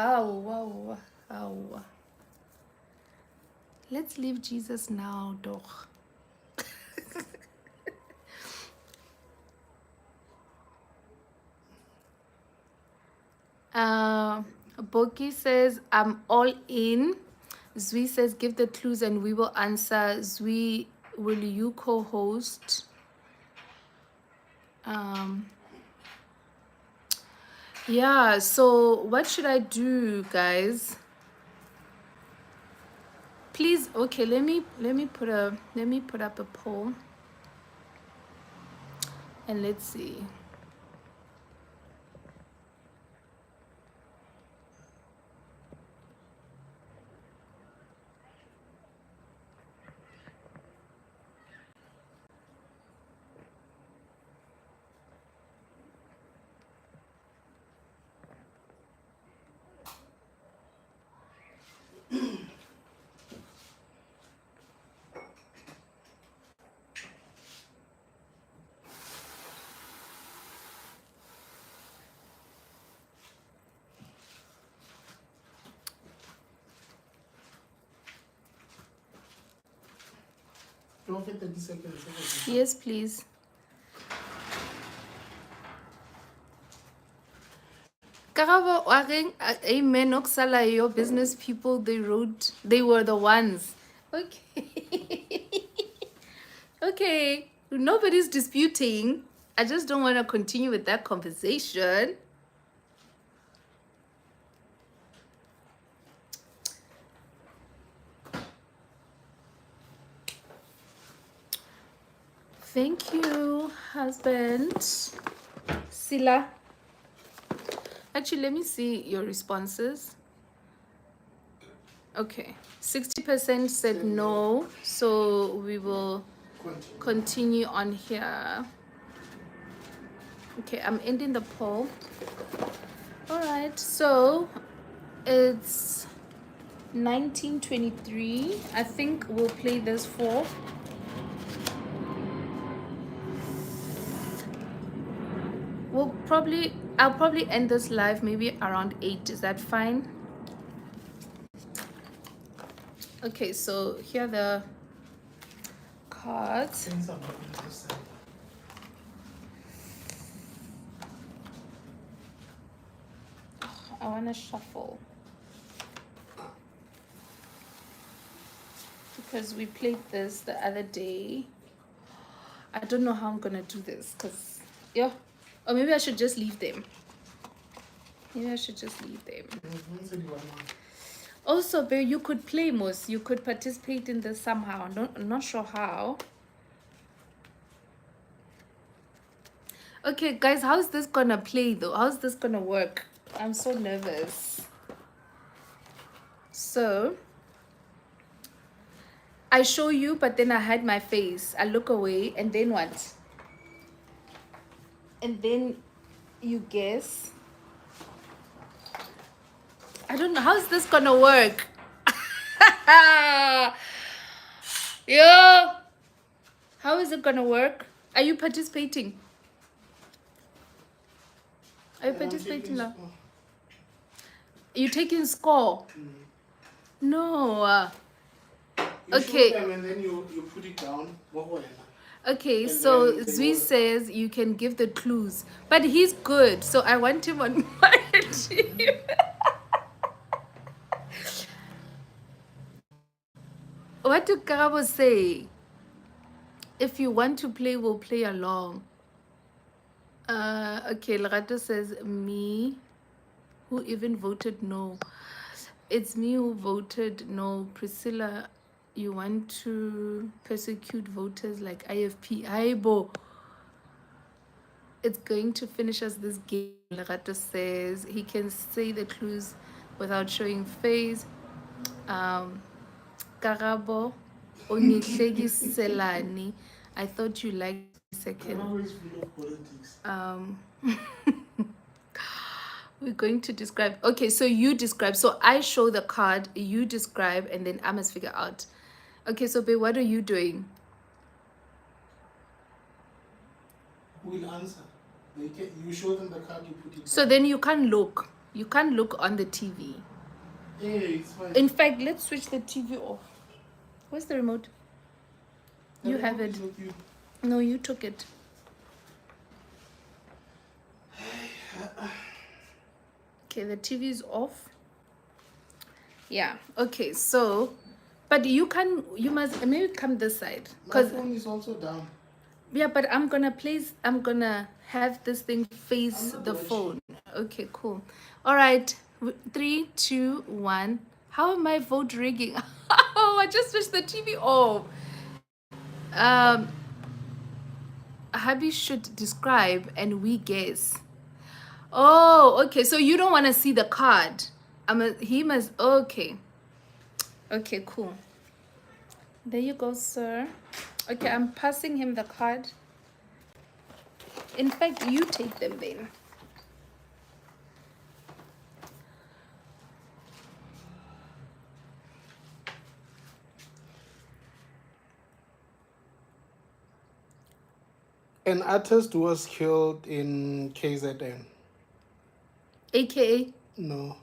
Let's leave Jesus now, doch. Boki says, I'm all in. Zui says, give the clues and we will answer. Zui, will you co-host? Yeah, so what should I do, guys? Please, okay, let me put up a poll and let's see. Don't get 30 seconds. Yes, please. Karabo, amen, Oksala, your business people, they were the ones. Okay. Okay, nobody's disputing. I just don't want to continue with that conversation. Thank you, husband. Sila. Actually, let me see your responses. Okay, 60% said no, so we will continue on here. Okay, I'm ending the poll. All right, so it's 1923. I think we'll play this for. I'll probably end this live maybe around 8. Is that fine? Okay, so here are the cards. Since I'm not interested. I want to shuffle because we played this the other day. I don't know how I'm gonna do this because yeah, or maybe I should just leave them. Maybe I should just leave them. Also, babe, you could play Moose. You could participate in this somehow. I'm not sure how. Okay, guys, how's this gonna play though? How's this gonna work? I'm so nervous. So I show you, but then I hide my face. I look away, and then what? And then you guess. I don't know. How's this gonna work? Yo! How is it gonna work? Are you participating? Are you participating now? You taking score? No. You Okay. shoot them and then you put it down. Okay, And so then they Zui will- says you can give the clues, but he's good, so I want him on my team. What did Karabo say? If you want to play, we'll play along. Okay, Lerato says me. Who even voted no? It's me who voted no. Priscilla, you want to persecute voters like IFP? Aibo. It's going to finish us this game. Lerato says he can say the clues without showing face. Karabo, Onyehlegiselani. I thought you liked second. I'm always full of politics. We're going to describe. Okay, so you describe. So I show the card, you describe, and then I must figure out. Okay, so babe, what are you doing? Who will answer? You show them the card, you put it So down. then you can't look. You can't look on the TV. Yeah, it's fine. In fact, let's switch the TV off. Where's the remote? The You have remote it. is with you. No, you took it. Okay, the TV is off. Yeah. Okay, so, but you must maybe come this side. My Cause phone is also down. yeah, but I'm gonna have this thing face I'm not the watching. phone. Okay, cool. All right, 3, 2, 1. How am I vote rigging? Oh, I just switched the TV off. Hubby should describe and we guess. Oh, okay. So you don't want to see the card. He must. Okay. Okay, cool. There you go, sir. Okay, I'm passing him the card. In fact, you take them then. An artist was killed in KZN. AKA. No.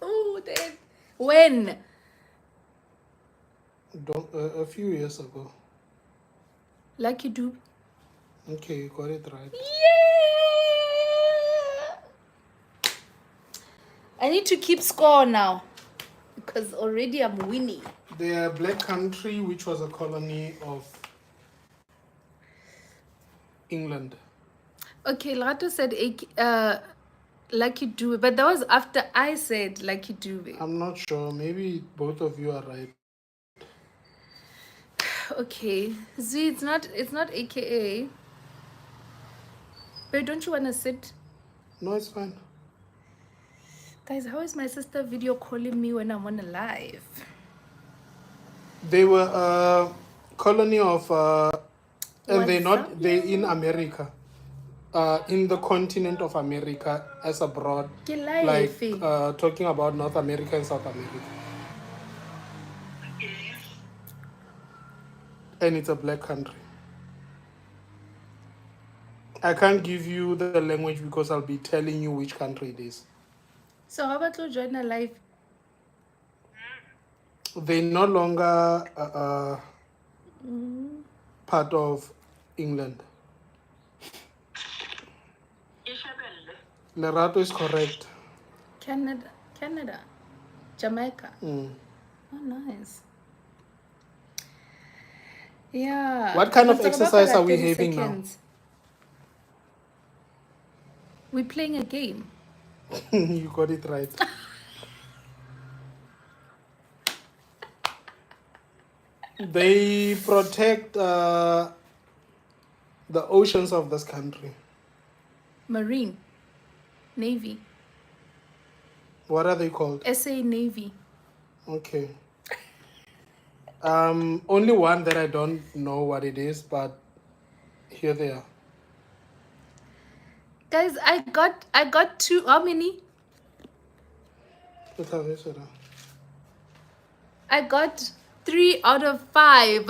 Oh, then. When? A few years ago. Lucky Dube. Okay, you got it right. Yeah! I need to keep score now because already I'm winning. The Black Country, which was a colony of England. Okay, Lato said Lucky Dube, but that was after I said Lucky Dube. I'm not sure. Maybe both of you are right. Okay, Z, it's not AKA. But don't you want to sit? No, it's fine. Guys, how is my sister video calling me when I'm on a live? They were a colony of And they're What's up, not, they're in yo? America. In the continent of America as abroad. Ke Like life. talking about North America and South America. And it's a black country. I can't give you the language because I'll be telling you which country it is. So how about to join a life? They're no longer Mm. part of England. Lerato is correct. Canada, Jamaica. Mm. Oh, nice. Yeah. What kind of Let's talk about exercise that are we 30 having seconds. We're playing a game. now? You got it right. They protect the oceans of this country. Marine, Navy, What are they called? SA Navy. Okay. Only one that I don't know what it is, but here they are. Guys, I got two. How many? What are they, Sarah? I got 3 out of 5.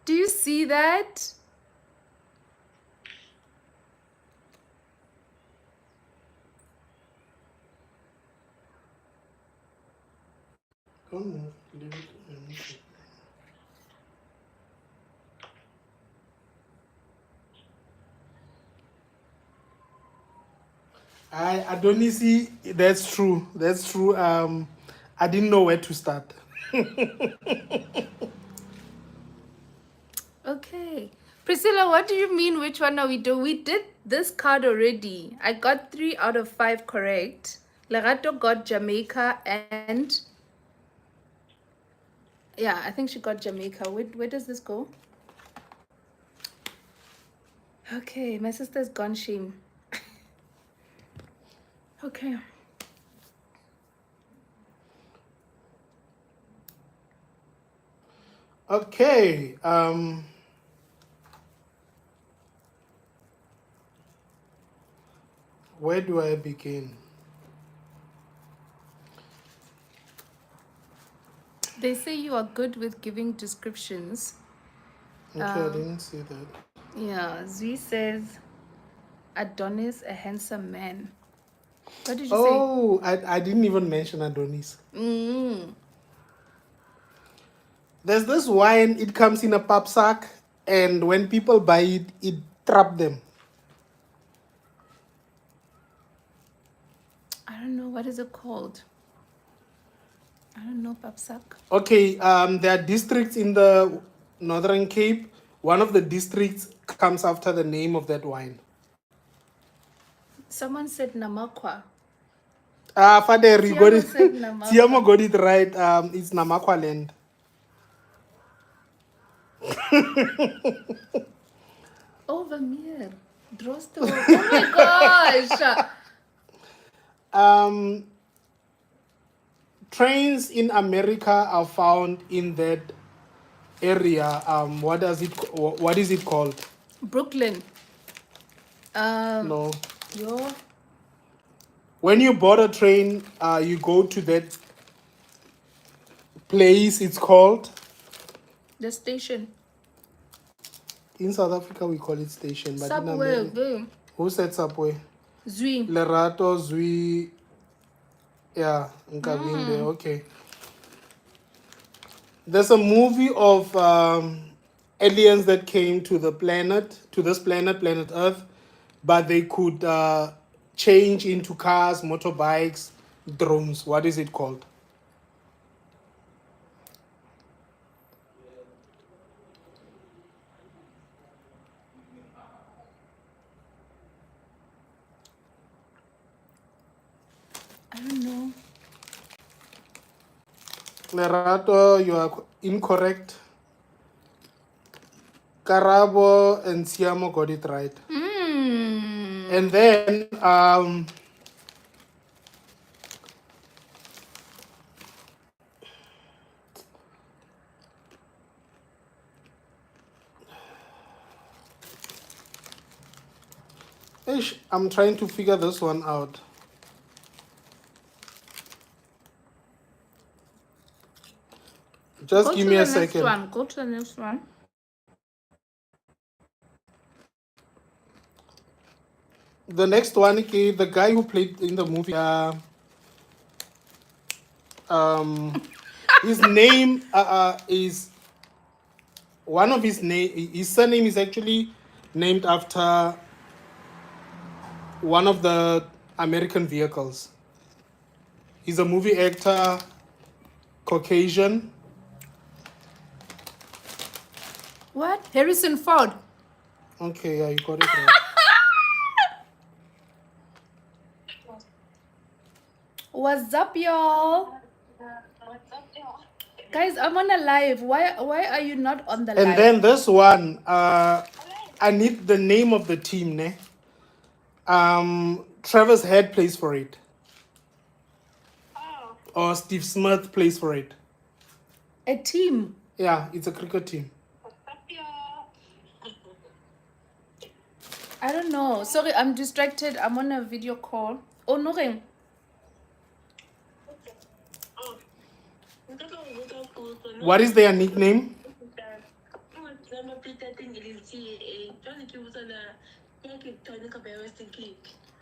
Do you see that? Don't move. Leave it. Let me see. I don't see. That's true. That's true. I didn't know where to start. Okay. Priscilla, what do you mean? Which one are we doing? We did this card already. I got 3 out of 5 correct. Lerato got Jamaica and... Yeah, I think she got Jamaica. Where does this go? Okay, my sister's gone shame. Okay. Okay. Where do I begin? They say you are good with giving descriptions. Okay, I didn't see that. Yeah, Zui says Adonis, a handsome man. What did you Oh, I didn't even mention Adonis. say? There's this wine, it comes in a pap sack, and when people buy it, it trap them. I don't know. What is it called? I don't know, Papsak. Okay, there are districts in the Northern Cape. One of the districts comes after the name of that wine. Someone said Namakwa. Father, you got Tiamo it. said Namakwa. Tiamo got it right. It's Namakwa land. Oh, Vermeer. Drosto. Oh my gosh. Trains in America are found in that area. What is it called? Brooklyn. No. Yo. When you board a train, you go to that place. It's called. The station. In South Africa, we call it station. But in Subway. America, who said subway? Zui. Lerato, Zui. Yeah, Nkabinde. Okay. There's a movie of aliens that came to this planet Earth, but they could change into cars, motorbikes, drones. What is it called? I don't know. Lerato, you are incorrect. Karabo and Siamo got it right. And then Ish, I'm trying to figure this one out. Just Go give to me the a next second. one. Go to the next one. The next one, okay, the guy who played in the movie, his name is one of his name. His surname is actually named after one of the American vehicles. He's a movie actor, Caucasian. What? Harrison Ford. Okay, yeah, you got it right. What's up, y'all? Guys, I'm on a live. Why are you not on the And live? then this one, I need the name of the team, ne? Travis Head plays for it. Or Steve Smith plays for it. A team. Yeah, it's a cricket team. I don't know. Sorry, I'm distracted. I'm on a video call. Oh, no. What is their nickname?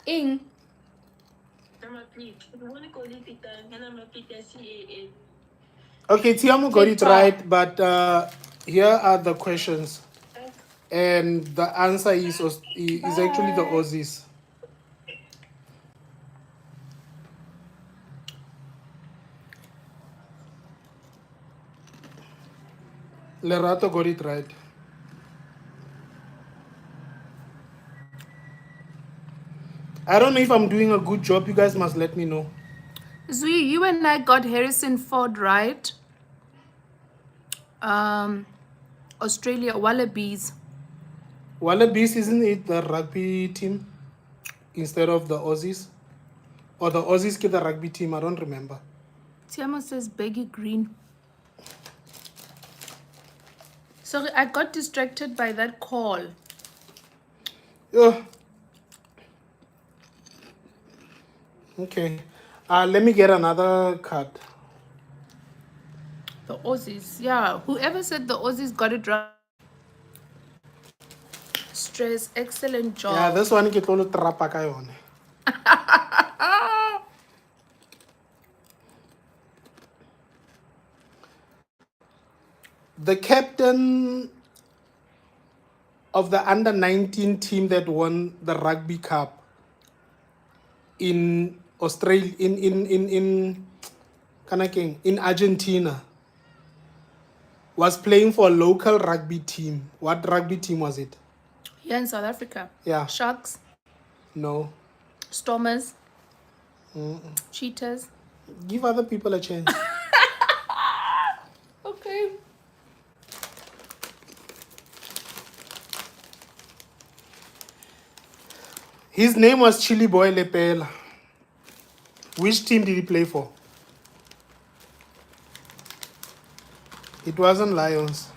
Ing. Okay, Tiamo got it right, but here are the questions. And the answer is actually the Aussies. Lerato got it right. I don't know if I'm doing a good job. You guys must let me know. Zui, you and I got Harrison Ford right. Australia, Wallabies. Wallabies, isn't it the rugby team instead of the Aussies? Or the Aussies get the rugby team? I don't remember. Tiamo says baggy green. Sorry, I got distracted by that call. Yeah. Okay. Let me get another card. The Aussies. Yeah, whoever said the Aussies got it right. Stress, excellent job. Yeah, this one ke tlo trapa ka yone. The captain of the under-19 team that won the Rugby Cup in Australia, in Argentina, was playing for a local rugby team. What rugby team was it? Here in South Africa. Yeah. Sharks. No. Stormers. Cheetahs. Give other people a chance. Okay. His name was Chili Boy Lepela. Which team did he play for? It wasn't Lions.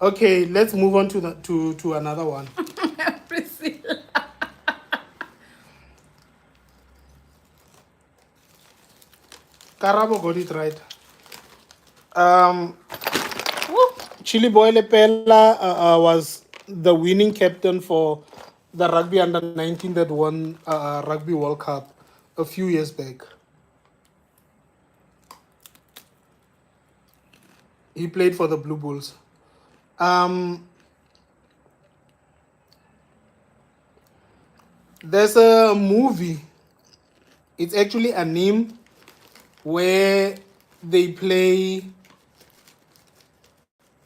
Okay, let's move on to another one. Priscilla. Karabo got it right. Chili Boy Lepela was the winning captain for the rugby under-19 that won Rugby World Cup a few years back. He played for the Blue Bulls. There's a movie. It's actually a name where they play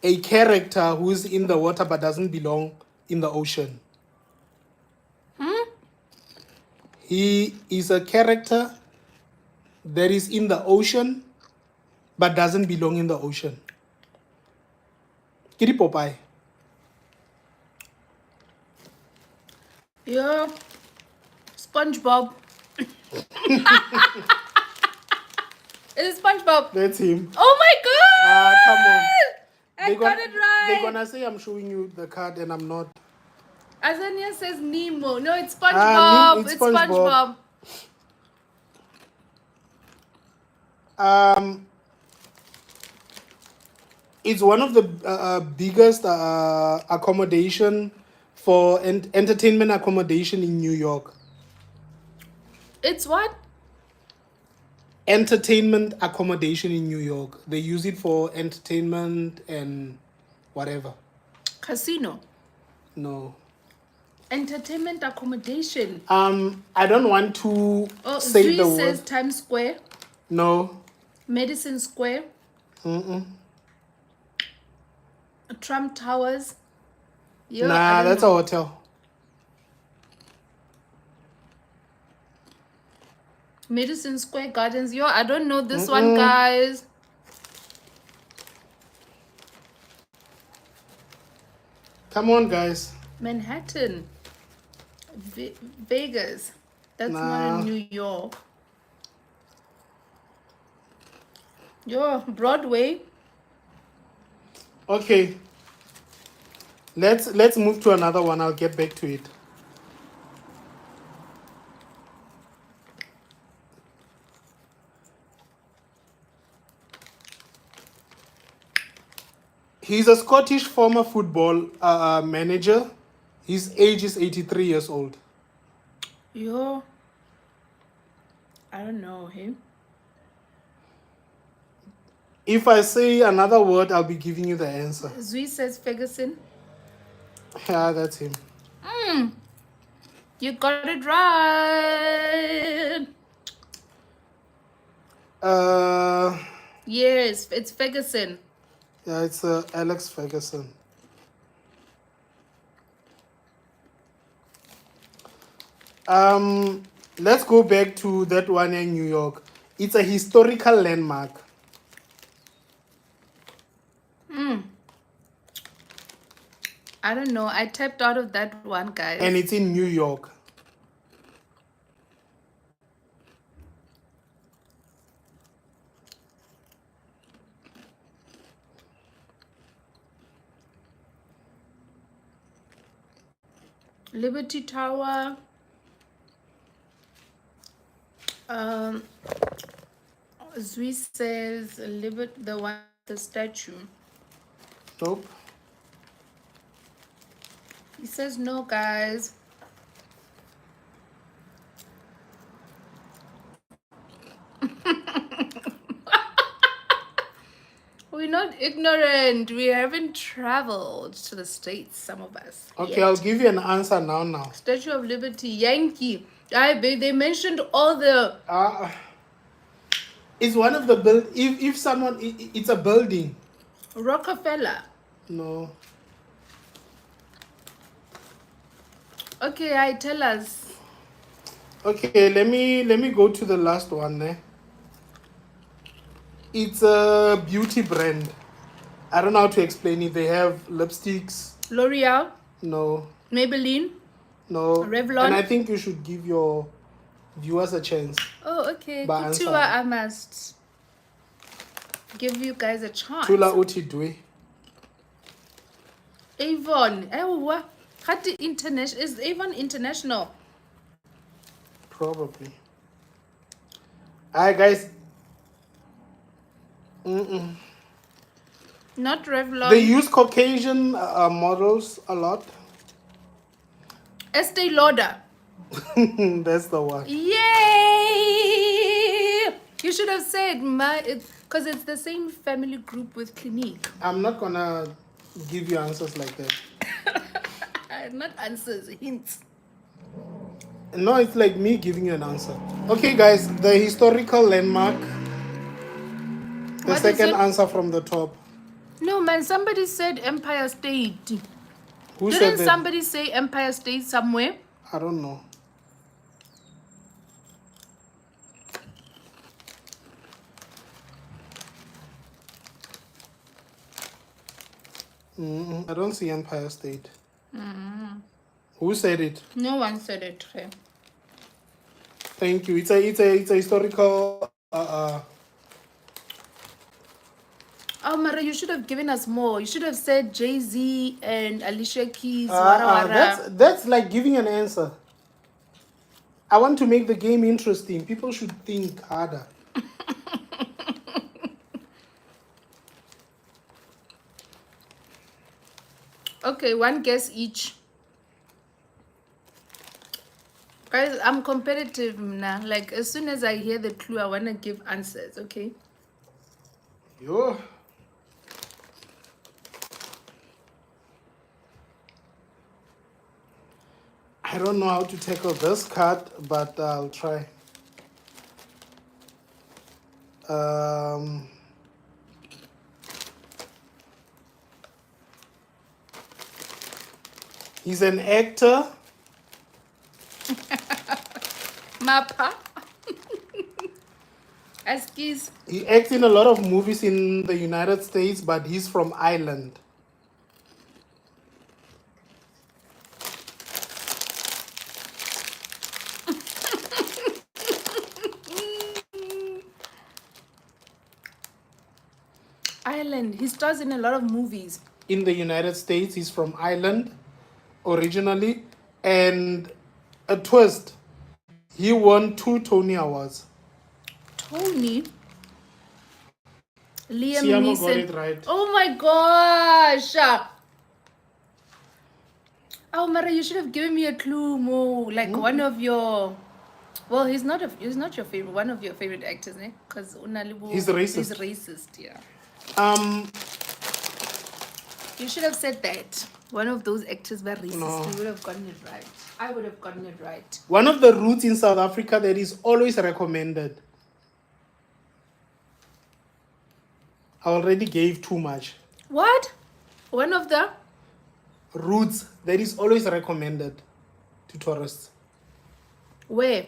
a character who's in the water but doesn't belong in the ocean. He is a character that is in the ocean but doesn't belong in the ocean. Kitty Popeye. Yeah. SpongeBob. Is it SpongeBob? That's him. Oh my god! Come on. I got it right. They're gonna say I'm showing you the card and I'm not. Azania says Nemo. No, it's SpongeBob. It's It's SpongeBob. It's one of the biggest accommodation for entertainment accommodation in New York. It's what? Entertainment accommodation in New York. They use it for entertainment and whatever. Casino. No. Entertainment accommodation. I don't want to say Zui the word. says Times Square. No. Madison Square. Trump Towers. Yo, Nah, that's a hotel. Madison Square Gardens. Yo, I don't know this one, guys. Come on, guys. Manhattan. Vegas. That's not in New York. Yo, Broadway. Okay. Let's move to another one. I'll get back to it. He's a Scottish former football manager. His age is 83 years old. Yo. I don't know him. If I say another word, I'll be giving you the answer. Zui says Ferguson. Yeah, that's him. You got it right. Yes, it's Ferguson. Yeah, it's Alex Ferguson. Let's go back to that one in New York. It's a historical landmark. I don't know. I tapped out of that one, guys. And it's in New York. Liberty Tower. Zui says the one, the statue. Nope. He says no, guys. We're not ignorant. We haven't traveled to the States, some of us. Okay, yet. I'll give you an answer now. Statue of Liberty, Yankee. They mentioned all the... It's one of the if someone it's a building. Rockefeller. No. Okay, tell us. Okay, let me go to the last one. It's a beauty brand. I don't know how to explain it. They have lipsticks. L'Oreal. No. Maybelline. No. Revlon. And I think you should give your viewers a chance. Oh, okay. By Kutua, I must give you guys a chance. Tula Utidwe. Avon. Oh, is Avon international? Probably. Alright, guys. Not Revlon. They use Caucasian models a lot. Estee Lauder. That's the one. Yay! You should have said because it's the same family group with Clinique. I'm not gonna give you answers like that. Not answers, hints. No, it's like me giving you an answer. Okay, guys, the historical landmark. The second answer from the top. No, man, somebody said Empire State. Who said Didn't that? somebody say Empire State somewhere? I don't know. I don't see Empire State. Who said it? No one said it. Thank you. It's a historical Oh, Mara, you should have given us more. You should have said Jay-Z and Alicia Keys. Wara wara. That's like giving an answer. I want to make the game interesting. People should think harder. Okay, one guess each. Guys, I'm competitive now. Like, as soon as I hear the clue, I want to give answers, okay? Yo. I don't know how to tackle this card, but I'll try. He's an actor. Mapa. Askies. He acts in a lot of movies in the United States, but he's from Ireland. Ireland. He stars in a lot of movies. In the United States, he's from Ireland originally. And a twist, he won 2 Tony Awards. Tony? Liam Siamo got Neeson. it right. Oh my gosh! Oh, Mara, you should have given me a clue more. Like one of your... Well, he's not your favorite. One of your favorite actors, eh? Because He's racist. He's racist, yeah. You should have said that. One of those actors were racist. No. You would have gotten it right. I would have gotten it right. One of the routes in South Africa that is always recommended. I already gave too much. What? One of the... Routes that is always recommended to tourists. Where?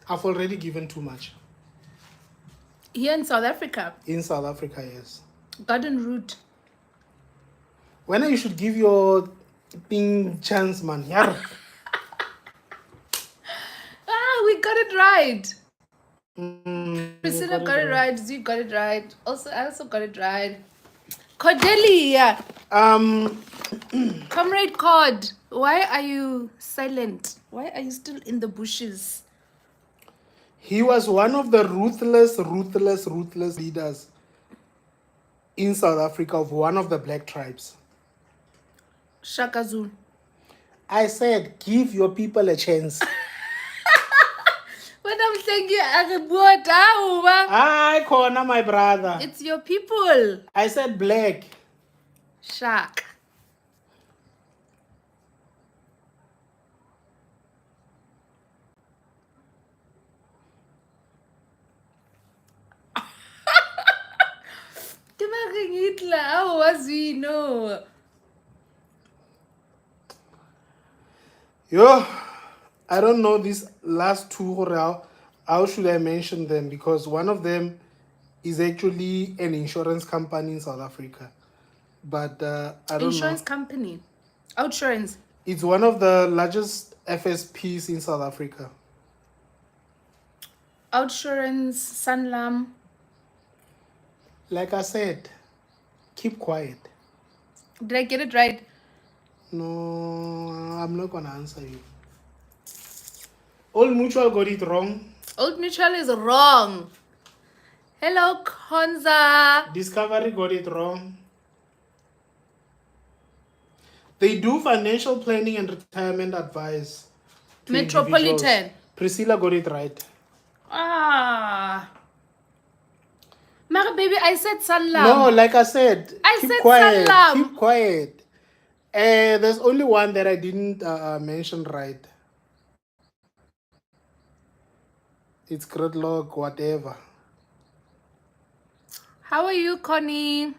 I've already given too much. Here in South Africa. In South Africa, yes. Garden Route. When you should give your thing chance, man. Yar. Ah, we got it right. Mm, Priscilla got it right. Z got it right. Also, I also got it right. Cordelia. Comrade Cord. Why are you silent? Why are you still in the bushes? He was one of the ruthless leaders in South Africa of one of the black tribes. Shaka Zulu. I said, give your people a chance. But I'm thinking, I corner my brother. it's your people. I said black. Shaka. Hitler, how was we know? Yo, I don't know these last two. How should I mention them? Because one of them is actually an insurance company in South Africa. But I don't Insurance know. company. Outsurance. It's one of the largest FSPs in South Africa. Outsurance, Sanlam. Like I said, keep quiet. Did I get it right? No, I'm not going to answer you. Old Mutual got it wrong. Old Mutual is wrong. Hello, Konza. Discovery got it wrong. They do financial planning and retirement advice. To Metropolitan. individuals. Priscilla got it right. Ah. Mara, baby, I said Sanlam. No, like I said, I keep said quiet. Sanlam. Keep quiet. There's only one that I didn't mention right. It's Gridlock, whatever. How are you, Connie?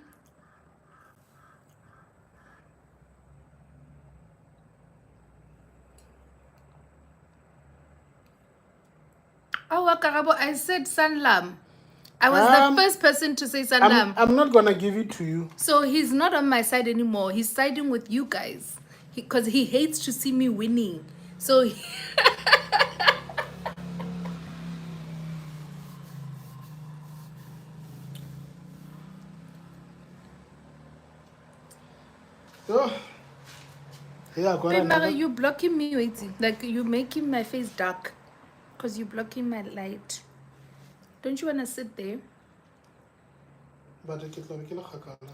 Oh, Wakarabo, I said Sanlam. I was the first person to say Sanlam. I'm not going to give it to you. So he's not on my side anymore. He's siding with you guys. Because he hates to see me winning. So... Oh, yeah, got Wait, Mara, another. you blocking me, waiting. Like, you making my face dark. Because you blocking my light. Don't you want to sit there? But ke tla be ke le kgakala.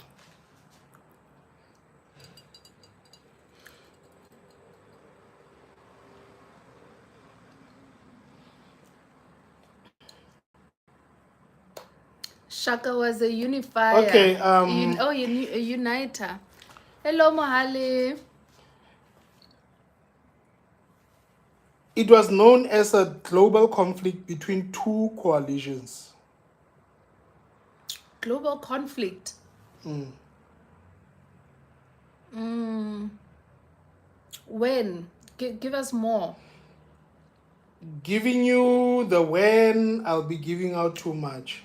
Shaka was a unifier. Okay, a uniter. Hello, Mohale. it was known as a global conflict between two coalitions. Global conflict. When? Give us more. Giving you the when, I'll be giving out too much.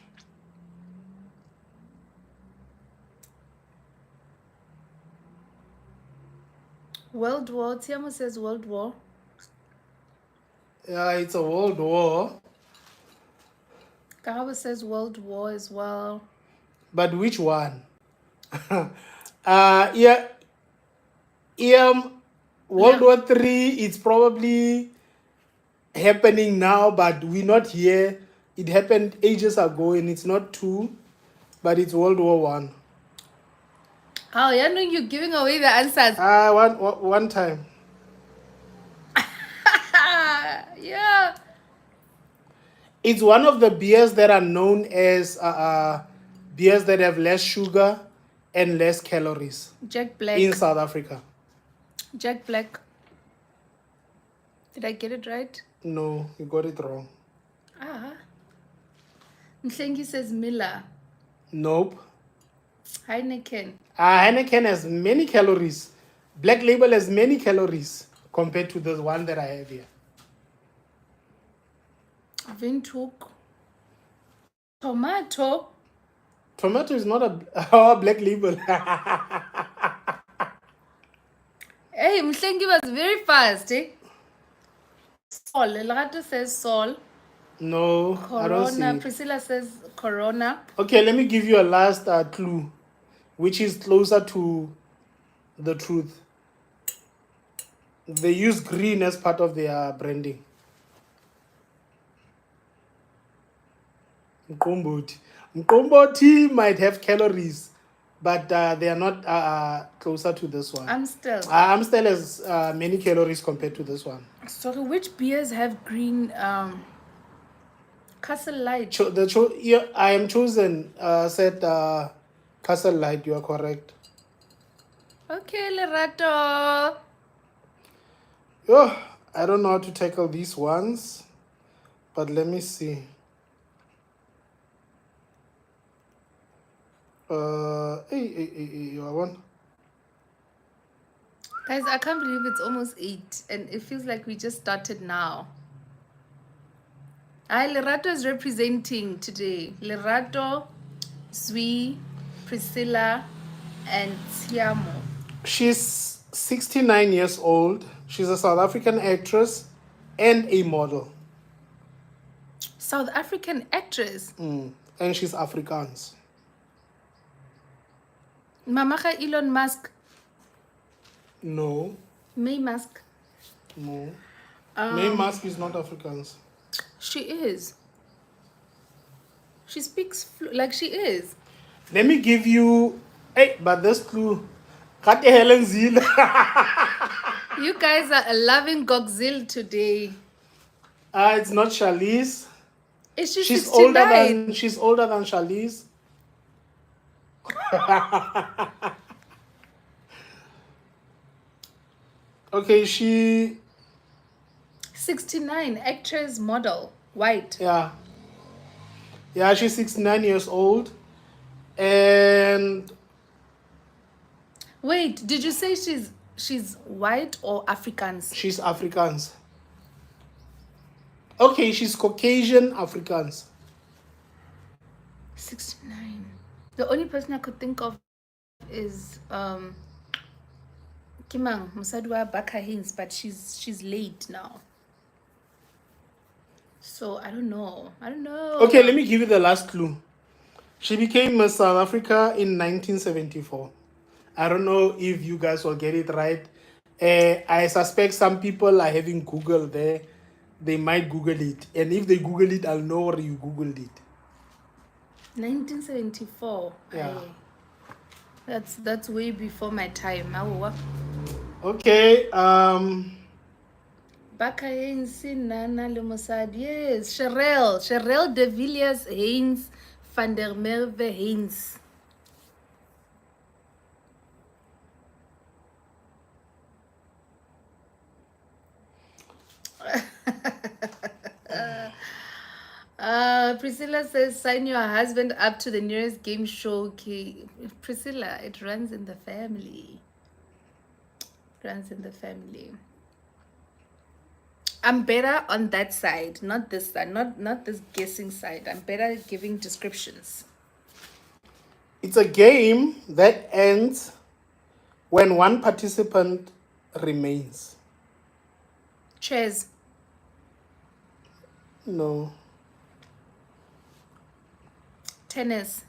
World War. Tiamo says World War. Yeah, it's a world war. Kahaba says World War as well. But which one? Yeah, World War III, it's probably happening now, but we're not here. It happened ages ago, and it's not two, but it's World War One. Oh, yeah, no, you're giving away the answers. One time. Yeah. It's one of the beers that are known as beers that have less sugar and less calories Jack Black. in South Africa. Jack Black. Did I get it right? No, you got it wrong. Mhlengi says Miller. Nope. Heineken. Heineken has many calories. Black Label has many calories compared to the one that I have here. Windhoek. Tomato. Tomato is not a Black Label. Hey, Mhlengi was very fast, eh? Sol. Lerato says Sol. No, I don't see Corona. it. Priscilla says Corona. Okay, let me give you a last clue, which is closer to the truth. They use green as part of their branding. Mqombothi. Mqombothi might have calories, but they are not closer to this one. Amstel. Amstel has many calories compared to this one. Sorry, which beers have green Castle Light? I am chosen said Castle Light. You are correct. Okay, Lerato. Oh, I don't know how to tackle these ones, but let me see. You are one. Guys, I can't believe it's almost 8 and it feels like we just started now. Lerato is representing today. Lerato, Zwi, Priscilla, and Tiamo. She's 69 years old. She's a South African actress and a model. South African actress. And she's Afrikaans. Mamaga Elon Musk. No. May Musk. No. May Musk is not Afrikaans. She is. She speaks like she is. Let me give you. Hey, but this clue. Kate Helen Zil. You guys are loving Godzilla today. It's not Charlize. Is she She's 69? She's older than Charlize. Okay, she 69, actress, model, white. yeah, she's 69 years old, and Wait, did you say she's white or Afrikaans? she's Afrikaans. Okay, she's Caucasian Afrikaans. 69. The only person I could think of is Kimang Musadwa Baka Haynes, but she's late now. So I don't know. Okay, let me give you the last clue. She became Miss South Africa in 1974. I don't know if you guys will get it right. I suspect some people are having Google there. They might Google it. And if they Google it, I'll know where you Googled it. 1974. Yeah. Aye. That's way before my time. Aowa. Okay. Baka Haynes, Nana le Mosadi. Yes, Cheryl de Villiers Haynes van der Merwe Haynes. Priscilla says, sign your husband up to the nearest game show. Okay. Priscilla, it runs in the family. Runs in the family. I'm better on that side, not this side, not this guessing side. I'm better at giving descriptions. It's a game that ends when one participant remains. Chess. No. Tennis.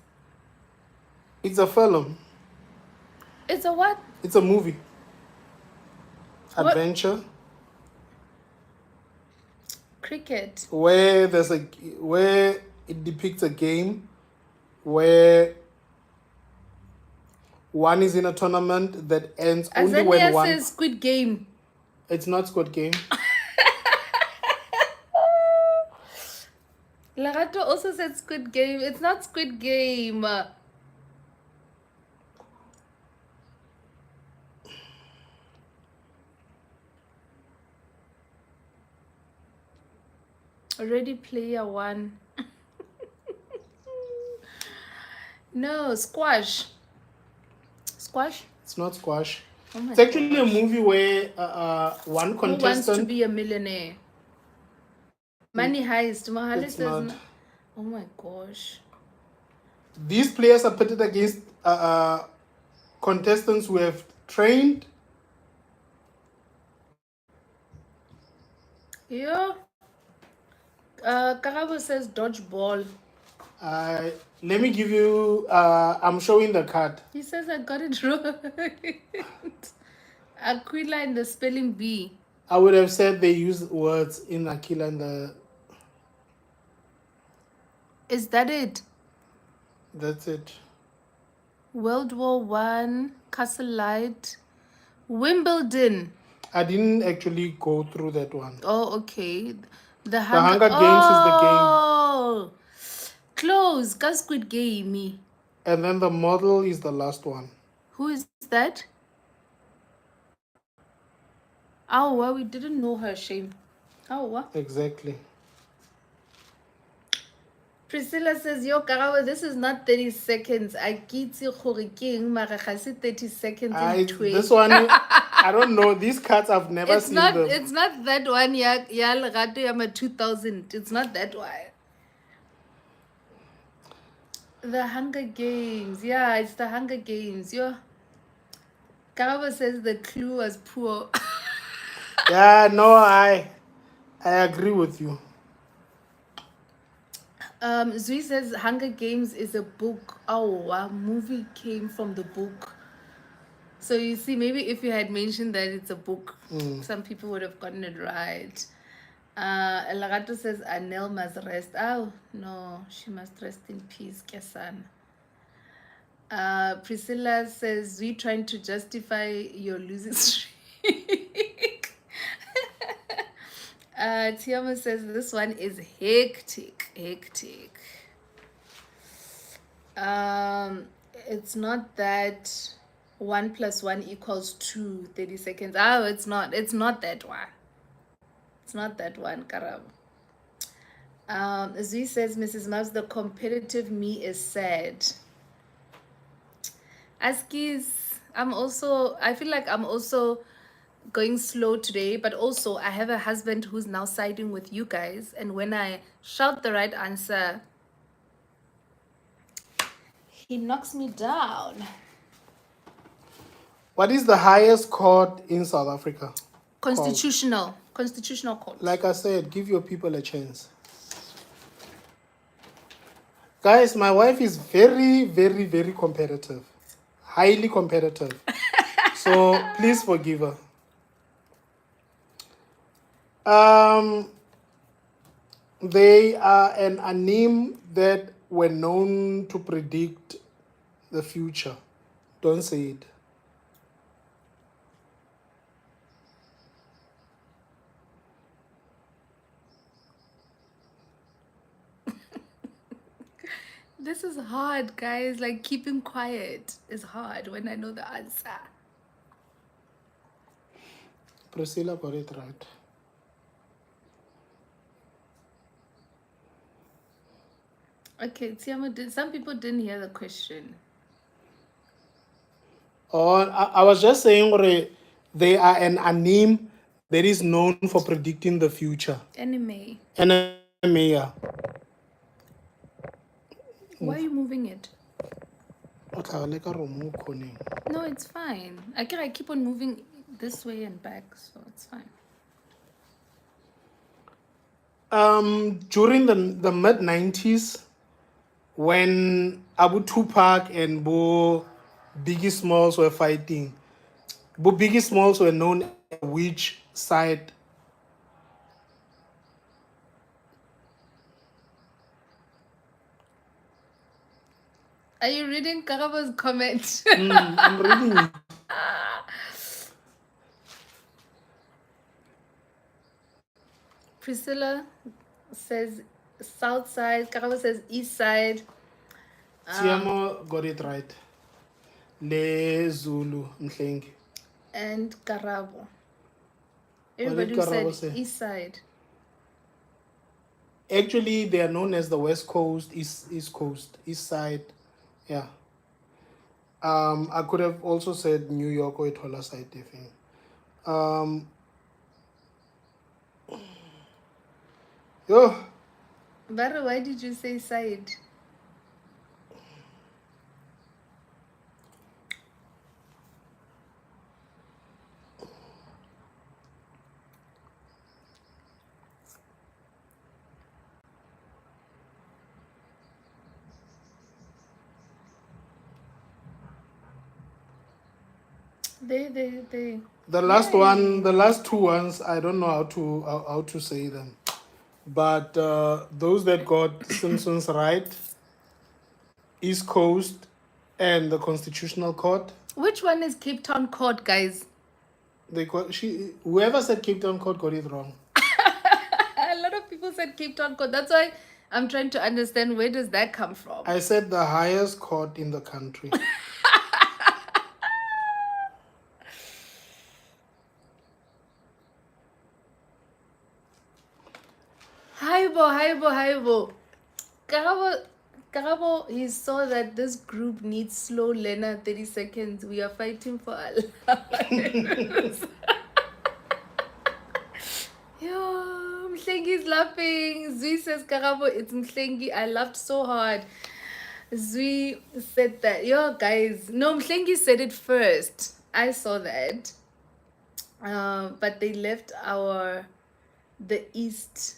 It's a film. It's a what? It's a movie. What? Adventure. Cricket. Where it depicts a game where one is in a tournament that ends only when Azania one. says Squid Game. It's not Squid Game. Larato also said Squid Game. It's not Squid Game. Ready Player One. No, Squash. Squash? It's not squash. Oh my It's actually a gosh. movie where one Who wants to contestant. be a millionaire? Money Heist. Mahali It's says not. no. Oh my gosh. These players are pitted against contestants who have trained. Yeah. Karabo says dodgeball. Let me give you. I'm showing the card. He says I got it right. Aquila in the spelling bee. I would have said they use words in Aquila and the. Is that it? That's it. World War One, Castle Light, Wimbledon. I didn't actually go through that one. Oh, okay. The Hunger Games is the game. Oh, close. Ka Squid Game. And then the model is the last one. Who is that? Oh, well, we didn't know her. Shame. Oh, what? Exactly. Priscilla says, yo, Karabo, this is not 30 seconds. I kitse gore keng, mara ga se 30 seconds in 20. This one, I don't know. These cards, I've never It's seen not. them. It's not that one. Ya Lerato Yama 2000. It's not that one. The Hunger Games. Yeah, it's the Hunger Games. Yo. Karabo says the clue was poor. Yeah, no, I agree with you. Zui says Hunger Games is a book. Oh, a movie came from the book. So you see, maybe if you had mentioned that it's a book, some people would have gotten it right. Lagato says Anel must rest. Oh, no, she must rest in peace, Kesan. Priscilla says, we trying to justify your losing streak. Tiama says, this one is hectic. It's not that 1 + 1 = 2, 30 seconds. Oh, it's not that one. It's not that one, Karabo. Zui says, Mrs. Mavs, the competitive me is sad. Askies, I feel like I'm also going slow today, but also I have a husband who's now siding with you guys, and when I shout the right answer, he knocks me down. What is the highest court in South Africa? Constitutional court. Like I said, give your people a chance. Guys, my wife is very, very, very competitive. highly competitive. So please forgive her. They are an anime that were known to predict the future. Don't say it. This is hard, guys. Like, keeping quiet is hard when I know the answer. Priscilla got it right. Okay, Tiamo, some people didn't hear the question. Or I was just saying they are an anime that is known for predicting the future. Anime. Anime, yeah. Why are you moving it? No, No, it's fine. I keep on moving this way and back, so it's fine. During the mid 90s, when Abu Tupac and Bo Biggie Smalls were fighting, Bo Biggie Smalls were known as which side? Are you reading Karaba's comment? I'm reading it. Priscilla says south side. Karaba says east side. Tiamo got it right. Le Zulu Mhlengi. And Karabo. What Everybody did said Karabo say? east side. Actually, they are known as the West Coast, East Coast, East Side. Yeah. I could have also said New York or Etola side, I think. Yo, Bara, why did you say side? They. the last Yay. one, the last two ones, I don't know how to say them, but those that got Simpsons right, East Coast, and the Constitutional Court. Which one is Cape Town Court, guys? Whoever said Cape Town Court got it wrong. A lot of people said Cape Town Court. That's why I'm trying to understand where does that come from. I said the highest court in the country. Haibo. Karabo, he saw that this group needs slow learner 30 seconds. We are fighting for Allah. Yo, Mhlengi's laughing. Zui says, Karabo, it's Mhlengi. I laughed so hard. Zui said that. Yo, guys. No, Mhlengi said it first. I saw that. But they left the East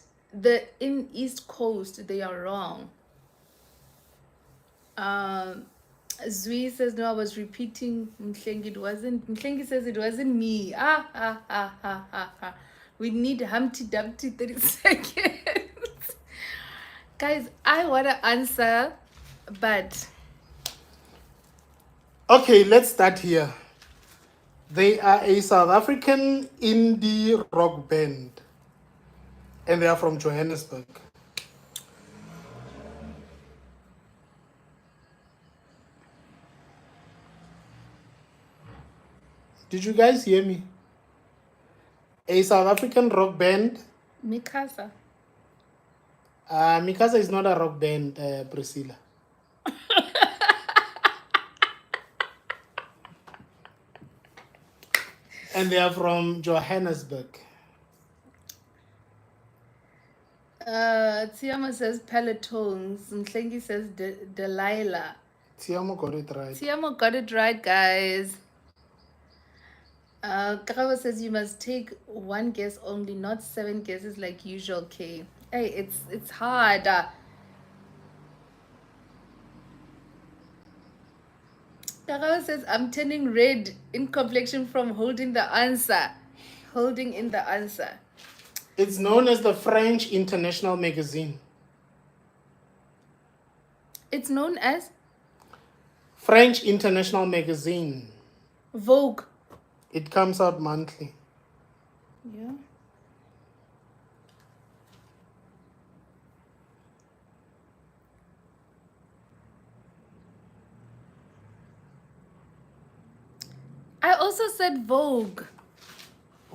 Coast. They are wrong. Zui says, no, I was repeating Mhlengi. Mhlengi says it wasn't me. We need Humpty Dumpty 30 seconds. Guys, I want to answer, but... Okay, let's start here. They are a South African indie rock band, and they are from Johannesburg. Did you guys hear me? A South African rock band. Mikasa. Mikasa is not a rock band, Priscilla. And they are from Johannesburg. Tiamo says Pelotons. Mhlengi says Delilah. Tiamo got it right. Tiamo got it right, guys. Karabo says you must take one guess only, not 7 guesses like usual. K. Hey, it's hard. Kagawa says, I'm turning red in complexion from holding the answer. Holding in the answer. It's known as the French International Magazine. It's known as French International Magazine. Vogue. It comes out monthly. Yeah. I also said Vogue,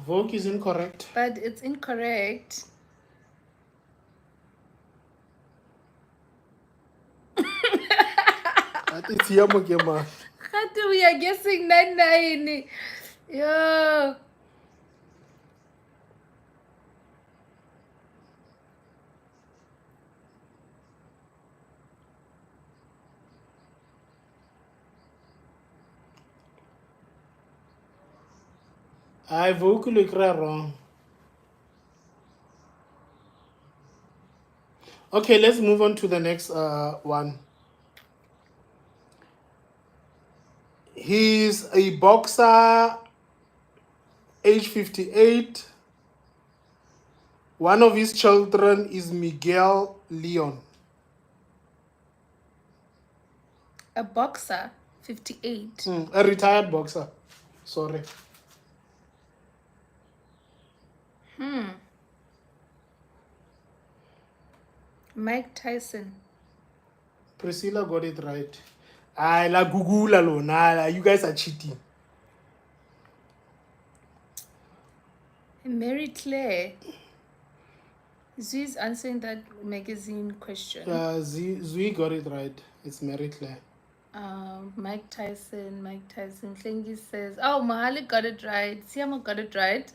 Vogue is incorrect. but it's incorrect. It's Yamogema. Khatu, we are guessing 99. Yeah. I Vogue look wrong. Okay, let's move on to the next one. He's a boxer, age 58. One of his children is Miguel Leon. A boxer, 58. A retired boxer. Sorry. Mike Tyson. Priscilla got it right. I la Google alone. You guys are cheating. Mary Claire. Zui's answering that magazine question. Zui got it right. It's Mary Claire. Mike Tyson. Klengi says, oh, Mahali got it right. Siamo got it right.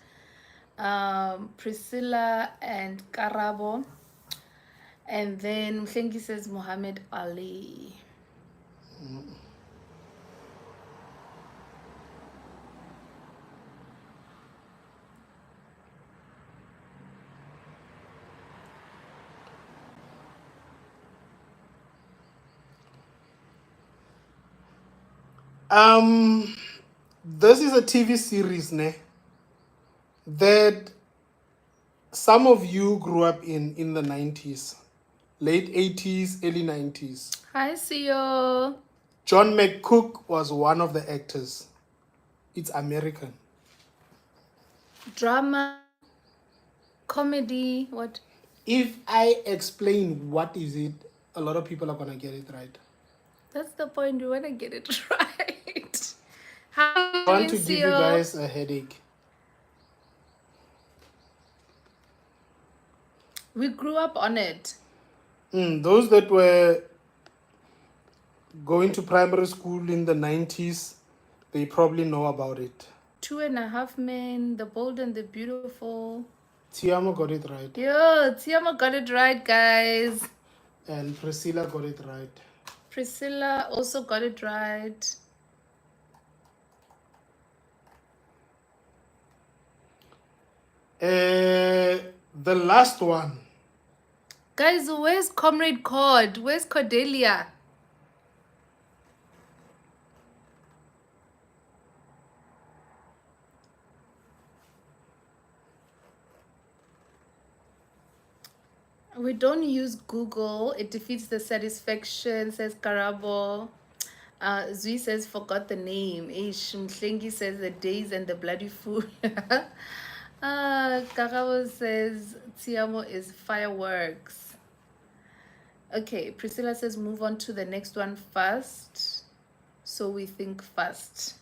Priscilla and Karabo. And then Klengi says Muhammad Ali. This is a TV series, that some of you grew up in the 90s, late 80s, early 90s. Hi, CEO. John McCook was one of the actors. It's American. Drama, comedy, what? If I explain what is it, a lot of people are gonna get it right. That's the point. We want to get it right. How I want to give you guys a headache. We grew up on it. Those that were going to primary school in the 90s, they probably know about it. 2.5 Men, The Bold and the Beautiful. Tiamo got it right. Yo, Tiamo got it right, guys. And Priscilla got it right. Priscilla also got it right. The last one. Guys, where's Comrade Cord? Where's Cordelia? We don't use Google. It defeats the satisfaction, says Karabo. Zui says, forgot the name. Ish, Mhlengi says, the days and the bloody food. Karabo says, Tiamo is fireworks. Okay, Priscilla says, move on to the next one fast. So we think fast.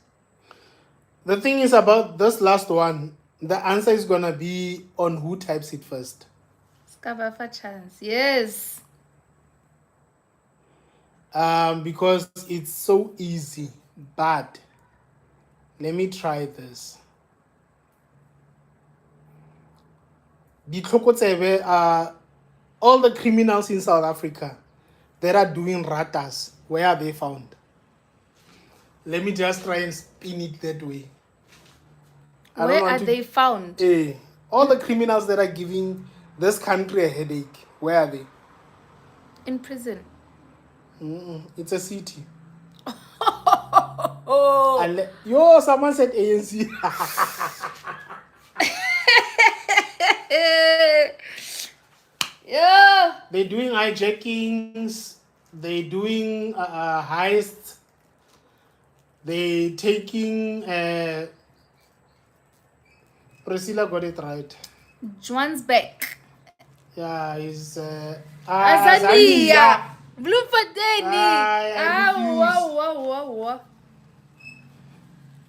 The thing is about this last one, the answer is going to be on who types it first. Skavafa chance. Yes. Because it's so easy. But let me try this. Ditlokotsebe are all the criminals in South Africa that are doing ratas. Where are they found? Let me just try and spin it that way. Where are they found? All the criminals that are giving this country a headache, where are they? In prison. It's a city. Yo, someone said ANC. Yeah. They're doing hijackings. They're doing heists. They taking. Priscilla got it right. Juan's back. Yeah, he's. Azania. Blue for Danny. I refuse. Wow.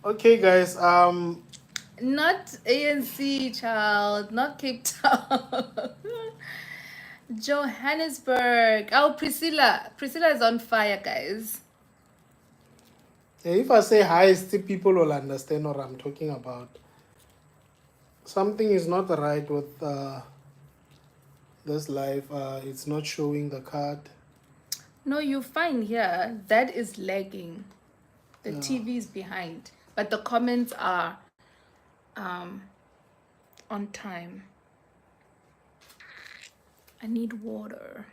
Okay, guys. Not ANC, child. Not Cape Town. Johannesburg. Oh, Priscilla. Priscilla is on fire, guys. If I say heist, people will understand what I'm talking about. Something is not right with this live. It's not showing the card. No, you find here that is lagging. The Yeah. TV is behind, but the comments are on time. I need water.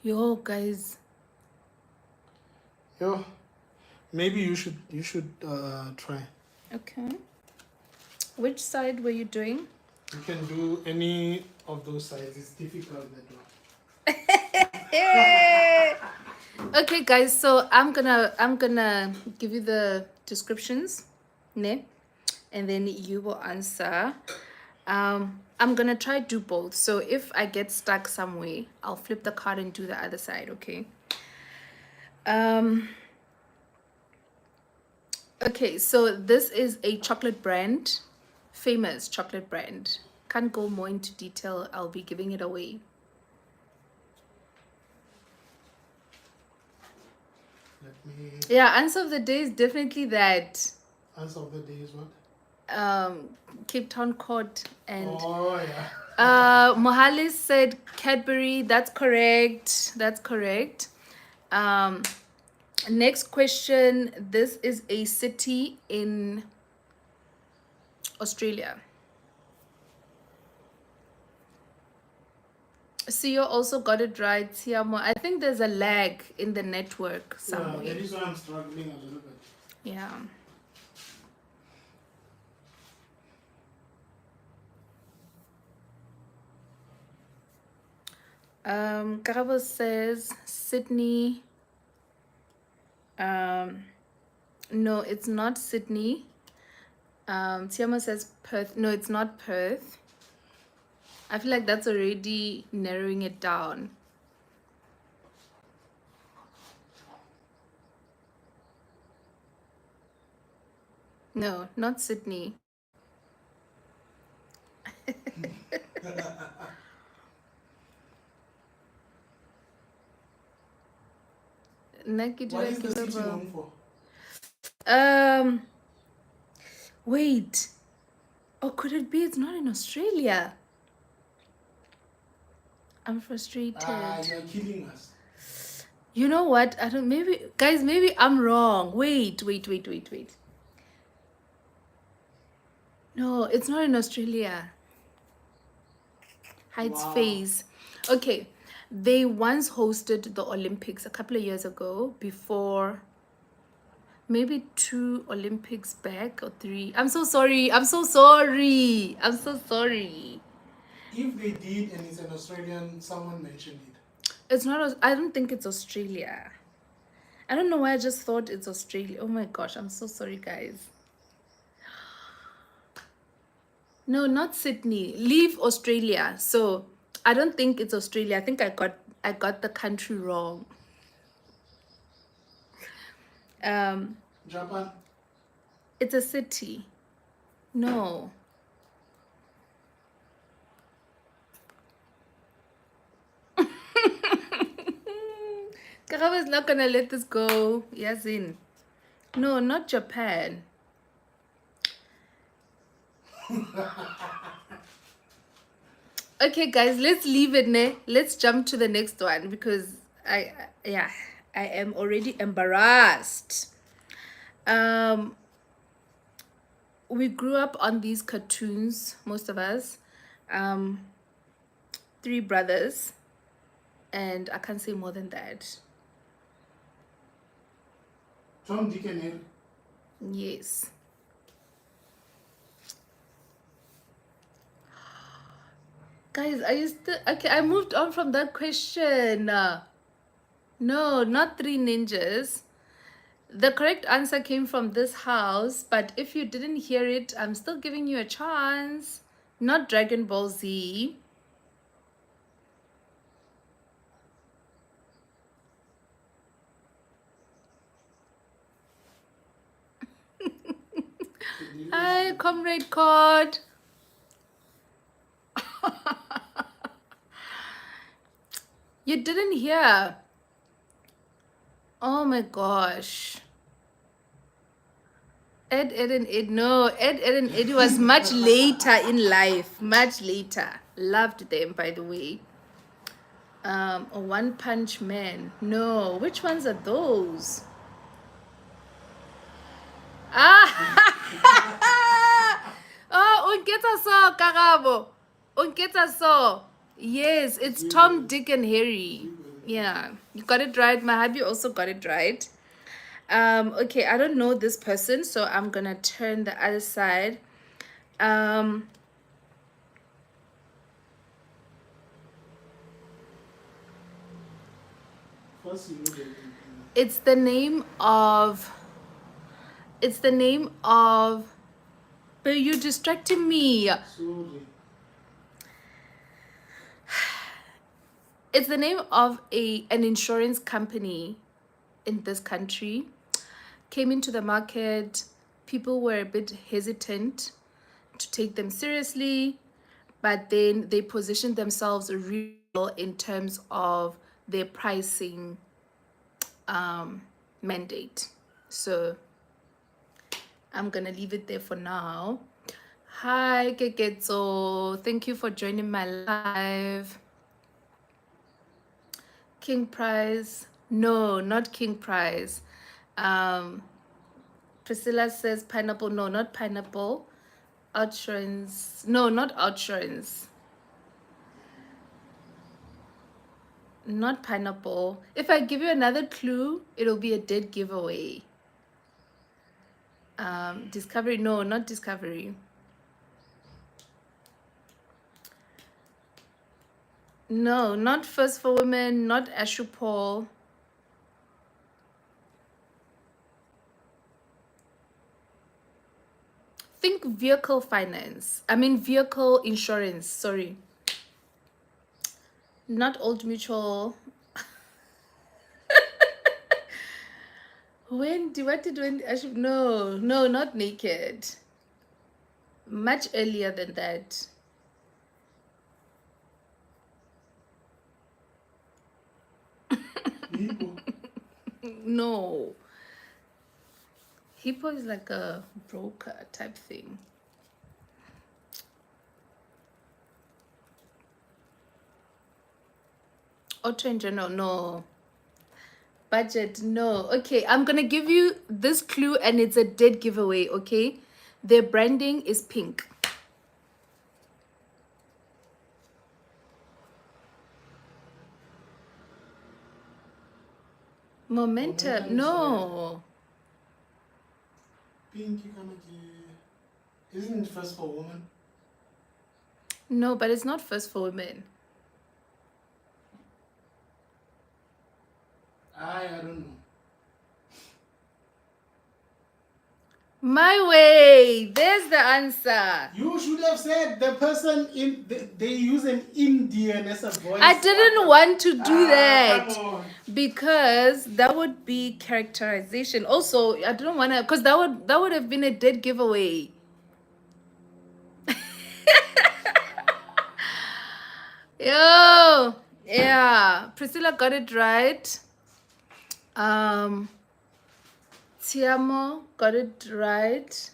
Yo, guys. Yo, maybe you should try. Okay. Which side were you doing? You can do any of those sides. It's difficult that one. Okay, guys. So I'm gonna give you the descriptions, ne? And then you will answer. I'm gonna try do both. So if I get stuck somewhere, I'll flip the card and do the other side. Okay. Okay, so this is a chocolate brand, famous chocolate brand. Can't go more into detail. I'll be giving it away. Let me. Yeah, answer of the day is definitely that. Answer of the day is what? Cape Town Court and Oh yeah. Mohalis said Cadbury. That's correct. Next question. This is a city in Australia. CEO also got it right. Tiamo. I think there's a lag in the network somewhere. Yeah, that is why I'm struggling a little bit. Yeah. Karabo says Sydney. No, it's not Sydney. Tiamo says Perth. No, it's not Perth. I feel like that's already narrowing it down. No, not Sydney. What is the city known for? Wait. Oh, could it be it's not in Australia? I'm frustrated. You're killing us. You know what? I don't. Maybe I'm wrong. Wait. No, it's not in Australia. Heights Phase. Okay. They once hosted the Olympics a couple of years ago, before maybe 2 Olympics back or 3. I'm so sorry. If they did and it's an Australian, someone mentioned it. It's not. I don't think it's Australia. I don't know why I just thought it's Australia. Oh my gosh, I'm so sorry, guys. No, not Sydney. Leave Australia. So I don't think it's Australia. I think I got the country wrong. Japan. It's a city. No. Karaba is not gonna let this go. Yasin. No, not Japan. Okay, guys, let's leave it there. Let's jump to the next one, because I am already embarrassed. We grew up on these cartoons, most of us. 3 brothers, and I can't say more than that. Tom, Dick, and Harry. Yes. Guys, are you still okay? I moved on from that question. No, not Three Ninjas. The correct answer came from this house, but if you didn't hear it, I'm still giving you a chance. Not Dragon Ball Z. Hi, Comrade Cod. You didn't hear. Oh my gosh. Ed, and Ed. No, Ed, and Eddie was much later in life. Much later. Loved them, by the way. One Punch Man. No, which ones are those? Ah! Oh, unketsa so, Karabo. Unketsa so. Yes, it's Tom, Dick, and Harry. Yeah, you got it right. My hubby also got it right. Okay, I don't know this person, so I'm gonna turn the other side. First, you know the It's the name of. It's the name of. But you're distracting me. sorry. It's the name of an insurance company in this country. Came into the market. People were a bit hesitant to take them seriously, but then they positioned themselves real in terms of their pricing mandate. So I'm gonna leave it there for now. Hi Keketso, thank you for joining my live. King Prize, no, not King Prize. Priscilla says pineapple, no, not pineapple. Outsurance, no, not outsurance. Not pineapple. If I give you another clue, it'll be a dead giveaway. Discovery, no, not Discovery. No, not First for Women, not Ashupol. Think vehicle finance. I mean vehicle insurance, sorry. Not Old Mutual. When no, not Naked. Much earlier than that. Hippo. No. Hippo is like a broker type thing. Auto in general, no. Budget, no. Okay, I'm gonna give you this clue and it's a dead giveaway, okay? Their branding is pink. Momentum, no. Pinky isn't it First for Women? No, but it's not First for Women. I don't know. My way. There's the answer. You should have said the person they use an Indian as a voice. I didn't want to do that Come on. because that would be characterization. Also, I don't want to because that would have been a dead giveaway. Yo, yeah, Priscilla got it right. Tiamo got it right.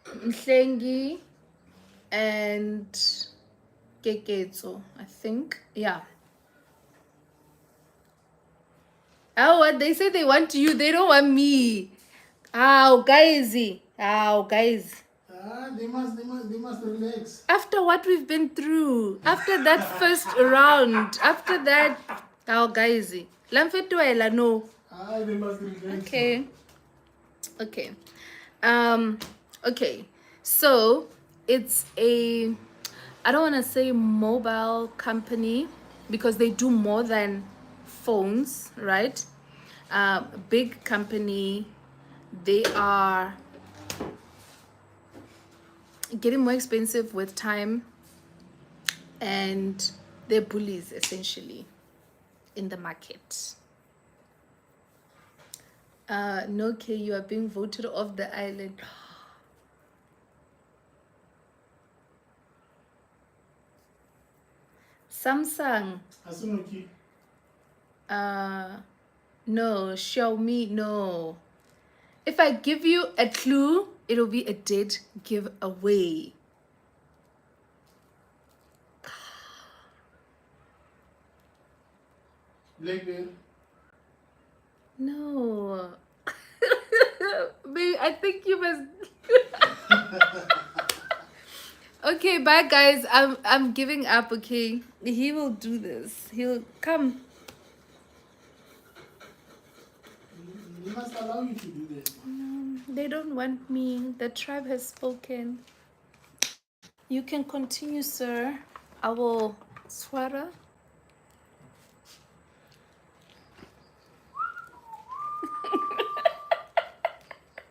Mhlengi and Keketso, I think. Yeah. Oh, what they say they want you, they don't want me. Ow, guys. Ow, guys. They must relax. After what we've been through, after that first round, after that, oh guys, Lamfetuela, no. Ah, they must revenge. Okay. Okay. Um, okay. So it's a, I don't want to say mobile company because they do more than phones, right? Big company. They are getting more expensive with time, and they're bullies essentially in the market. No, K, you are being voted off the island. Samsung. Asunoki. No. Xiaomi, no. If I give you a clue, it'll be a dead giveaway. Blackberry. No. Babe, I think you must. Okay, bye guys. I'm giving up, okay? He will do this. He'll come. We must allow you to do that. They don't want me. The tribe has spoken. You can continue, sir. I will sweater.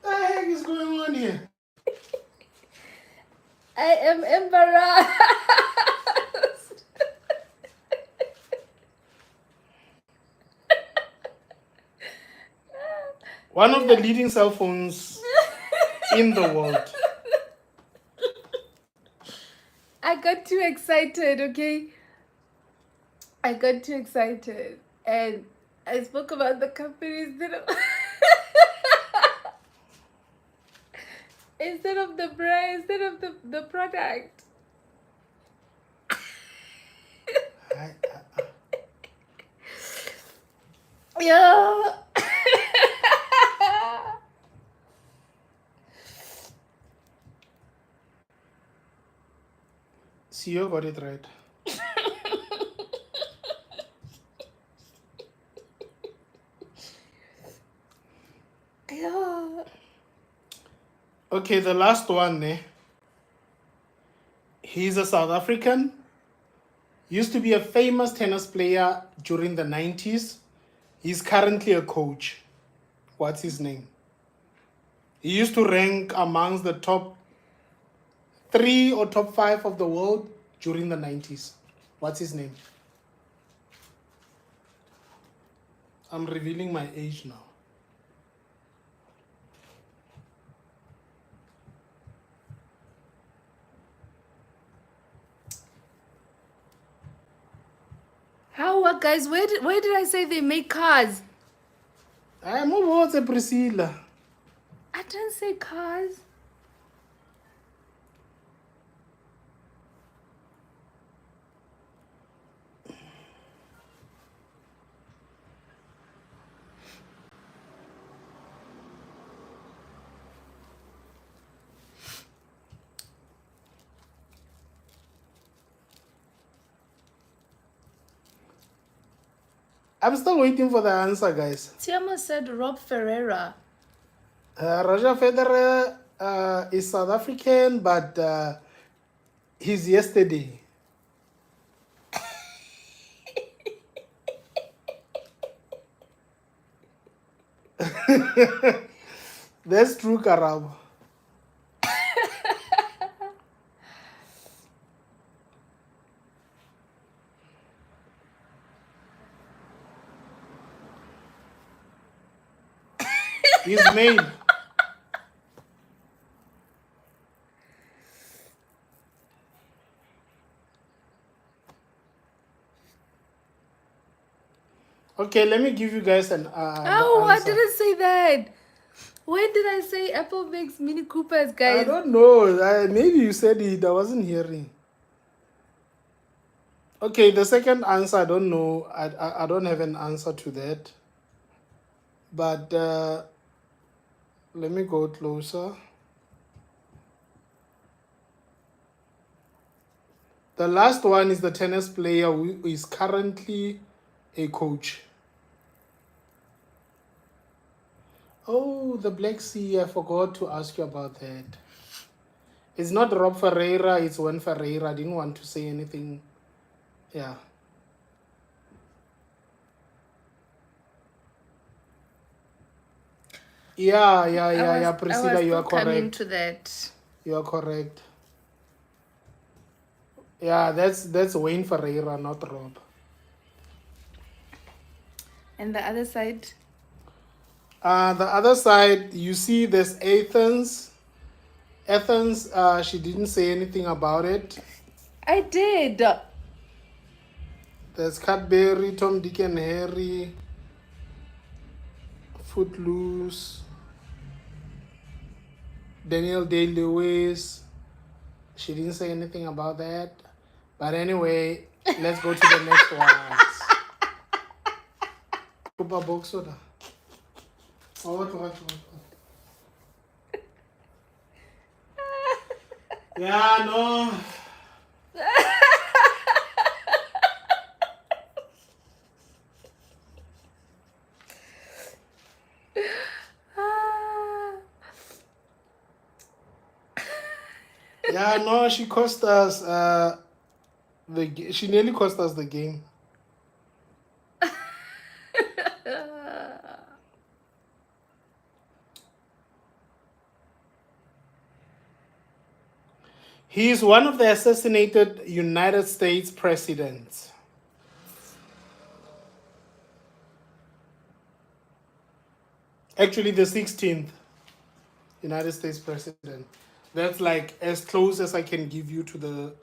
What the heck is going on here? I am embarrassed. One of the leading cell phones in the world. I got too excited, okay? I got too excited. And I spoke about the company instead of instead of the brand, instead of the product. Yeah. CEO got it right. Yeah. Okay, the last one. He's a South African. Used to be a famous tennis player during the 90s. He's currently a coach. What's his name? He used to rank amongst the top 3 or top 5 of the world during the 90s. What's his name? I'm revealing my age now. How, guys? Where did I say they make cars? I'm over Priscilla. I didn't say cars. I'm still waiting for the answer, guys. Tiamo said Rob Ferreira. Roger Federer is South African, but he's yesterday. That's true, Karabo. He's male. Okay, let me give you guys an Oh, the I answer. didn't say that. When did I say Apple makes Mini Coopers, guys? I don't know. Maybe you said it. I wasn't hearing. Okay, the second answer, I don't know. I don't have an answer to that. But let me go closer. The last one is the tennis player who is currently a coach. Oh, the Black Sea. I forgot to ask you about that. It's not Rob Ferreira, it's Juan Ferreira. I didn't want to say anything. Yeah. Yeah. I Priscilla, was you still are coming correct. to that. You are correct. Yeah, that's Wayne Ferreira, not Rob. And the other side? The other side, you see there's Athens. Athens, she didn't say anything about it. I did. There's Cadbury, Tom, Dick and Harry, Footloose, Daniel Day-Lewis. She didn't say anything about that. But anyway, let's go to the next ones. Kupa box soda. Oh, what. Yeah, no. Yeah, no, she cost us she nearly cost us the game. He is one of the assassinated United States presidents. Actually, the 16th United States president. That's like as close as I can give you to the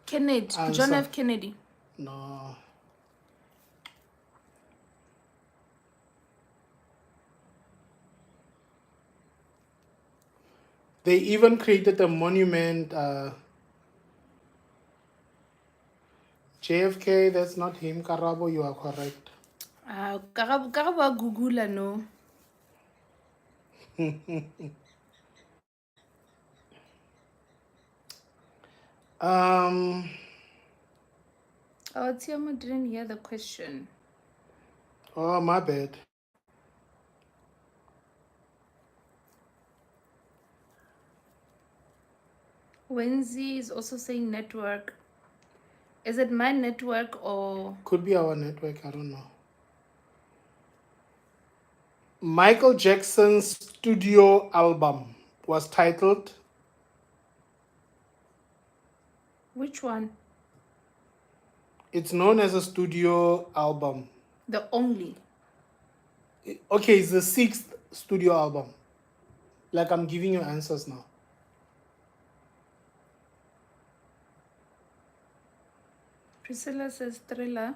Kennedy. John answer. F. Kennedy. No. They even created a monument. JFK, that's not him. Karabo, you are correct. Karabo Gugula, no. Oh, Tiamo didn't hear the question. Oh, my bad. Wenzi is also saying network. Is it my network or? Could be our network, I don't know. Michael Jackson's studio album was titled? Which one? It's known as a studio album. The only. Okay, it's the 6th studio album. Like I'm giving you answers now. Priscilla says Thriller.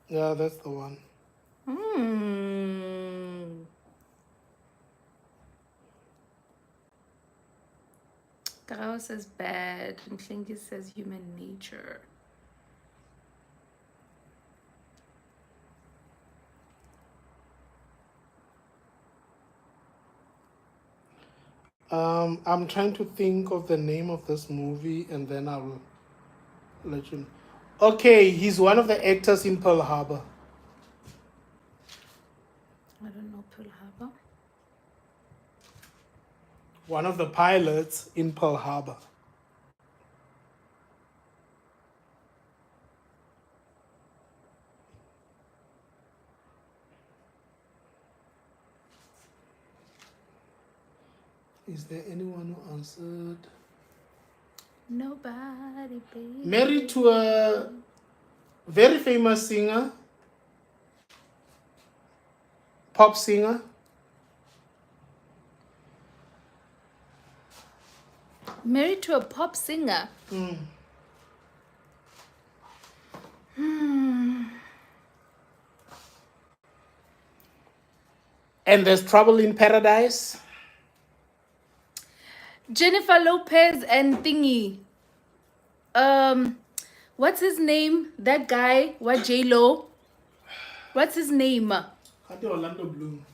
Yeah, that's the one. Karao says Bad. And Klingi says Human Nature. I'm trying to think of the name of this movie and then I will let you know. Okay, he's one of the actors in Pearl Harbor. I don't know Pearl Harbor. One of the pilots in Pearl Harbor. Is there anyone who answered? Nobody, baby. Married to a very famous singer, pop singer. Married to a pop singer. And there's Trouble in Paradise. Jennifer Lopez and Thingy. What's his name? That guy. What J-Lo? What's his name? Orlando Bloom.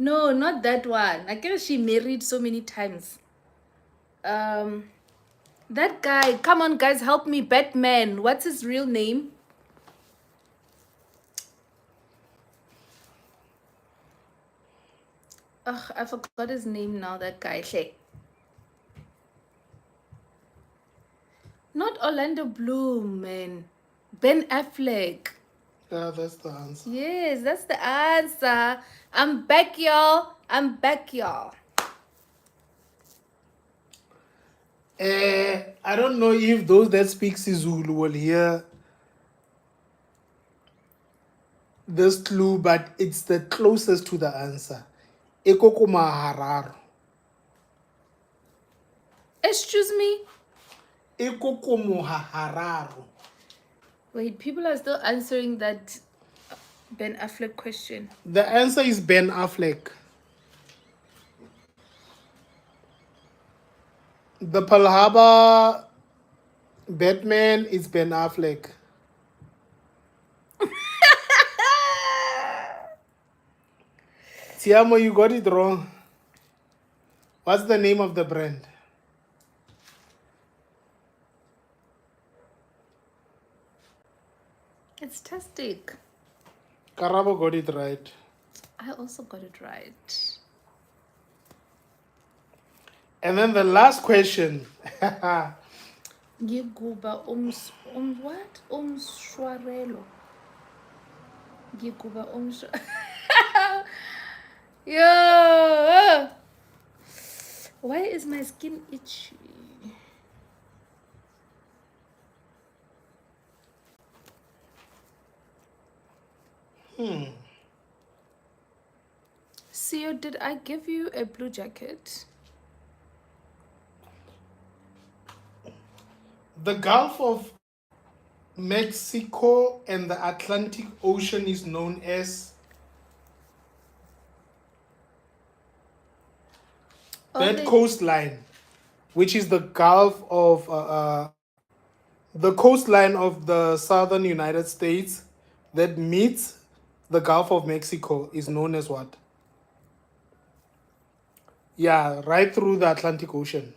No, not that one. I guess she married so many times. That guy. Come on, guys, help me. Batman. What's his real name? Ugh, I forgot his name now, that guy. Hey. Not Orlando Bloom, man. Ben Affleck. Yeah, that's the answer. Yes, that's the answer. I'm back, y'all. I'm back, y'all. I don't know if those that speak Zulu will hear this clue, but it's the closest to the answer. Ekoko Mahararo. Excuse me? Ekoko Mahararo. Wait, people are still answering that Ben Affleck question. The answer is Ben Affleck. The Pearl Harbor Batman is Ben Affleck. Tiamo, you got it wrong. What's the name of the brand? It's Tastic. Karabo got it right. I also got it right. And then the last question. Ngikuba what? Umshwarelo. Ngikuba Yo! Why is my skin itchy? Sio, did I give you a blue jacket? The Gulf of Mexico and the Atlantic Ocean is known as that coastline, which is the Gulf of the coastline of the southern United States that meets the Gulf of Mexico is known as what? Yeah, right through the Atlantic Ocean.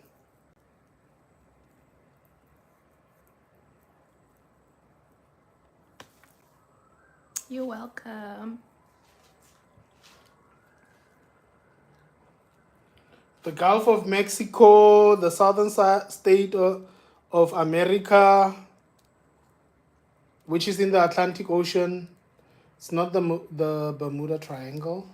You're welcome. The Gulf of Mexico, the southern state of America, which is in the Atlantic Ocean. It's not the Bermuda Triangle.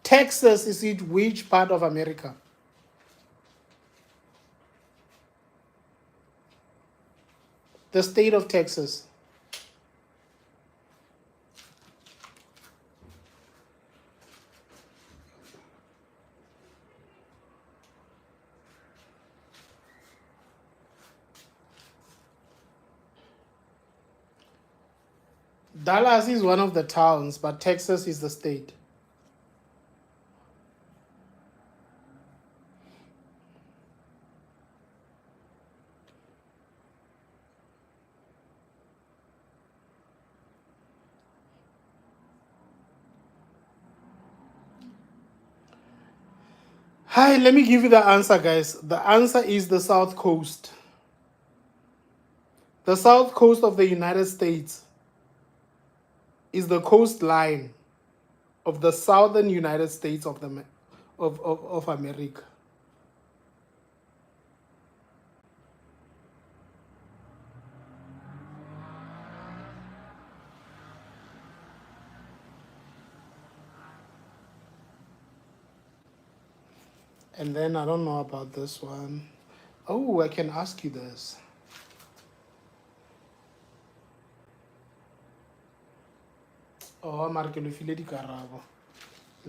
Texas is in which part of America? The state of Texas. Dallas is one of the towns, but Texas is the state. Hi, let me give you the answer, guys. The answer is the South Coast. The South Coast of the United States is the coastline of the southern United States of America. And then I don't know about this one. Oh, I can ask you this. Oh, Mark, let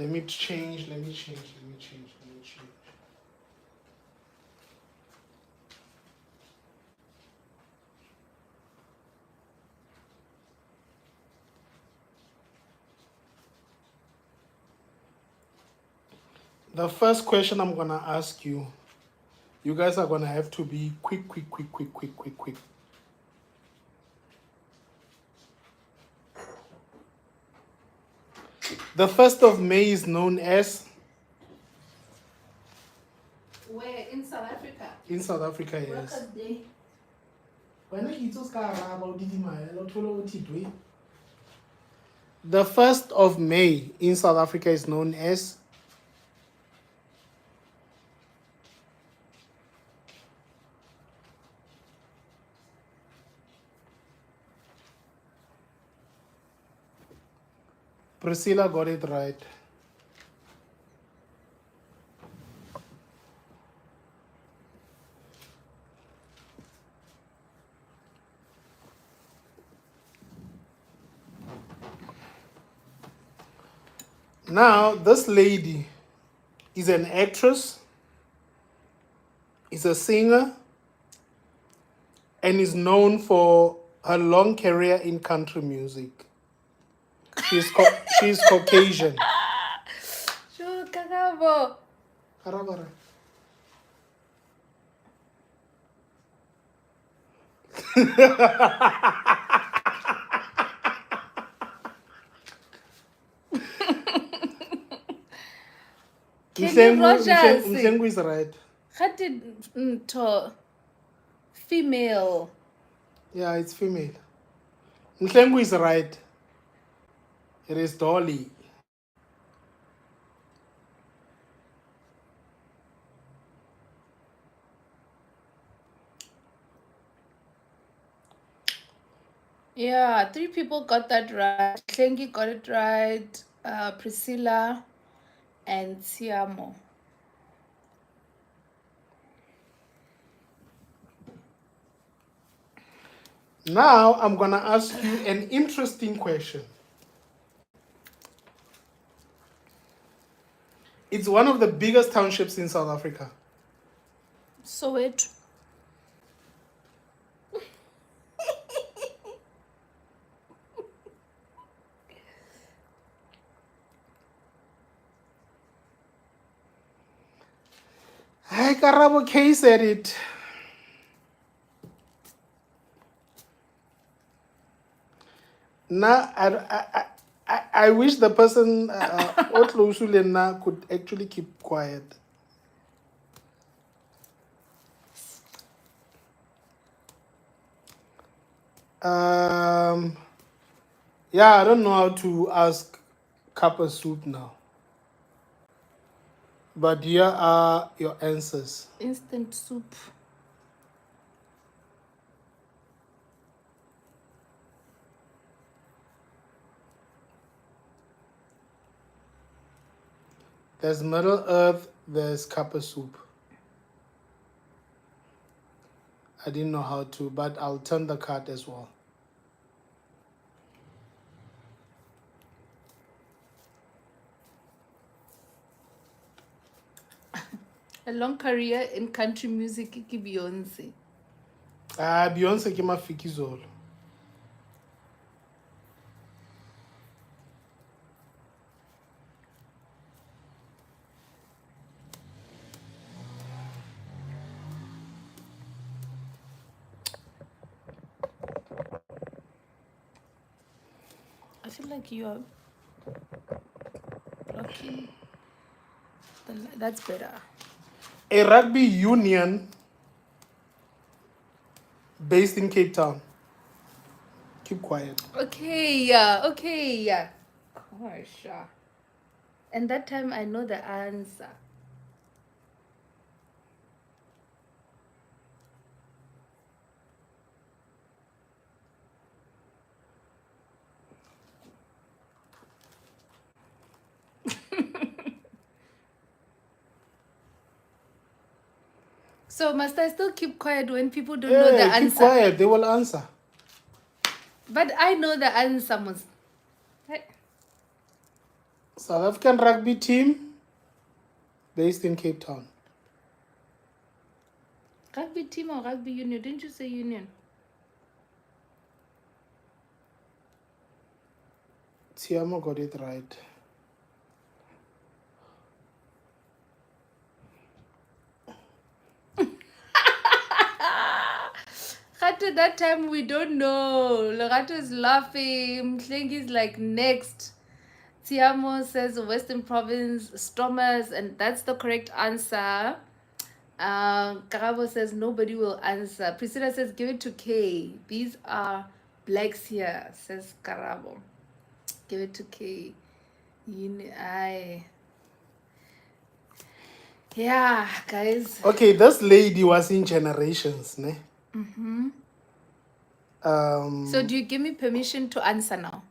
me change. The first question I'm gonna ask you, you guys are gonna have to be quick. The 1st of May is known as? Where? In South Africa? In South Africa, yes. Workers' Day. Wena ke itse o ska araba o didimaya, o thole o thitwe. The 1st of May in South Africa is known as Priscilla got it right. Now, this lady is an actress, is a singer, and is known for her long career in country music. She's Caucasian. Sure, Karabo. Harabara. Kenny Rogers. Mhlengu is right. How did to female? Yeah, it's female. Mhlengu is right. It is Dolly. Yeah, 3 people got that right. Klengi got it right. Priscilla and Siamo. Now I'm gonna ask you an interesting question. It's one of the biggest townships in South Africa. Soweto. Hi, Karabo K said it. Now, I wish the person Otlo Usulena could actually keep quiet. Yeah, I don't know how to ask Kappa Soup now. But here are your answers. Instant soup. There's Middle Earth, there's Kappa Soup. I didn't know how to, but I'll turn the card as well. A long career in country music, Kiki Beyonce. Beyonce came Fiki Zolo. I feel like you are blocking. That's better. A rugby union based in Cape Town. Keep quiet. Okay, yeah. Gosh. And that time I know the answer. So must I still keep quiet when people don't know the answer? Keep quiet, they will answer. But I know the answer, must. South African rugby team based in Cape Town. Rugby team or rugby union? Didn't you say union? Tiamo got it right. At that time we don't know. Lorato is laughing. Mhlengi is like next. Tiamo says Western Province, Stormers, and that's the correct answer. Karabo says nobody will answer. Priscilla says give it to K. These are blacks here, says Karabo. Give it to K. Yeah, guys. Okay, this lady was in Generations, ne? So do you give me permission to answer now?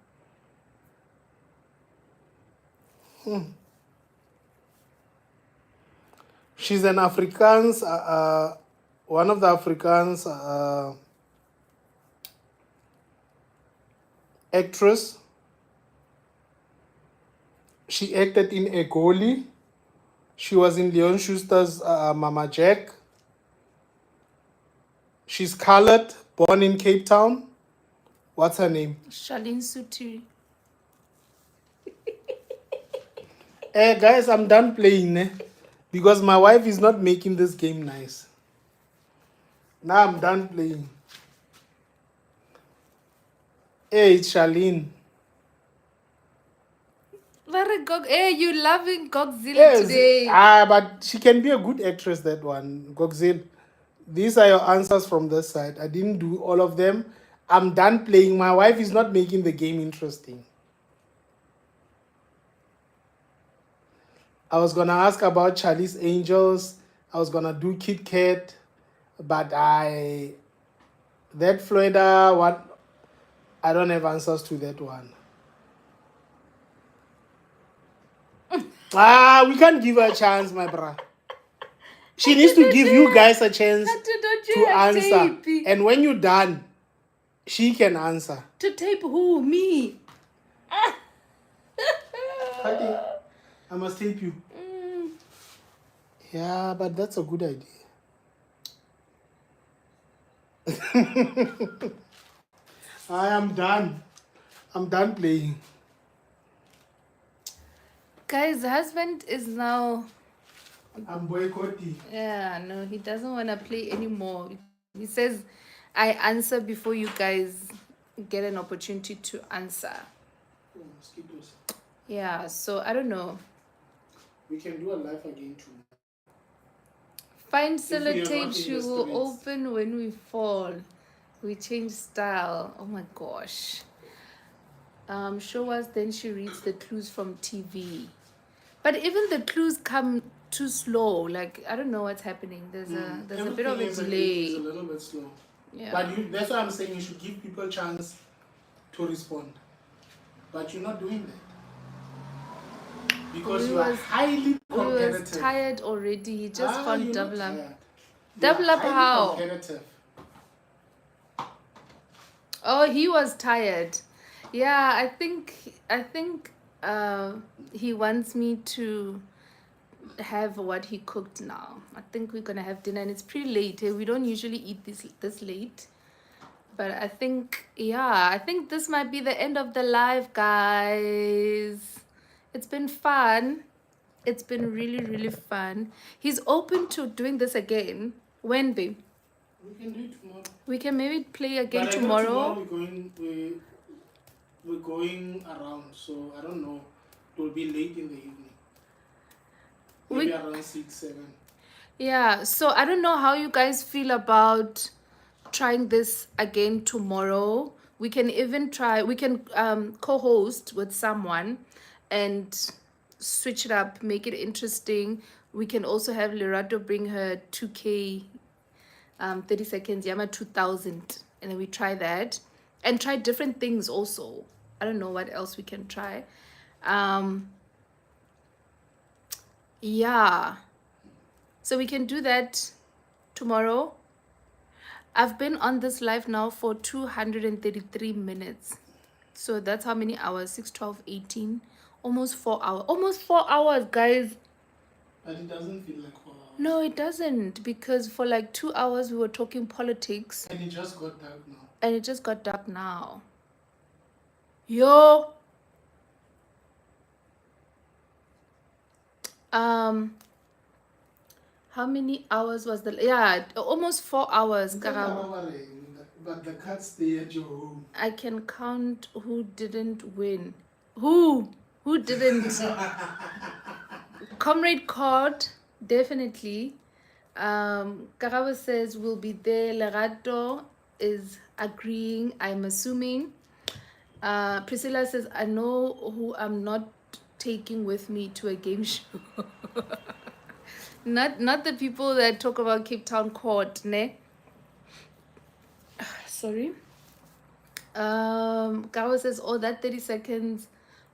She's an Afrikaans, one of the Afrikaans actress. She acted in Egoli. She was in Leon Schuster's Mama Jack. She's colored, born in Cape Town. What's her name? Charlene Suti. Guys, I'm done playing, ne? Because my wife is not making this game nice. Now I'm done playing. Hey, it's Charlene. Hey, you loving Godzilla Yes, today? but she can be a good actress, that one. Godzilla. These are your answers from this side. I didn't do all of them. I'm done playing. My wife is not making the game interesting. I was gonna ask about Charlie's Angels. I was gonna do Kit Kat, but that Florida what, I don't have answers to that one. We can't give her a chance, my brother. She needs to give you guys a chance to answer. Tape? And when you're done, she can answer. To tape who? Me? Okay, I must tape you. Yeah, but that's a good idea. I am done. I'm done playing. Guys, husband is now... I'm boycotting. Yeah, no, he doesn't want to play anymore. He says, I answer before you guys get an opportunity to answer. Oh, mosquitoes. Yeah, so I don't know. We can do a live again too. Find If we are not in sellotape, the she will streets. open when we fall. We change style. Oh my gosh. Show us, then she reads the clues from TV. But even the clues come too slow. Like, I don't know what's happening. There's a bit of a Everything delay. is a little bit slow. Yeah. But that's why I'm saying you should give people a chance to respond. But you're not doing that. Because you are highly He competitive. was tired already. He just found you're double not up. tired. Double You are up highly how? competitive. Oh, he was tired. Yeah, I think he wants me to have what he cooked now. I think we're gonna have dinner, and it's pretty late. We don't usually eat this late. But I think, yeah, I think this might be the end of the live, guys. It's been fun. It's been really, really fun. He's open to doing this again. When, babe? We can do it tomorrow. We can maybe play again But I know tomorrow. we're going around, so I don't know. It will be late in the evening. Maybe around 6, 7. Yeah, so I don't know how you guys feel about trying this again tomorrow. We can even try, we can co-host with someone and switch it up, make it interesting. We can also have Lerato bring her 2K 30 seconds, Yama 2000, and then we try that and try different things also. I don't know what else we can try. Yeah, so we can do that tomorrow. I've been on this live now for 233 minutes. So that's how many hours? 6, 12, 18. Almost 4 hours. Almost 4 hours, guys. But it doesn't feel like 4 hours. No, it doesn't. Because for like 2 hours we were talking politics. And it just got dark now. And it just got dark now. Yo. How many hours was the... Yeah, almost 4 hours. But the cats stay at your home. I can count who didn't win. Who didn't? Comrade Cord, definitely. Karabo says we'll be there. Lerato is agreeing, I'm assuming. Priscilla says, I know who I'm not taking with me to a game show. Not the people that talk about Cape Town court, ne? Sorry. Gawa says, oh, that 30 seconds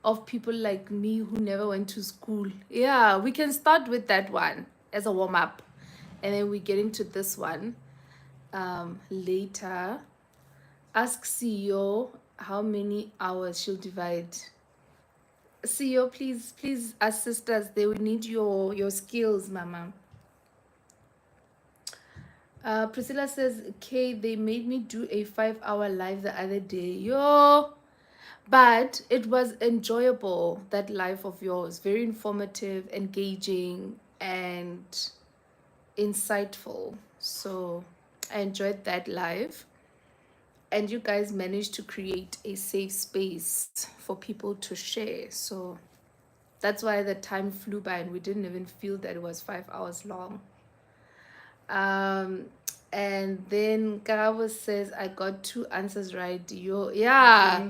of people like me who never went to school. Yeah, we can start with that one as a warm-up. And then we get into this one later. Ask CEO how many hours she'll divide. CEO, please assist us. They will need your skills, mama. Priscilla says, okay, they made me do a 5-hour live the other day. Yo, but it was enjoyable, that live of yours. Very informative, engaging, and insightful. So I enjoyed that live. And you guys managed to create a safe space for people to share. So that's why the time flew by and we didn't even feel that it was 5 hours long. And then Karabo says, I got 2 answers right. Yo, yeah.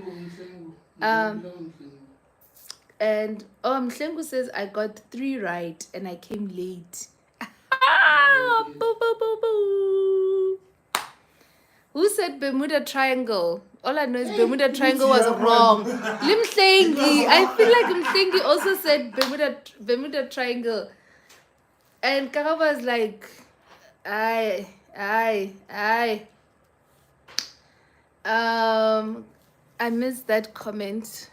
And Mhlengu says, I got 3 right and I came late. Boo, boo, boo, boo. Who said Bermuda Triangle? All I know is Bermuda Triangle was wrong. Limhlengi. I feel like Mhlengi also said Bermuda Triangle. And Karabo was like, I missed that comment.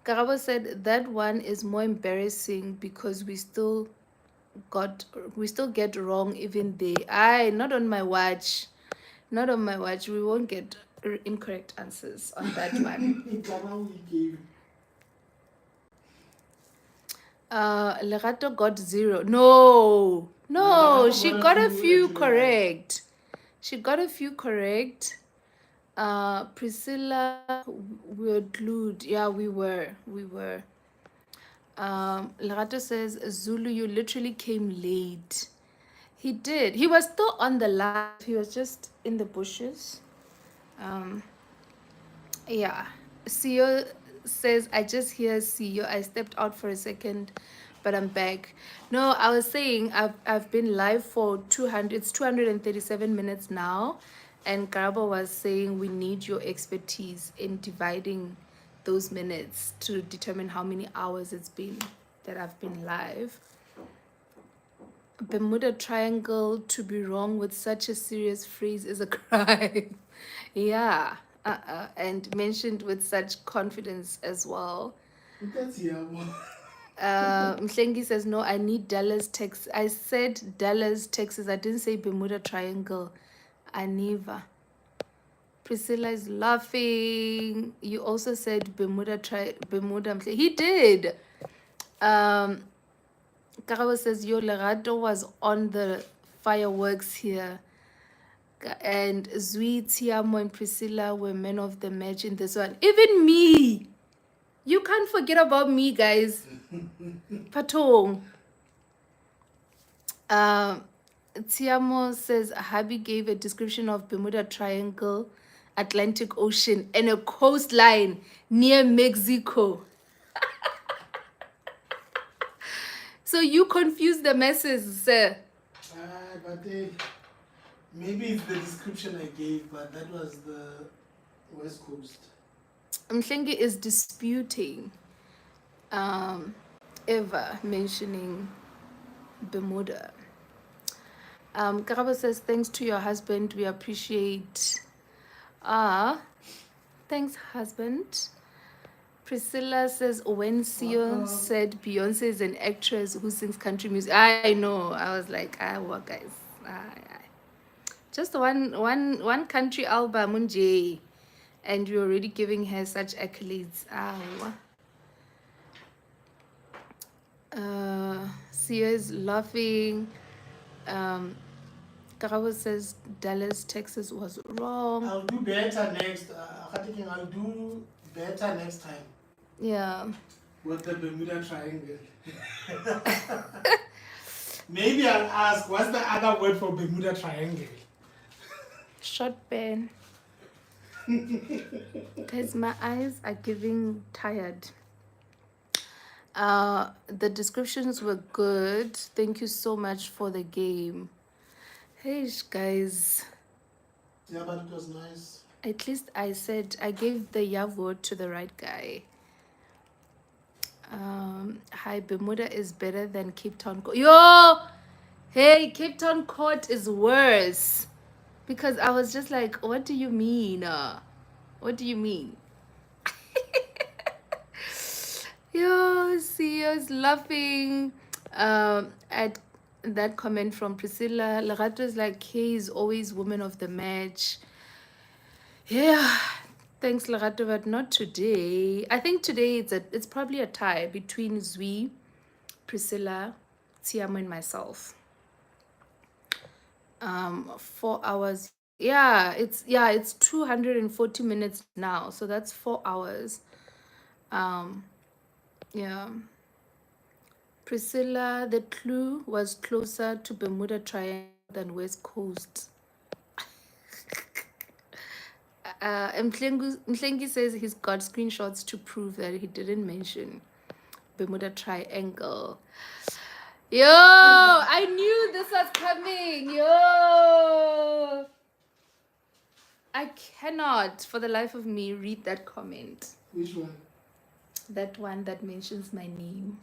Karabo said that one is more embarrassing because we still get wrong even they. Not on my watch. Not on my watch. We won't get incorrect answers on that one. Lerato got 0. No, she got a few correct. She got a few correct. Priscilla, we were glued. Yeah, we were. Lerato says, Zulu, you literally came late. He did. He was still on the live. He was just in the bushes. Yeah. CEO says, I just hear CEO. I stepped out for a second, but I'm back. No, I was saying I've been live for 237 minutes now. And Karabo was saying we need your expertise in dividing those minutes to determine how many hours it's been that I've been live. Bermuda Triangle, to be wrong with such a serious phrase is a crime. Yeah. And mentioned with such confidence as well. Mhlengi says, no, I need Dallas, Texas. I said Dallas, Texas. I didn't say Bermuda Triangle. Aniva. Priscilla is laughing. You also said Bermuda. He did. Karabo says, yo, Lerato was on the fireworks here. And Zui, Tiamo, and Priscilla were men of the match in this one. Even me. You can't forget about me, guys. Patong. Tiamo says, Habi gave a description of Bermuda Triangle, Atlantic Ocean, and a coastline near Mexico. So you confuse the masses, sir. But maybe it's the description I gave, but that was the West Coast. Mhlengi is disputing ever mentioning Bermuda. Karabo says, thanks to your husband, we appreciate. Thanks, husband. Priscilla says, when CEO said Beyonce is an actress who sings country music, I know. I was like, what, guys? Just one country album, Unje, and you're already giving her such accolades. CEO is laughing. Karabo says Dallas, Texas was wrong. I'll do better next. I'll do better next time. Yeah. With the Bermuda Triangle. Maybe I'll ask, what's the other word for Bermuda Triangle? Short pen. Guys, my eyes are giving tired. The descriptions were good. Thank you so much for the game. Hey guys, Yeah, but it was nice. at least I said I gave the yeah vote to the right guy. Hi, Bermuda is better than Cape Town. Yo, hey, Cape Town Court is worse. Because I was just like, what do you mean? What do you mean? Yo, CEO's laughing at that comment from Priscilla. Lerato is like, hey, is always woman of the match. Yeah, thanks, Lerato, but not today. I think today it's probably a tie between Zui, Priscilla, Tiamo, and myself. 4 hours. It's 240 minutes now, so that's 4 hours. Yeah. Priscilla, the clue was closer to Bermuda Triangle than West Coast. Mhlengi says he's got screenshots to prove that he didn't mention Bermuda Triangle. Yo, I knew this was coming. Yo, I cannot for the life of me read that comment. Which one? That one that mentions my name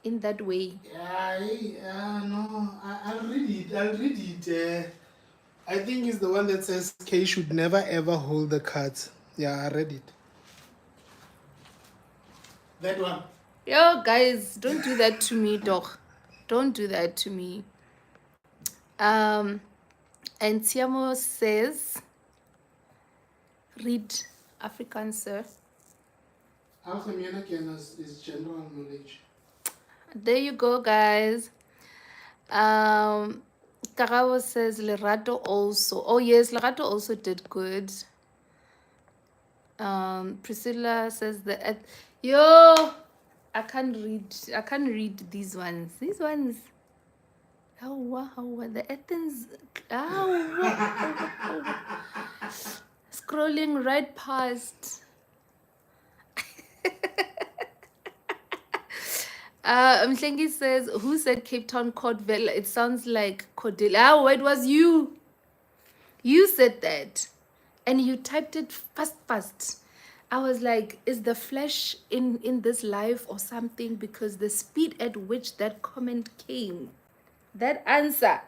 in that way. Yeah, no, I'll read it. I'll read it. I think it's the one that says K should never ever hold the cards. Yeah, I read it. That one. Yo, guys, don't do that to me, dog. Don't do that to me. And Tiamo says, read African, sir. Alchemian is general knowledge. There you go, guys. Karabo says Lerato also. Oh yes, Lerato also did good. Priscilla says yo, I can't read these ones. These ones. How the Athens. Scrolling right past. Mhlengi says, who said Cape Town Court Vela? It sounds like Cordelia. Oh, it was you. You said that. And you typed it fast. I was like, is the flesh in this life or something? Because the speed at which that comment came, that answer,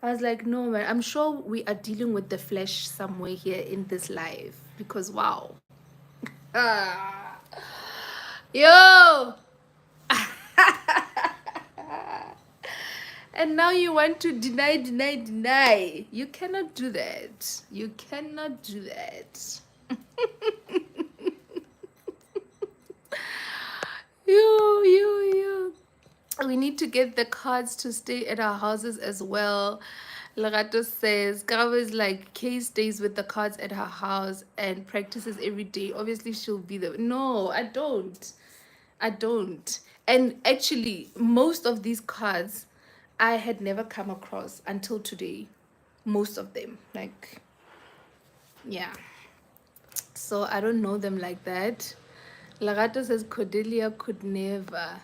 I was like, no, man, I'm sure we are dealing with the flesh somewhere here in this life. Because, wow. Yo! And now you want to deny. You cannot do that. You cannot do that. You. We need to get the cards to stay at our houses as well. Lerato says, Karabo is like, Kay stays with the cards at her house and practices every day. Obviously, she'll be there. No, I don't. And actually, most of these cards I had never come across until today. Most of them. Like, yeah. So I don't know them like that. Lerato says Cordelia could never.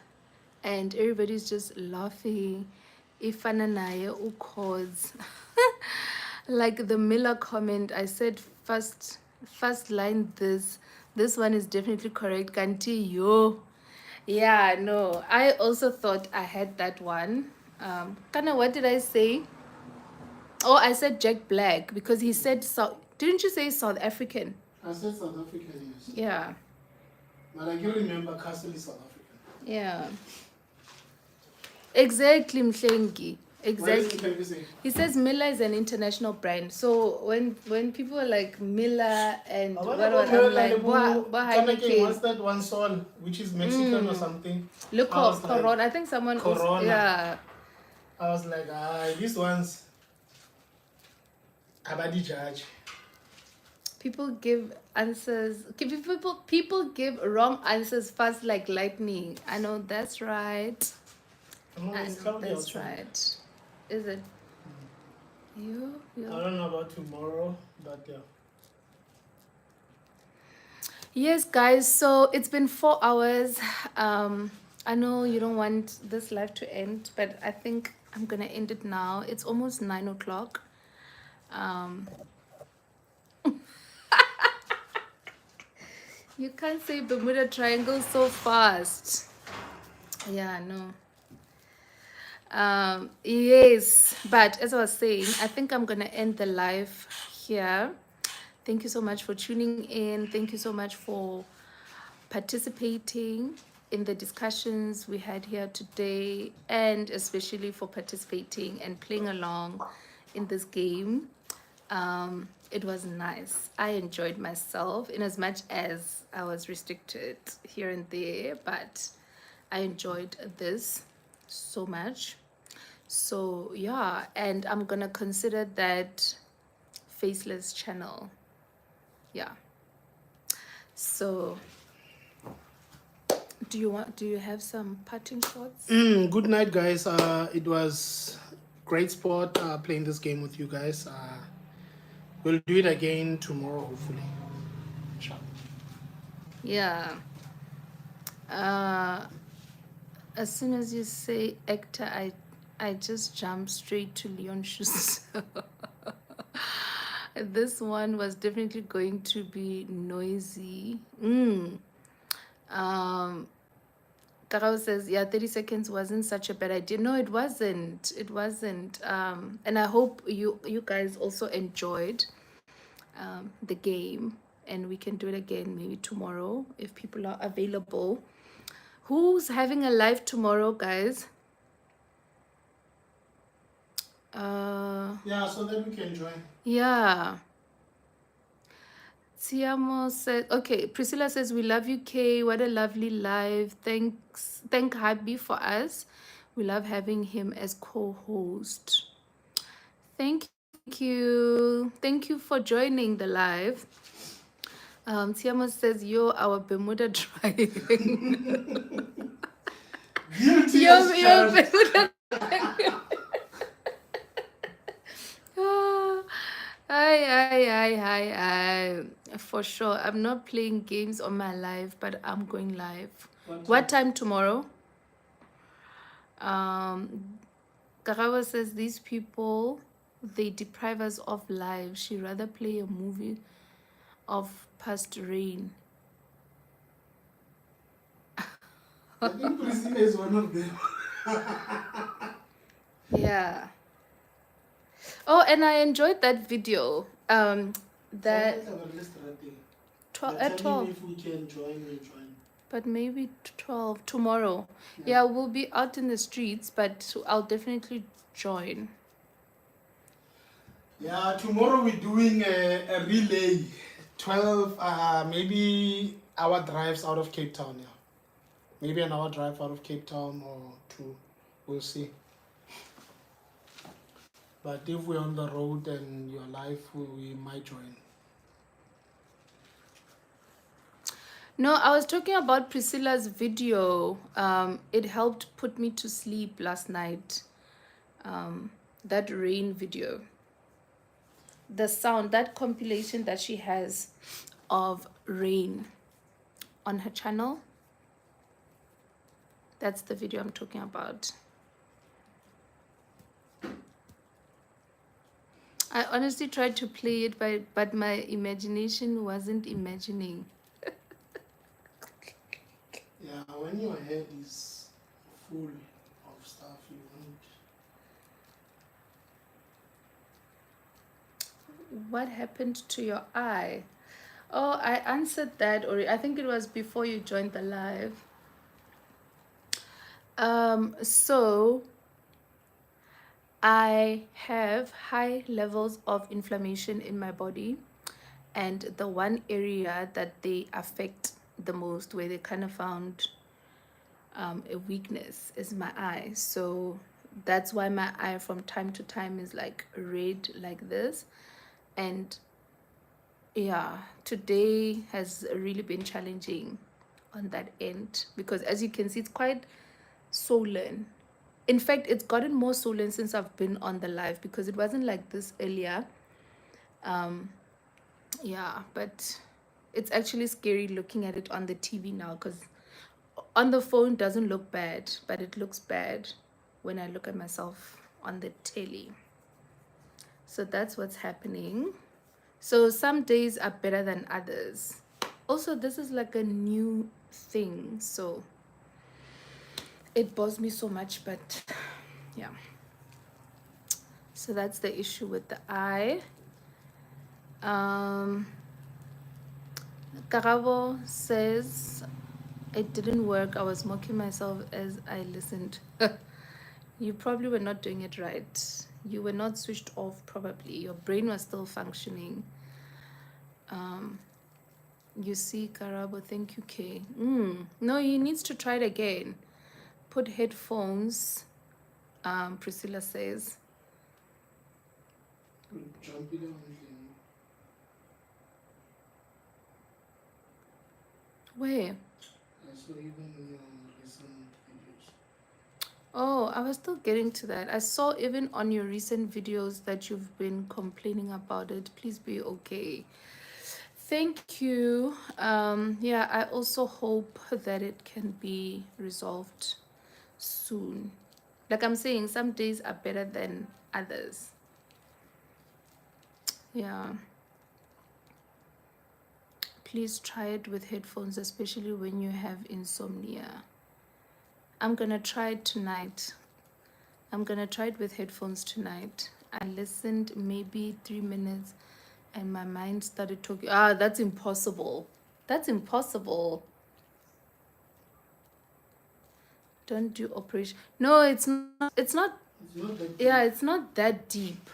And everybody's just laughing. Ifana naye ukhos. Like the Miller comment, I said first line this one is definitely correct. Kanti yo. Yeah, no. I also thought I had that one. Kana, what did I say? Oh, I said Jack Black because he said South. Didn't you say South African? I said South African, yes. Yeah. But I can remember Castle is South African. Yeah. Exactly, Mhlengi. Exactly. What is it? He says Miller is an international brand. So when people are like Miller and what I'm like, what's that one song which is Mexican or something? Look, Corona. Like, I think someone Corona. Also, yeah. I was like, these ones Abadi Judge. People give answers. People give wrong answers fast like lightning. I know that's right. That's right. Is it? You? I don't know about tomorrow, but yeah. Yes, guys, so it's been 4 hours. I know you don't want this live to end, but I think I'm gonna end it now. It's almost 9 o'clock. Um, you can't say Bermuda Triangle so fast. Yeah, no. Yes, but as I was saying, I think I'm gonna end the live here. Thank you so much for tuning in. Thank you so much for participating in the discussions we had here today, and especially for participating and playing along in this game. It was nice. I enjoyed myself in as much as I was restricted here and there, but I enjoyed this so much. So yeah, and I'm gonna consider that faceless channel. Yeah. So do you have some parting shots? Good night, guys. It was great sport playing this game with you guys. We'll do it again tomorrow, hopefully. Ciao. Yeah. Uh, as soon as you say actor, I just jump straight to Leon Schuster. This one was definitely going to be noisy. Karao says, yeah, 30 seconds wasn't such a bad idea. No, it wasn't. It wasn't. And I hope you guys also enjoyed the game, and we can do it again maybe tomorrow if people are available. Who's having a live tomorrow, guys? Yeah, so then we can join. Yeah. Tiamo says, okay, Priscilla says, we love you, Kay. What a lovely live. Thank Habi for us. We love having him as co-host. Thank you. Thank you for joining the live. Tiamo says, yo, our Bermuda driving. Guilty Yo, as charged. Bermuda Ah, I. For sure. I'm not playing games on my live, but I'm going live. What time tomorrow? Kagawa says these people, they deprive us of life. She rather play a movie of past rain. I think Priscilla is one of them. Yeah. Oh, and I enjoyed that video. That at 12. If we can join, we'll join. But maybe 12 tomorrow. Yeah, we'll be out in the streets, but I'll definitely join. Yeah, tomorrow we're doing a relay. 12, maybe hour drives out of Cape Town, yeah. Maybe an hour drive out of Cape Town or two. We'll see. But if we're on the road and you're live, we might join. No, I was talking about Priscilla's video. It helped put me to sleep last night. That rain video. The sound, that compilation that she has of rain on her channel. That's the video I'm talking about. I honestly tried to play it, but my imagination wasn't imagining. Yeah, when your head is full of stuff, you won't. What happened to your eye? Oh, I answered that already. I think it was before you joined the live. So I have high levels of inflammation in my body, and the one area that they affect the most, where they kind of found a weakness, is my eye. So that's why my eye from time to time is like red like this. And yeah, today has really been challenging on that end, because as you can see, it's quite swollen. In fact, it's gotten more swollen since I've been on the live, because it wasn't like this earlier. Yeah, but It's actually scary looking at it on the TV now, because on the phone doesn't look bad, but it looks bad when I look at myself on the telly. So that's what's happening. So some days are better than others. Also, this is like a new thing, so it bores me so much, but yeah. So that's the issue with the eye. Karabo says it didn't work. I was mocking myself as I listened. You probably were not doing it right. You were not switched off, probably. Your brain was still functioning. You see, Karabo, thank you, Kay. No, he needs to try it again. Put headphones, Priscilla says. Jump it on. Where? I saw even in your recent videos. Oh, I was still getting to that. I saw even on your recent videos that you've been complaining about it. Please be okay. Thank you. Yeah, I also hope that it can be resolved soon. Like I'm saying, some days are better than others. Yeah. Please try it with headphones, especially when you have insomnia. I'm gonna try it tonight. I'm gonna try it with headphones tonight. I listened maybe 3 minutes and my mind started talking. That's impossible. That's impossible. Don't do operation. No, it's not. It's not that Yeah, it's not that deep.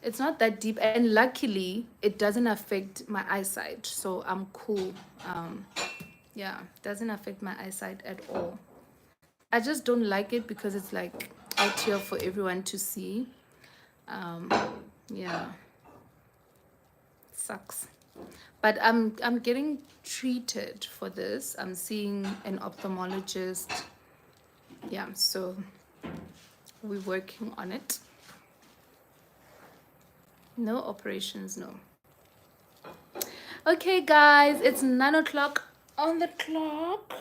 It's not that deep, and luckily it doesn't affect my eyesight, so I'm cool. Yeah, doesn't affect my eyesight at all. I just don't like it because it's like out here for everyone to see. Yeah, sucks. But I'm getting treated for this. I'm seeing an ophthalmologist. Yeah, so we're working on it. No operations, no. Okay, guys, it's 9 o'clock on the clock.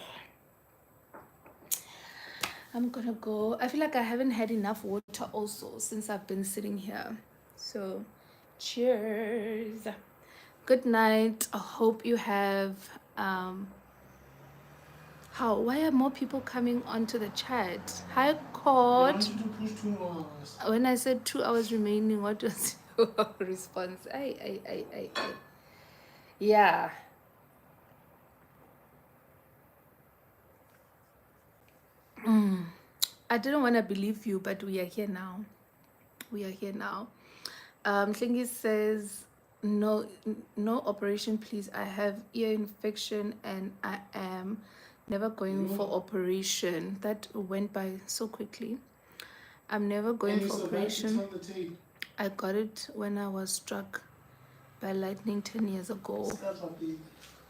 I'm gonna go. I feel like I haven't had enough water also since I've been sitting here. So, cheers. Good night. I hope you have. Why are more people coming onto the chat? Hi, I Cord. want you to push 2 hours. When I said 2 hours remaining, what was your response? I. Yeah. I didn't want to believe you, but we are here now. We are here now. Thingy says, no operation, please. I have ear infection and I am never going for operation. That went by so quickly. I'm never going for operation. I got it when I was struck by lightning 10 years ago.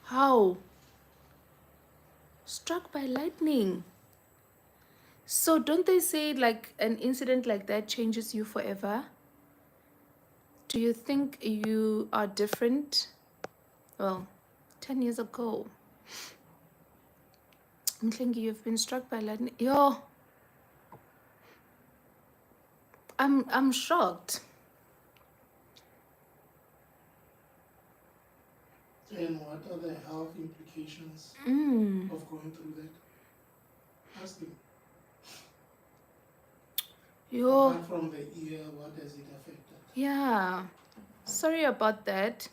How? Struck by lightning. So don't they say like an incident like that changes you forever? Do you think you are different? Well, 10 years ago. I'm thinking you've been struck by lightning. Yo, I'm shocked. And what are the health implications of going through that? Ask him. Yo. Apart from the ear, what does it affect? Yeah. Sorry about that.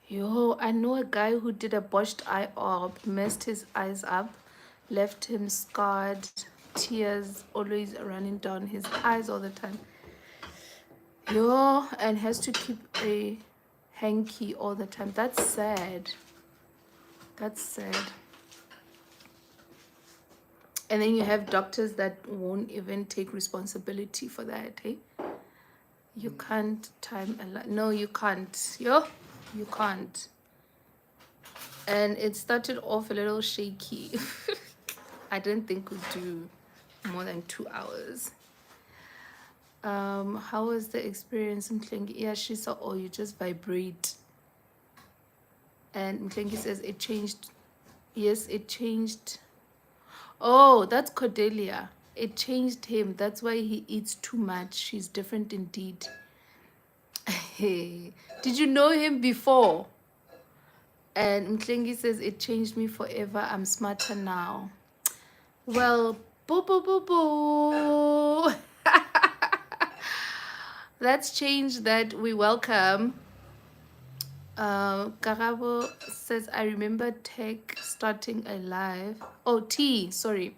Yo, I know a guy who did a botched eye op, messed his eyes up, left him scarred, tears always running down his eyes all the time. Yo, and has to keep a hanky all the time. That's sad. That's sad. And then you have doctors that won't even take responsibility for that, hey? You can't time a lot. No, you can't. Yo, you can't. And it started off a little shaky. I didn't think we'd do more than 2 hours. How was the experience in Mklengi? Yeah, she saw, oh, you just vibrate. And Mklengi says it changed. Yes, it changed. Oh, that's Cordelia. It changed him. That's why he eats too much. She's different indeed. Hey, did you know him before? And Mklengi says it changed me forever. I'm smarter now. Well, boo boo boo boo. That's change that we welcome. Karabo says, I remember Tech starting a live. Oh, T, sorry.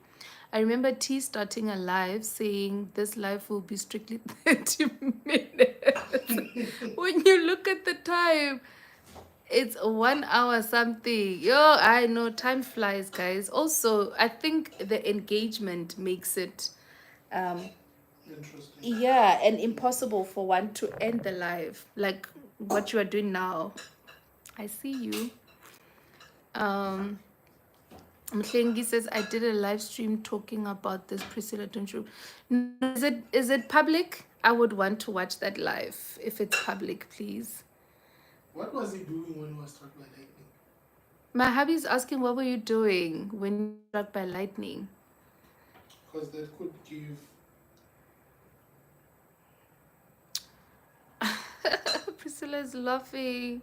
I remember T starting a live saying this live will be strictly 30 minutes. When you look at the time, it's 1 hour something. Yo, I know time flies, guys. Also, I think the engagement makes it Interesting. yeah, and impossible for one to end the live like what you are doing now. I see you. Mklengi says I did a live stream talking about this. Priscilla, don't you? No, is it public? I would want to watch that live if it's public, please. What was he doing when he was struck by lightning? My hubby is asking, what were you doing when you were struck by lightning? Because that could give. Priscilla is laughing.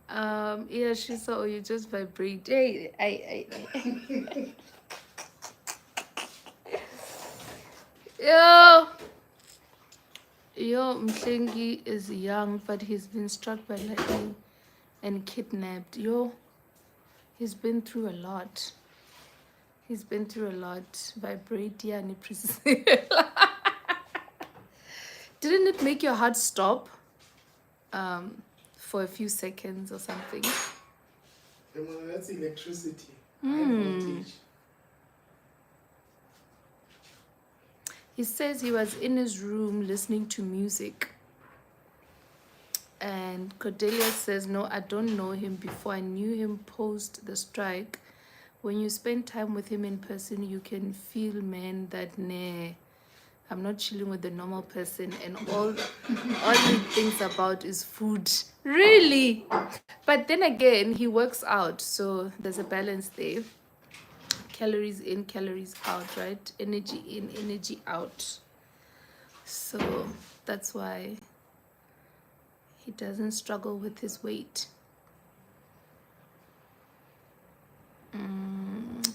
Yeah, she saw you just vibrate. Hey, Yo, Mklengi is young, but he's been struck by lightning and kidnapped. Yo, he's been through a lot. He's been through a lot. Vibrate, yeah, and Priscilla. Didn't it make your heart stop? For a few seconds or something. That's electricity. High voltage. He says he was in his room listening to music. And Cordelia says, no, I don't know him before. I knew him post the strike. When you spend time with him in person, you can feel, man, that nah, I'm not chilling with the normal person, and all he thinks about is food. Really? But then again, he works out, so there's a balance there. Calories in, calories out, right? Energy in, energy out. So that's why he doesn't struggle with his weight.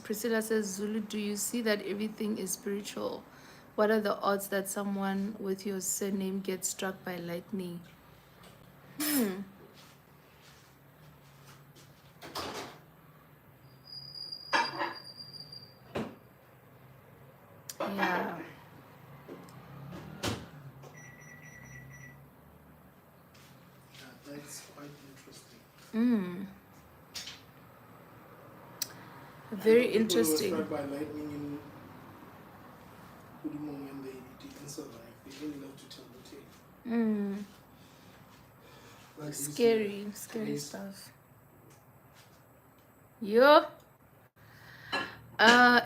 Priscilla says, Zulu, do you see that everything is spiritual? What are the odds that someone with your surname gets struck by lightning? Yeah. That's quite interesting. Very People interesting. who were struck by lightning in Kudimo when they didn't survive. They didn't love to tell the tale. Like Scary Yes. stuff. Yo.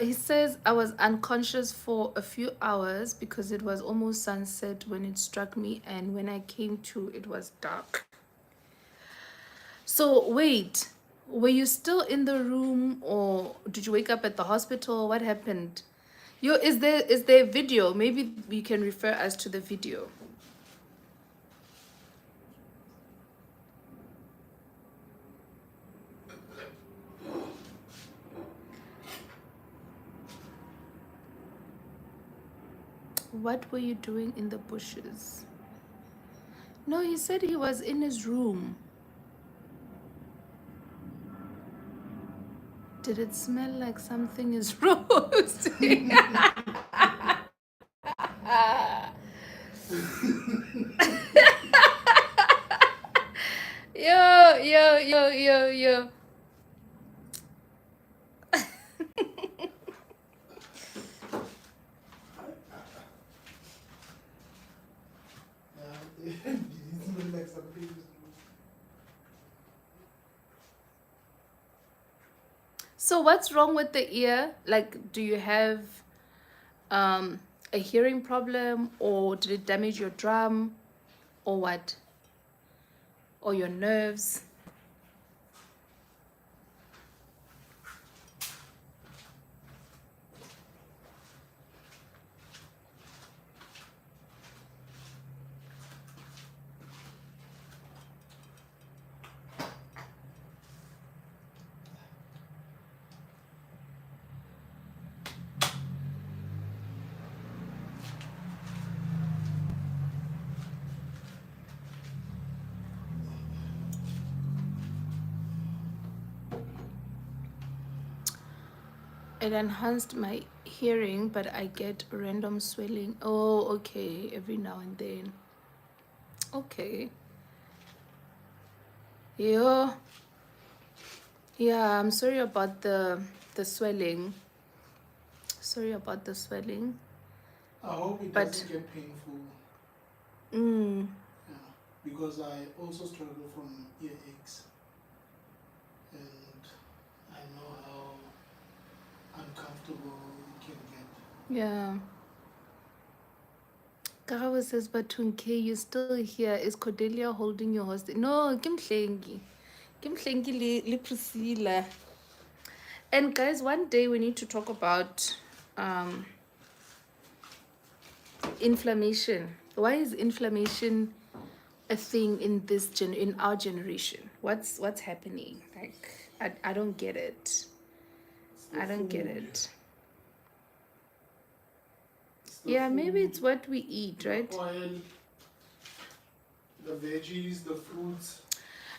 He says I was unconscious for a few hours because it was almost sunset when it struck me, and when I came to, it was dark. So wait, were you still in the room, or did you wake up at the hospital? What happened? Yo, is there video? Maybe we can refer us to the video. What were you doing in the bushes? No, he said he was in his room. Did it smell like something is roasting? Yo. So what's wrong with the ear? Like, do you have a hearing problem, or did it damage your drum, or what? Or your nerves? It enhanced my hearing, but I get random swelling. Oh, okay, every now and then. Okay. Yeah. Yeah, I'm sorry about the swelling. Sorry about the swelling. I hope it But doesn't get painful. mm, Yeah, because I also struggle from ear aches, and I know how uncomfortable it can get. yeah. Karawa says, but Tunke, you're still here. Is Cordelia holding your hostage? No, Kim Hlengi. Kim Hlengi li Priscilla. And guys, one day we need to talk about um inflammation. Why is inflammation a thing in in our generation? What's happening? Like, I don't get it. It's the I don't get food. it. It's the Yeah, maybe food, it's what we eat, right? the oil, the veggies, the fruits.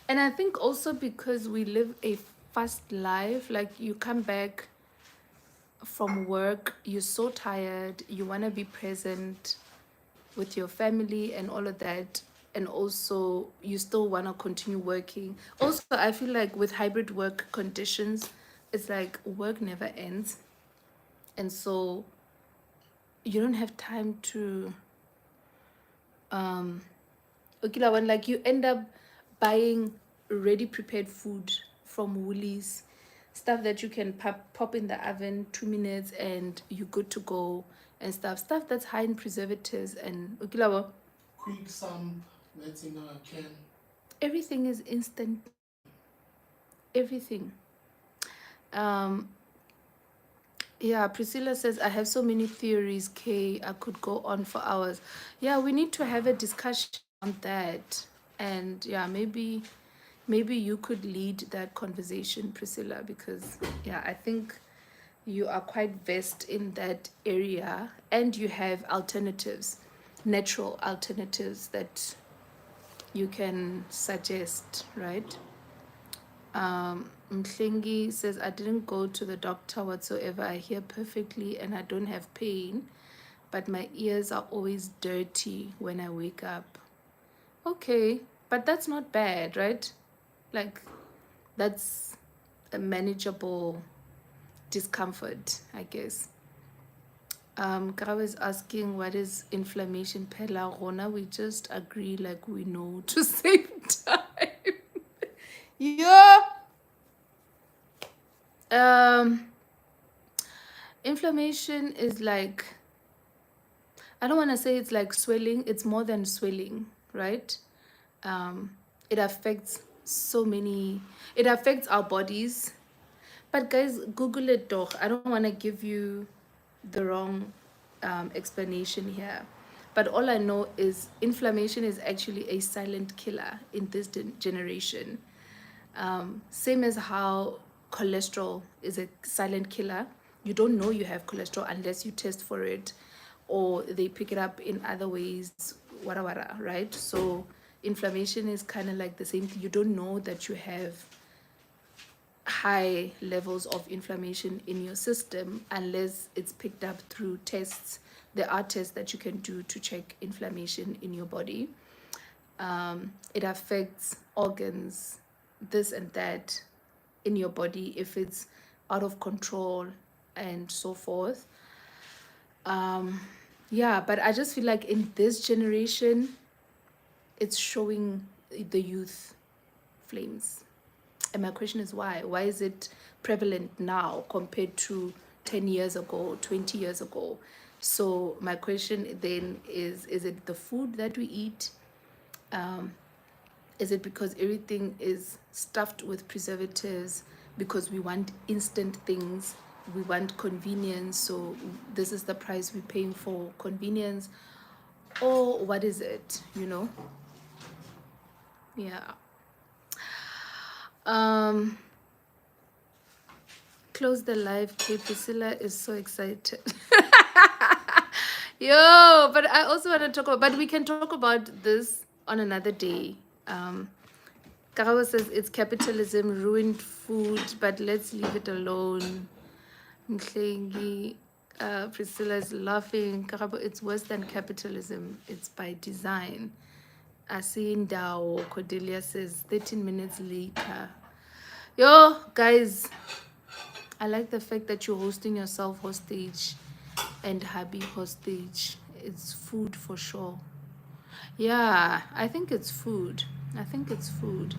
And I think also because we live a fast life, like you come back from work, you're so tired, you want to be present with your family and all of that, and also you still want to continue working. Also, I feel like with hybrid work conditions, it's like work never ends, and so you don't have time to okay, like you end up buying ready prepared food from Woolies, stuff that you can pop in the oven 2 minutes and you're good to go, and stuff that's high in preservatives and okay, Quick some that's in a can. everything is instant. Everything. um yeah, Priscilla says, I have so many theories, Kay. I could go on for hours. Yeah, we need to have a discussion on that. And yeah, maybe you could lead that conversation, Priscilla, because yeah, I think you are quite versed in that area and you have alternatives, natural alternatives that you can suggest, right? Mklingi says, I didn't go to the doctor whatsoever. I hear perfectly and I don't have pain, but my ears are always dirty when I wake up. Okay, but that's not bad, right? Like, that's a manageable discomfort, I guess. Karawa is asking, what is inflammation? Pela Rona, we just agree like we know to save time. Yeah. Um, inflammation is like, I don't want to say it's like swelling. It's more than swelling, right? Um, it affects so many. It affects our bodies. But guys, Google it, doch. I don't want to give you the wrong explanation here. But all I know is inflammation is actually a silent killer in this generation. Same as how cholesterol is a silent killer. You don't know you have cholesterol unless you test for it or they pick it up in other ways, whatever, right? So inflammation is kind of like the same thing. You don't know that you have high levels of inflammation in your system unless it's picked up through tests. There are tests that you can do to check inflammation in your body. It affects organs, this and that in your body if it's out of control and so forth. Yeah, but I just feel like in this generation, it's showing the youth flames. And my question is why? Why is it prevalent now compared to 10 years ago, 20 years ago? So my question then is it the food that we eat? Is it because everything is stuffed with preservatives because we want instant things? We want convenience, so this is the price we're paying for convenience? Or what is it, you know? Yeah. Close the live. K Priscilla is so excited. Yo, but I also want to talk about, but we can talk about this on another day. Karabo says it's capitalism ruined food, but let's leave it alone. Mklengi, Priscilla is laughing. Karabo, it's worse than capitalism. It's by design. Asin Dao, Cordelia says 13 minutes later. Yo, guys, I like the fact that you're hosting yourself hostage and hubby hostage. It's food for sure. Yeah, I think it's food. I think it's food.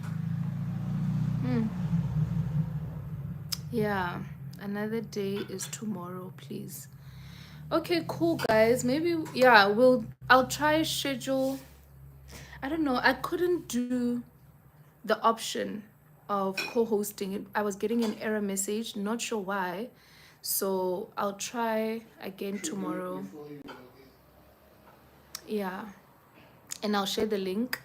Yeah, another day is tomorrow, please. Okay, cool, guys. Maybe, yeah, I'll try schedule. I don't know. I couldn't do the option of co-hosting. I was getting an error message, not sure why. So I'll try again tomorrow. Yeah, and I'll share the link,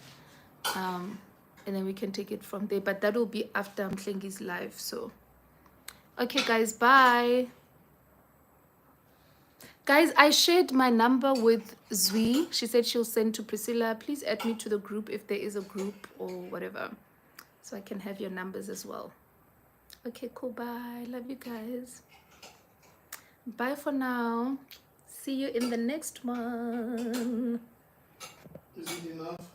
and then we can take it from there. But that will be after Mklengi's live. So okay, guys, bye. Guys, I shared my number with Zui. She said she'll send to Priscilla. Please add me to the group if there is a group or whatever, so I can have your numbers as well. Okay, cool. Bye. Love you guys. Bye for now. See you in the next one. Is it enough?